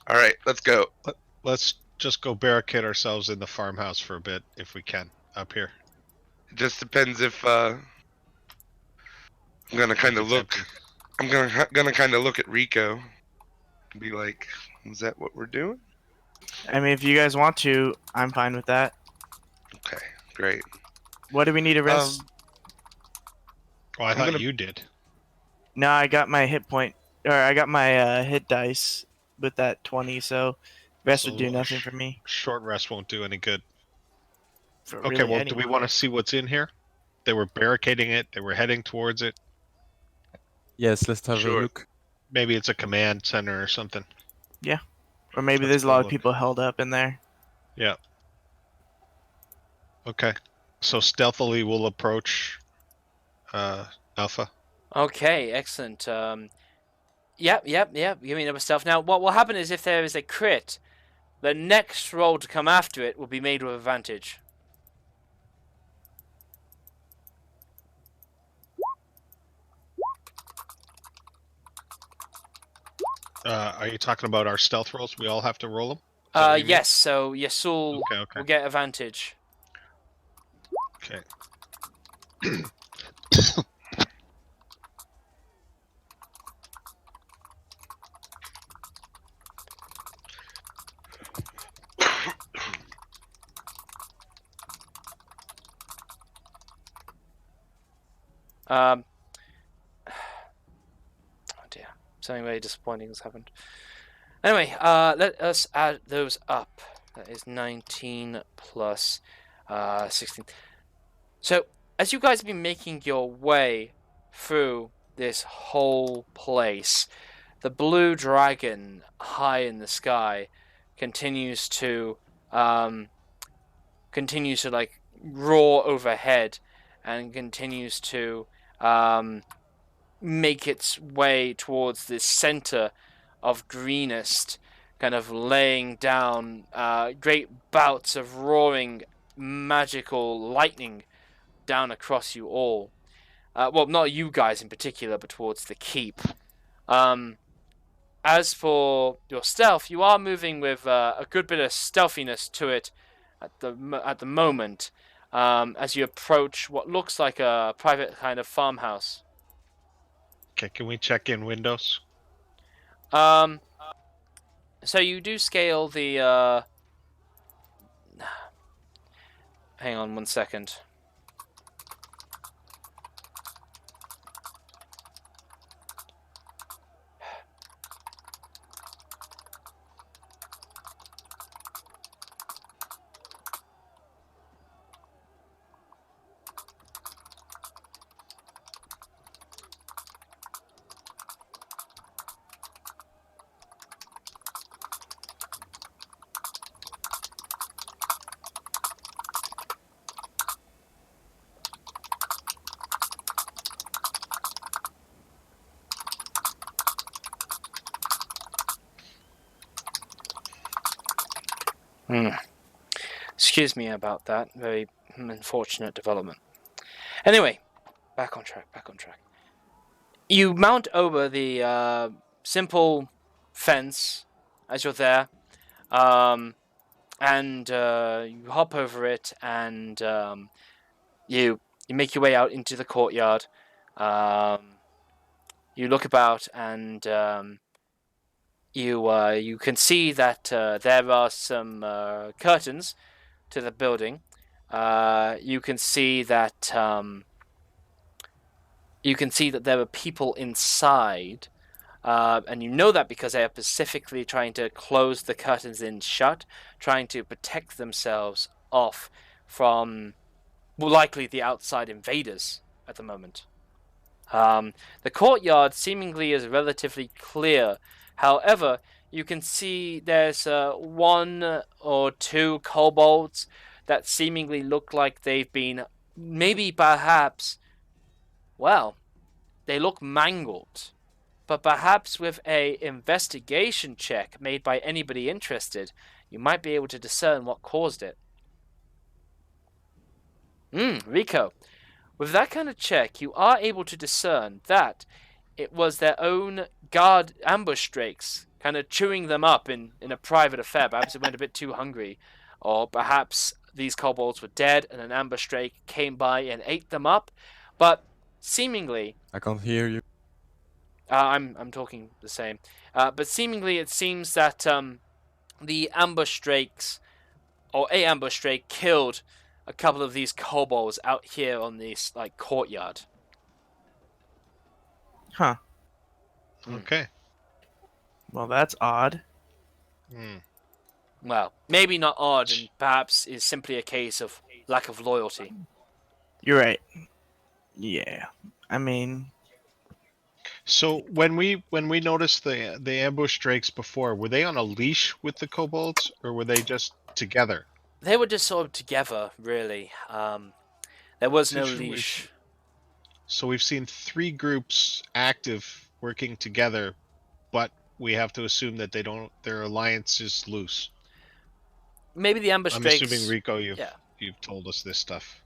All right, let's go. Let's just go barricade ourselves in the farmhouse for a bit if we can up here. It just depends if I'm gonna kind of It's look. empty. I'm gonna kind of look at Rico and be like, "Is that what we're doing?" I mean, if you guys want to, I'm fine with that. Okay, great. What do we need to rest? Oh, I I'm thought gonna- you did. No, I got my hit point, or I got my hit dice with that 20, so rest would So, do nothing for me. Short rest won't do any good. For Okay, really well, do we anyone. want to see what's in here? They were barricading it. They were heading towards it. Yes, let's have Sure. a look. Maybe it's a command center or something. Or maybe Let's there's a go lot of look. people held up in there. Yeah. Okay. So stealthily we'll approach Alpha. Okay, excellent. Yep. You mean number stuff. Now, what will happen is if there is a crit, the next roll to come after it will be made with advantage. Are you talking about our stealth rolls? We all have to roll them? Is that what you mean? Yes. So Yasul Okay. will get advantage. Okay. Oh dear, something very disappointing has happened. Anyway, let us add those up. That is 19 plus 16. So, as you guys have been making your way through this whole place, the blue dragon high in the sky continues to like roar overhead and continues to make its way towards this center of greenest, kind of laying down great bouts of roaring magical lightning down across you all. Well, not you guys in particular, but towards the keep. As for your stealth, you are moving with a good bit of stealthiness to it at the moment, as you approach what looks like a private kind of farmhouse. Okay, can we check in windows? So you do scale the. Hang on 1 second. Excuse me about that. Very unfortunate development. Anyway, back on track. You mount over the simple fence as you're there. and you hop over it, and you make your way out into the courtyard. You look about, and you can see that there are some curtains to the building. You can see that there are people inside, and you know that because they are specifically trying to close the curtains in shut, trying to protect themselves off from likely the outside invaders at the moment. The courtyard seemingly is relatively clear. However, you can see there's one or two kobolds that seemingly look like they've been, maybe perhaps, well, they look mangled. But perhaps with a investigation check made by anybody interested, you might be able to discern what caused it. Rico, with that kind of check, you are able to discern that it was their own guard ambush drakes kind of chewing them up in a private affair. Perhaps it went a bit too hungry, or perhaps these kobolds were dead and an ambush drake came by and ate them up. But seemingly, I can't hear you. I'm talking the same. But seemingly, it seems that the ambush drakes, or a ambush drake, killed a couple of these kobolds out here on this courtyard. Huh. Okay. Well, that's odd. Well, maybe not odd, and perhaps is simply a case of lack of loyalty. You're right. Yeah. I mean, So when we noticed the ambush drakes before, were they on a leash with the kobolds, or were they just together? They were just sort of together, really. There was no leash. So we've seen 3 groups active working together, but we have to assume that their alliance is loose. Maybe the ambush I'm drakes... assuming, Rico, you've told us this stuff.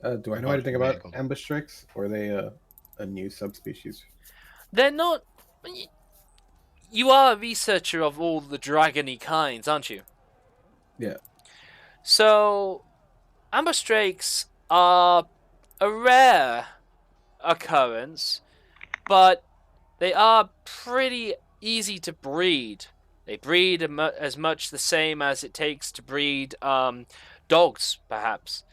Do I know anything about ambush drakes, or are they a new subspecies? They're not... You are a researcher of all the dragony kinds, aren't you? Yeah. So, ambush drakes are a rare occurrence, but they are pretty easy to breed. They breed as much the same as it takes to breed dogs, perhaps,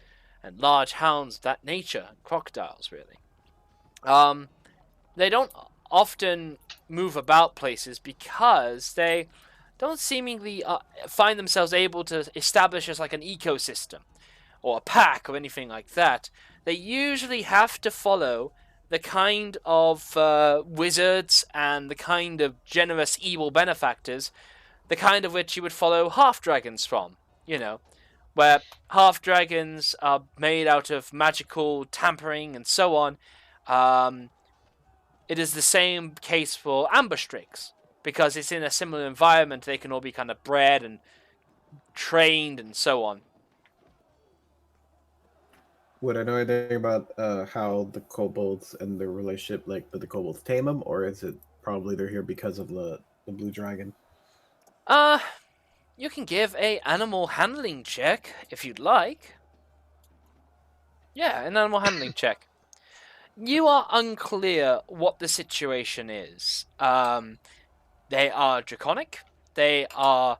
and large hounds of that nature, crocodiles, really. They don't often move about places because they don't seemingly find themselves able to establish as like an ecosystem or a pack or anything like that. They usually have to follow the kind of wizards and the kind of generous evil benefactors, the kind of which you would follow half-dragons from, where half-dragons are made out of magical tampering and so on. It is the same case for ambush drakes, because it's in a similar environment. They can all be kind of bred and trained and so on. Would I know anything about how the kobolds and their relationship, like, did the kobolds tame them, or is it probably they're here because of the blue dragon? You can give a animal handling check if you'd like. Yeah, an animal handling check. You are unclear what the situation is. They are draconic. They are...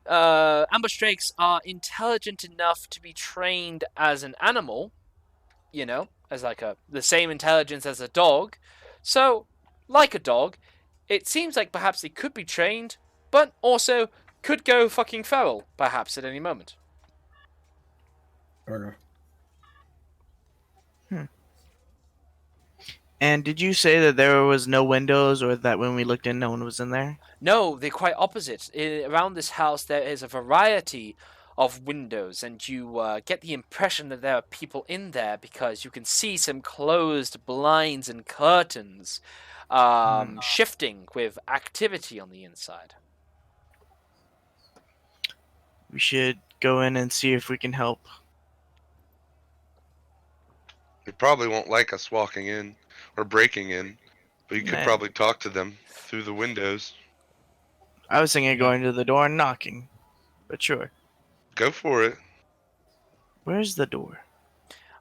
ambush drakes are intelligent enough to be trained as an animal, as the same intelligence as a dog. So, like a dog, it seems like perhaps they could be trained, but also could go fucking feral, perhaps, at any moment. Okay. And did you say that there was no windows, or that when we looked in, no one was in there? No, they're quite opposite. Around this house, there is a variety of windows, and you get the impression that there are people in there because you can see some closed blinds and curtains shifting with activity on the inside. We should go in and see if we can help. They probably won't like us walking in or breaking in, but you could probably talk to them through the windows. I was thinking of going to the door and knocking, but sure. Go for it. Where's the door?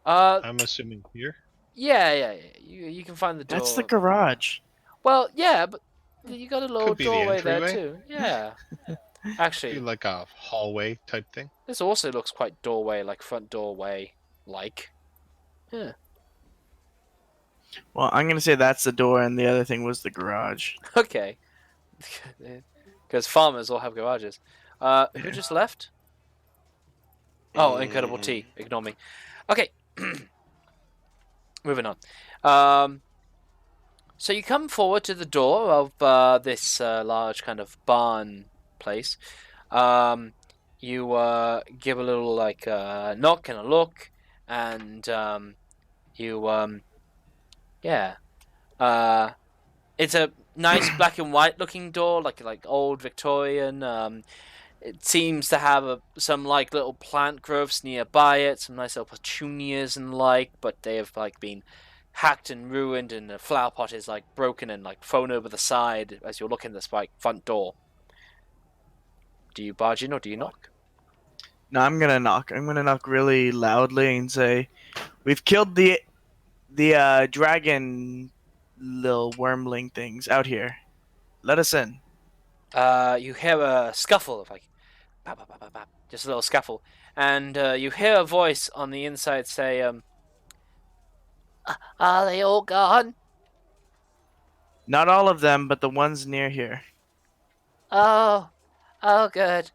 I'm assuming here. Yeah. You can find the door. That's the garage. Well, yeah, but you got a little Could be the doorway there entryway. too. Yeah. Be Actually, like a hallway type thing. this also looks quite doorway, like front doorway, like. Yeah. Well, I'm gonna say that's the door, and the other thing was the garage. Okay. Because farmers all have garages. Who Yeah. just left? Oh, Incredible T. Ignore me. Okay. Moving on. So you come forward to the door of this large kind of barn place. You give a little like knock and a look, and yeah. It's a nice black and white looking door, like old Victorian. It seems to have some like little plant growths nearby it, some nice little petunias and but they have like been hacked and ruined, and the flower pot is like broken and like thrown over the side as you're looking at this like front door. Do you barge in or do you knock? No, I'm gonna knock. I'm gonna knock really loudly and say, "We've killed the dragon little wormling things out here. Let us in." You hear a scuffle of like, bap, bap, bap, bap, bap, just a little scuffle, and you hear a voice on the inside say, "Are they all gone?" Not all of them, but the ones near here. Oh, good.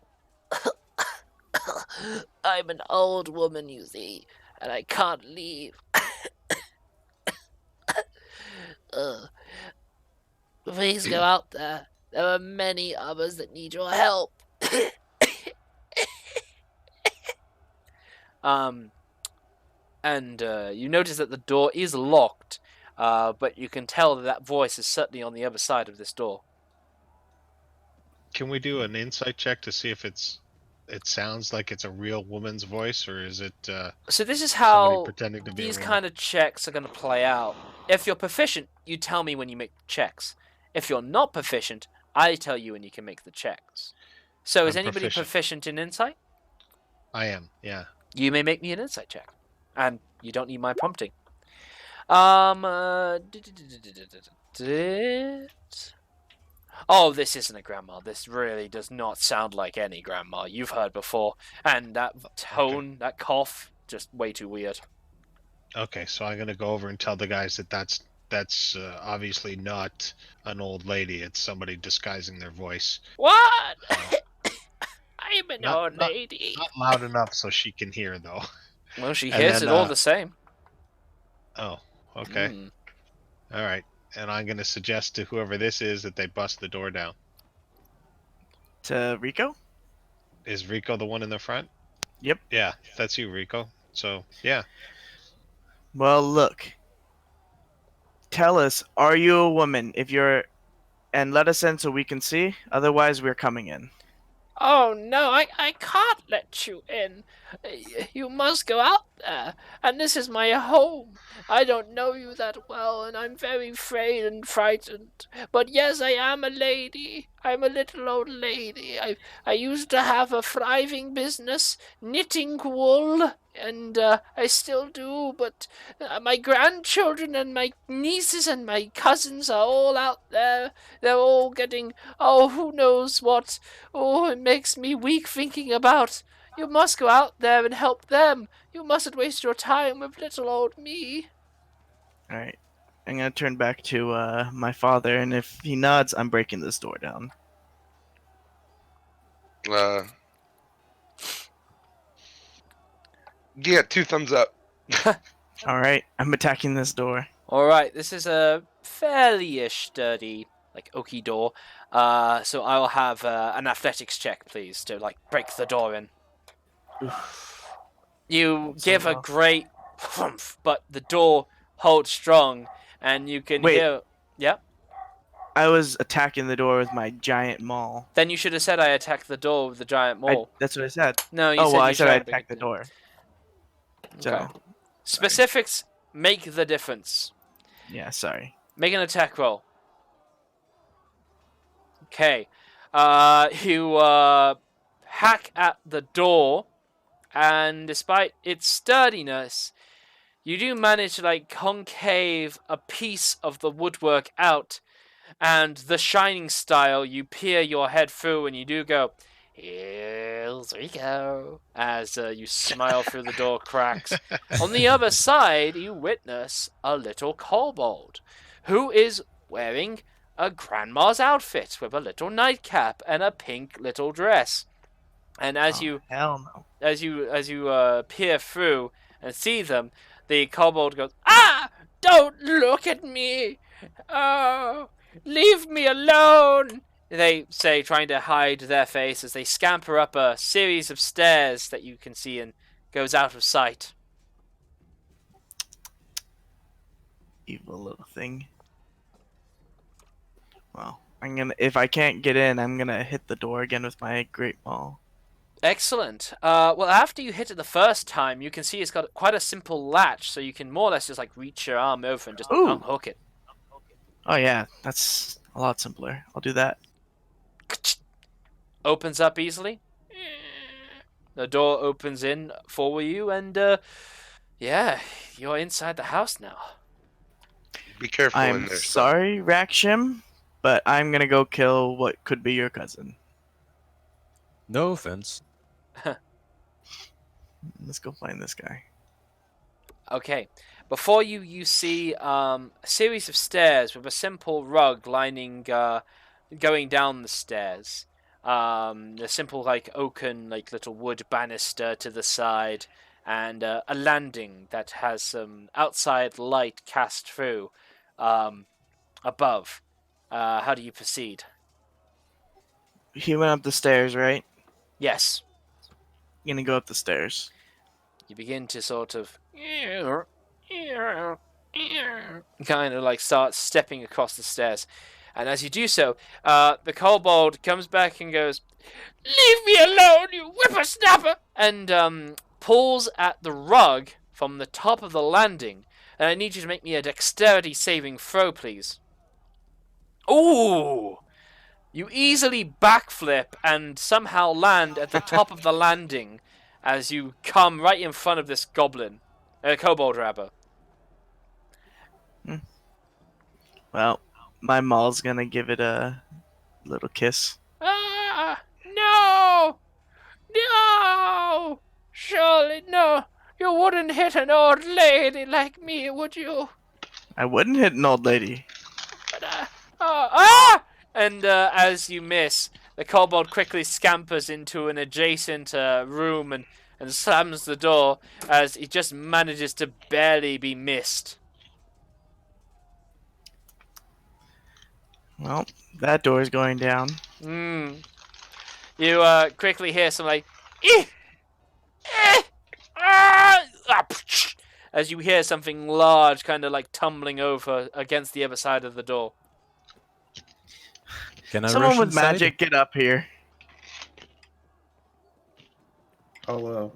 I'm an old woman, you see, and I can't leave. Please go out there. There are many others that need your help. And you notice that the door is locked, but you can tell that voice is certainly on the other side of this door. Can we do an insight check to see if it sounds like it's a real woman's voice, or is it So this is somebody how pretending to be these a woman? kind of checks are going to play out. If you're proficient, you tell me when you make the checks. If you're not proficient, I tell you when you can make the checks. So is I'm anybody proficient in insight? I am, yeah. You may make me an insight check, and you don't need my prompting. Oh, this isn't a grandma. This really does not sound like any grandma you've heard before. And that tone, that cough, just way too weird. Okay, so I'm gonna go over and tell the guys that that's obviously not an old lady. It's somebody disguising their voice. What? I'm an old lady. Not loud enough so she can hear, though. Well, she And hears then, it all the same. Oh, okay. All right. And I'm gonna suggest to whoever this is that they bust the door down. To Rico? Is Rico the one in the front? Yep. Yeah, that's you, Rico. So, yeah. Well, look. Tell us, are you a woman? And let us in so we can see. Otherwise, we're coming in. Oh no, I can't let you in. You must go out there, and this is my home. I don't know you that well, and I'm very afraid and frightened. But yes, I am a lady. I'm a little old lady. I used to have a thriving business, knitting wool, and I still do, but my grandchildren and my nieces and my cousins are all out there. They're all getting, who knows what. Oh, it makes me weak thinking about. You must go out there and help them. You mustn't waste your time with little old me. Alright. I'm gonna turn back to my father, and if he nods, I'm breaking this door down. Yeah, 2 thumbs up. Alright, I'm attacking this door. Alright, this is a fairly-ish sturdy, oaky door. So I'll have an athletics check, please, to, break the door in. You give a great humph, but the door holds strong, and you can hear... Yeah? I was attacking the door with my giant maul. Then you should have said I attacked the door with the giant maul. That's what I said. No, you said I you said I tried to attacked the door. Okay. Specifics make the difference. Yeah, sorry. Make an attack roll. Okay. You hack at the door, and despite its sturdiness, you do manage to like concave a piece of the woodwork out, and the shining style, you peer your head through, and you do go, "Here we go," as you smile through the door cracks. On the other side, you witness a little kobold, who is wearing a grandma's outfit with a little nightcap and a pink little dress. And as you Hell no. as you peer through and see them, the kobold goes, "Ah! Don't look at me! Oh, leave me alone!" They say, trying to hide their face as they scamper up a series of stairs that you can see and goes out of sight. Evil little thing. Well, if I can't get in, I'm gonna hit the door again with my great ball. Excellent. Well, after you hit it the first time, you can see it's got quite a simple latch, so you can more or less just like reach your arm over and just unhook it. Oh yeah, that's a lot simpler. I'll do that. Opens up easily. The door opens in for you, and yeah, you're inside the house now. Be careful in I'm there. sorry, Rakshim, but I'm gonna go kill what could be your cousin. No offense. Let's go find this guy. Okay. Before you see a series of stairs with a simple rug lining, going down the stairs. The simple like oaken like little wood banister to the side, and a landing that has some outside light cast through above. How do you proceed? He went up the stairs, right? Yes. Gonna go up the stairs. You begin to sort of kind of like start stepping across the stairs. And as you do so, the kobold comes back and goes, "Leave me alone, you whippersnapper!" And pulls at the rug from the top of the landing. And I need you to make me a dexterity saving throw, please. Ooh! You easily backflip and somehow land at the top of the landing as you come right in front of this goblin. Kobold, rather. Well, my mall's gonna give it a little kiss. Ah! No! No! Surely, no! You wouldn't hit an old lady like me, would you? I wouldn't hit an old lady. But, And as you miss, the kobold quickly scampers into an adjacent room and slams the door as he just manages to barely be missed. Well, that door's going down. You quickly hear some like, "Eh! Eh! Ah!" As you hear something large kind of like tumbling over against the other side of the door. Can I Someone rush with inside? magic, get up here. I'll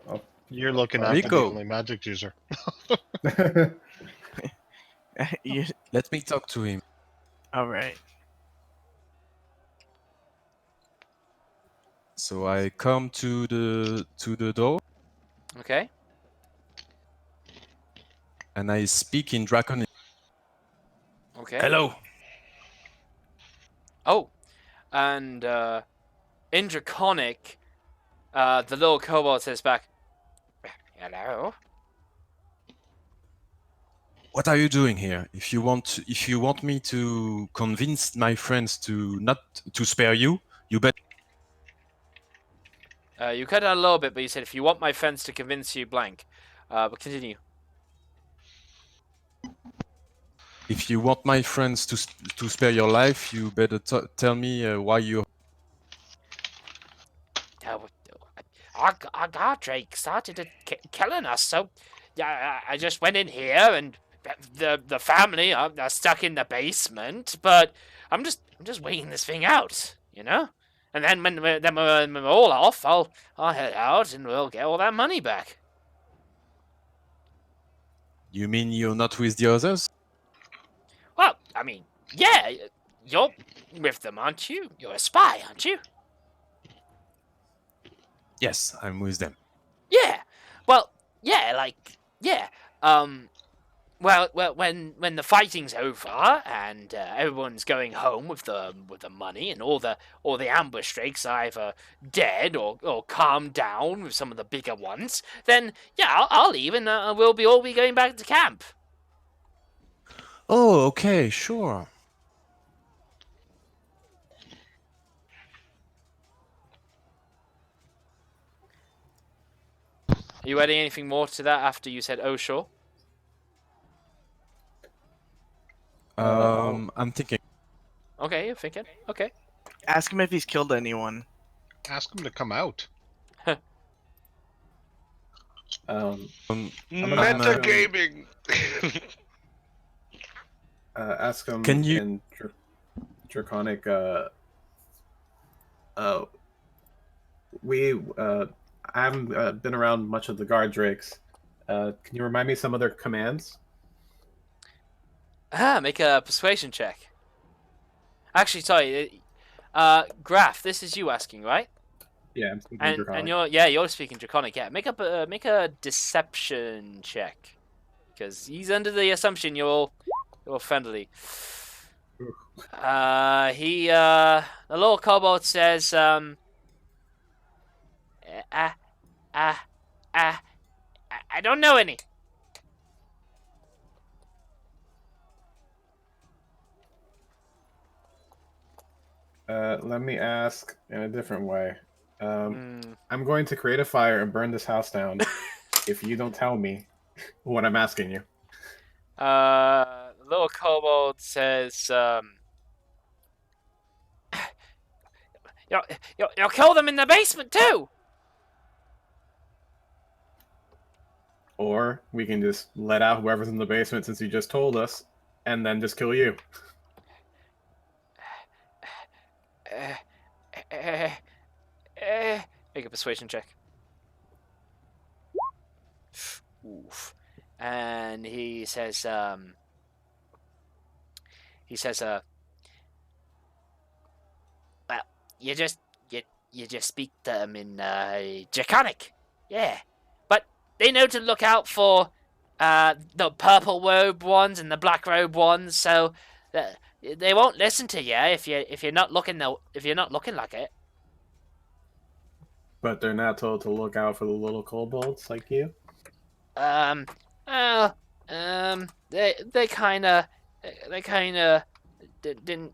You're looking after the Rico. only magic user. You- Let me talk to him. All right. So I come to the door Okay. and I speak in Draconic. Okay. Hello. Oh, and in Draconic, the little kobold says back, "Hello." What are you doing here? If you want me to convince my friends to not to spare you, you bet. You cut out a little bit, but you said, "If you want my friends to convince you, blank." But continue. If you want my friends to spare your life, you better tell me why you. Our guard Drake started killing us, so yeah, I just went in here, and the family are stuck in the basement. But I'm just waiting this thing out, you know. And then when we're all off, I'll head out, and we'll get all that money back. You mean you're not with the others? Well, I mean, yeah, you're with them, aren't you? You're a spy, aren't you? Yes, I'm with them. Yeah. Well, yeah, yeah. Well, when the fighting's over and everyone's going home with the money and all the ambush drakes are either dead or calmed down with some of the bigger ones, then yeah, I'll leave and we'll all be going back to camp. Oh, okay, sure. Are you adding anything more to that after you said, "Oh, sure"? I'm thinking. Okay, you're thinking. Okay. Ask him if he's killed anyone. Ask him to come out. Metagaming. Ask him Can you- in Draconic. I haven't been around much of the guard drakes. Can you remind me some of their commands? Make a persuasion check. Actually, sorry. Graf, this is you asking, right? Yeah, I'm speaking Draconic. And you're speaking Draconic. Yeah, make a deception check, because he's under the assumption you're friendly. The little kobold says, I don't know any. Let me ask in a different way. I'm going to create a fire and burn this house down if you don't tell me what I'm asking you. The little kobold says, you'll kill them in the basement too. Or we can just let out whoever's in the basement since you just told us, and then just kill you. Make a persuasion check. Oof. And he says, well, you just speak to them in Draconic, yeah. But they know to look out for the purple robe ones and the black robe ones, so they won't listen to you if you're not looking like it. But they're not told to look out for the little kobolds like you? They kind of didn't.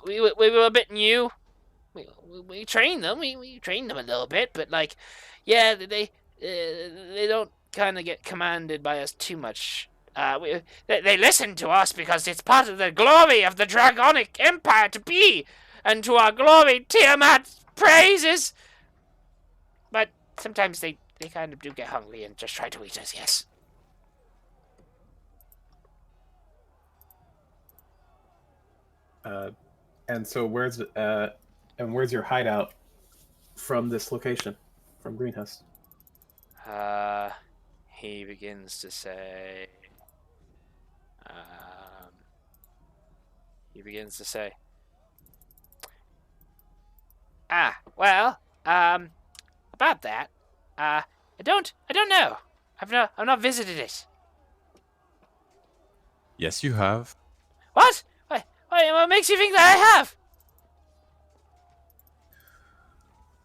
We were a bit new. We trained them. We trained them a little bit, but like, yeah, they don't kind of get commanded by us too much. They listen to us because it's part of the glory of the Dragonic Empire to be, and to our glory Tiamat praises. But sometimes they kind of do get hungry and just try to eat us, yes. And so where's your hideout from this location, from Greenhouse? He begins to say. Well, about that, I don't know. I've not visited it. Yes, you have. What? What makes you think that I have?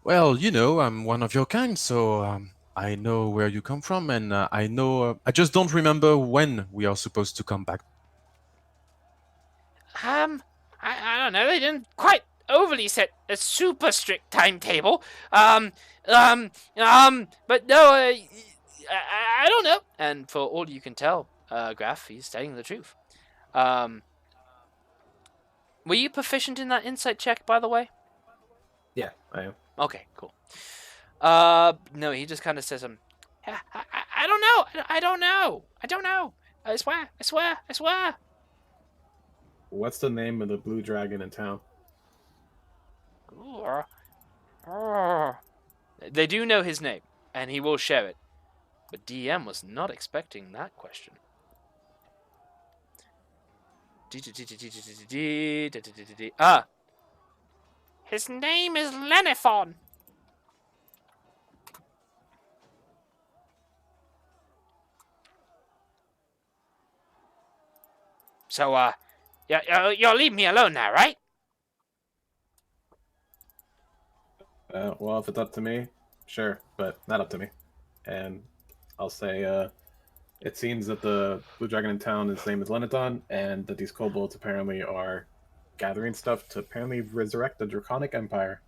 Well, you know, I'm one of your kind, so I know where you come from, and I know. I just don't remember when we are supposed to come back. I don't know. They didn't quite overly set a super strict timetable. But no, I don't know. And for all you can tell, Graf, he's telling the truth. Were you proficient in that insight check, by the way? Yeah, I am. Okay, cool. No, he just kind of says, I don't know. I don't know. I swear. What's the name of the blue dragon in town? They do know his name, and he will share it. But DM was not expecting that question. Ah. His name is Lenifon. So, you'll leave me alone now, right? Well, if it's up to me, sure, but not up to me. And I'll say, it seems that the blue dragon in town, his name is Lenodon, and that these kobolds apparently are gathering stuff to apparently resurrect the Draconic Empire.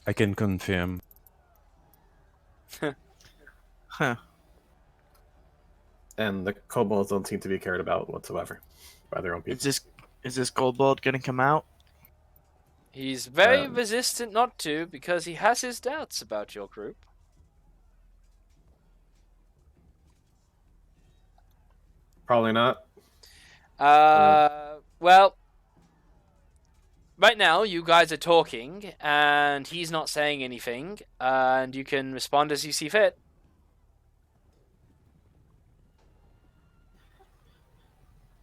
I can confirm. Huh. And the kobolds don't seem to be cared about whatsoever by their own people. Is this kobold gonna come out? He's very resistant not to because he has his doubts about your group. Probably not. Well, right now you guys are talking, and he's not saying anything, and you can respond as you see fit.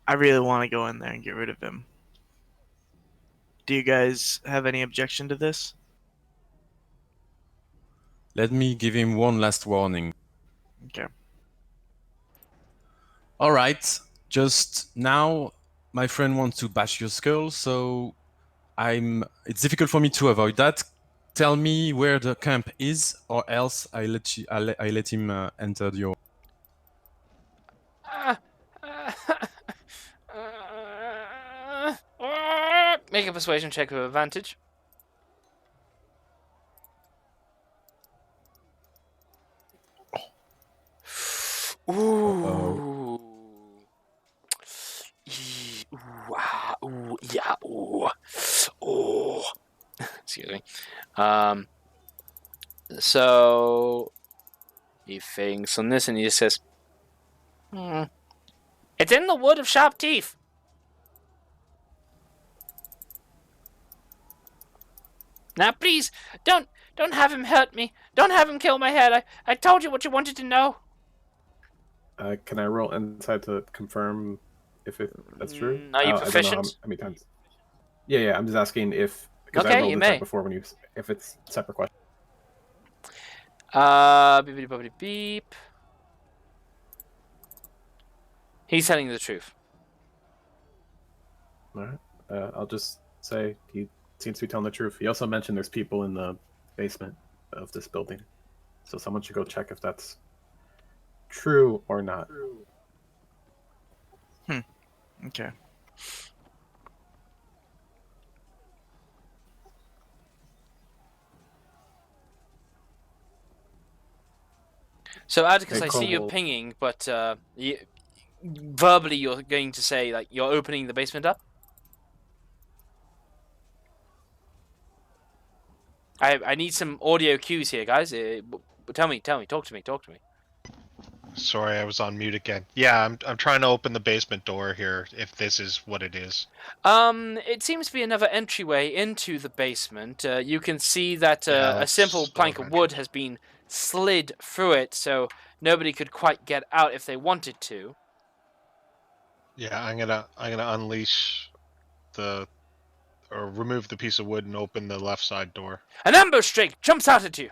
I really want to go in there and get rid of him. Do you guys have any objection to this? Let me give him one last warning. Okay. Alright, just now my friend wants to bash your skull, so it's difficult for me to avoid that. Tell me where the camp is, or else I let him enter your... Make a persuasion check with advantage. Ooh. Ooh, yeah, ooh. Oh. Excuse me. So he thinks on this and he just says, It's in the wood of sharp teeth. Now, please, don't have him hurt me. Don't have him kill my head. I told you what you wanted to know. Can I roll inside to confirm if that's true? Are you proficient? I don't know how many times. Yeah. I'm just asking if because Okay, I rolled you inside may. before when if it's a separate question. Beep, beep. He's telling you the truth. All right. I'll just say he seems to be telling the truth. He also mentioned there's people in the basement of this building, so someone should go check if that's true or not. Okay. So, Atticus, Hey, I see you Kobold. pinging, but verbally you're going to say, like, you're opening the basement up? I need some audio cues here, guys. Tell me, talk to me. Sorry, I was on mute again. Yeah, I'm trying to open the basement door here, if this is what it is. It seems to be another entryway into the basement. You can see that a let's simple plank of venture. wood has been slid through it, so nobody could quite get out if they wanted to. Yeah, I'm gonna unleash or remove the piece of wood and open the left side door. An ambush strike jumps out at you.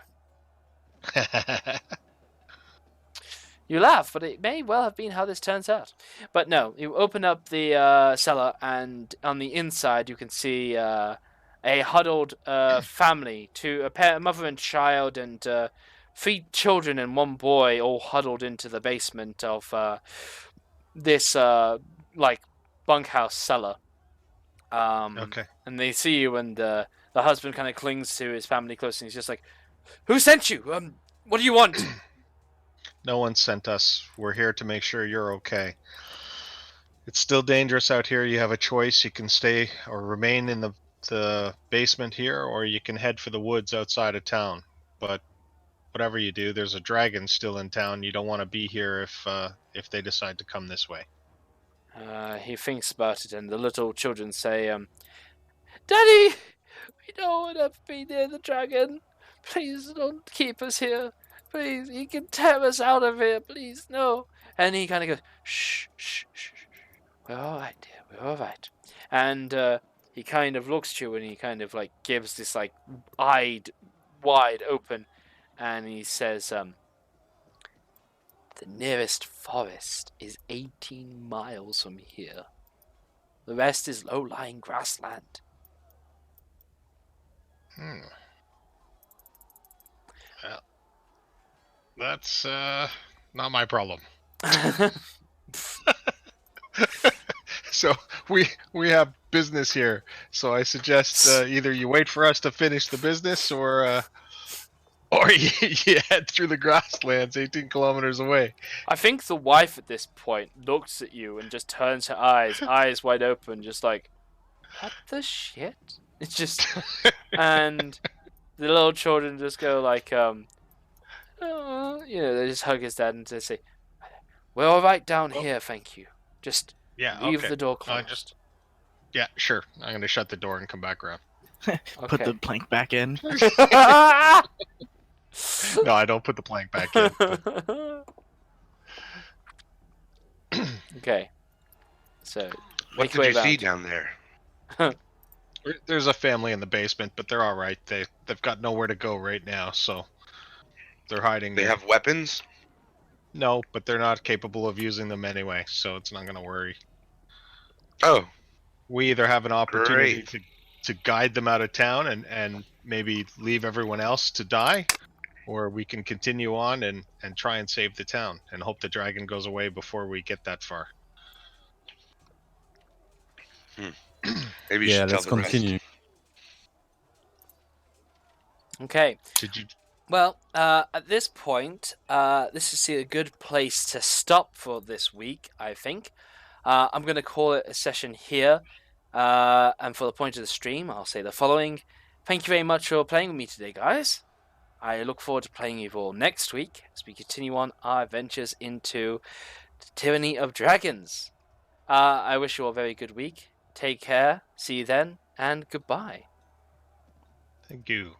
You laugh, but it may well have been how this turns out. But no, you open up the cellar, and on the inside you can see a huddled family, a mother and child, and 3 children and 1 boy, all huddled into the basement of this bunkhouse cellar. Okay. And they see you, and the husband kind of clings to his family close, and he's just like, "Who sent you? What do you want?" No one sent us. We're here to make sure you're okay. It's still dangerous out here. You have a choice. You can stay or remain in the basement here, or you can head for the woods outside of town. But whatever you do, there's a dragon still in town. You don't want to be here if they decide to come this way. He thinks about it, and the little children say, "Daddy, we don't want to be near the dragon. Please don't keep us here. Please, he can tear us out of here. Please, no." And he kind of goes, "Shh, shh, shh, shh." We're all right, dear. We're all right. And he kind of looks to you and he kind of like gives this like eyed wide open, and he says, "The nearest forest is 18 miles from here. The rest is low-lying grassland." Well, that's not my problem. So we have business here. So I suggest either you wait for us to finish the business, or you head through the grasslands 18 kilometers away. I think the wife at this point looks at you and just turns her eyes wide open, just like, what the shit? It's just, and the little children just go like, they just hug his dad and they say, "We're all right down here, thank you. Just leave the door closed." Yeah, sure. I'm gonna shut the door and come back around. Put the plank back in. No, I don't put the plank back in. Okay. So, What did you see down there? There's a family in the basement, but they're all right. They've got nowhere to go right now, so they're hiding. They have weapons? No, but they're not capable of using them anyway, so it's not gonna worry. Oh. We either have an opportunity to guide them out of town and maybe leave everyone else to die, or we can continue on and try and save the town and hope the dragon goes away before we get that far. Maybe you should tell let's the continue. rest. Okay. Did you? Well, at this point, this is a good place to stop for this week, I think. I'm going to call it a session here. And for the point of the stream, I'll say the following. Thank you very much for playing with me today, guys. I look forward to playing you all next week as we continue on our adventures into the Tyranny of Dragons. I wish you all a very good week. Take care. See you then, and goodbye. Thank you.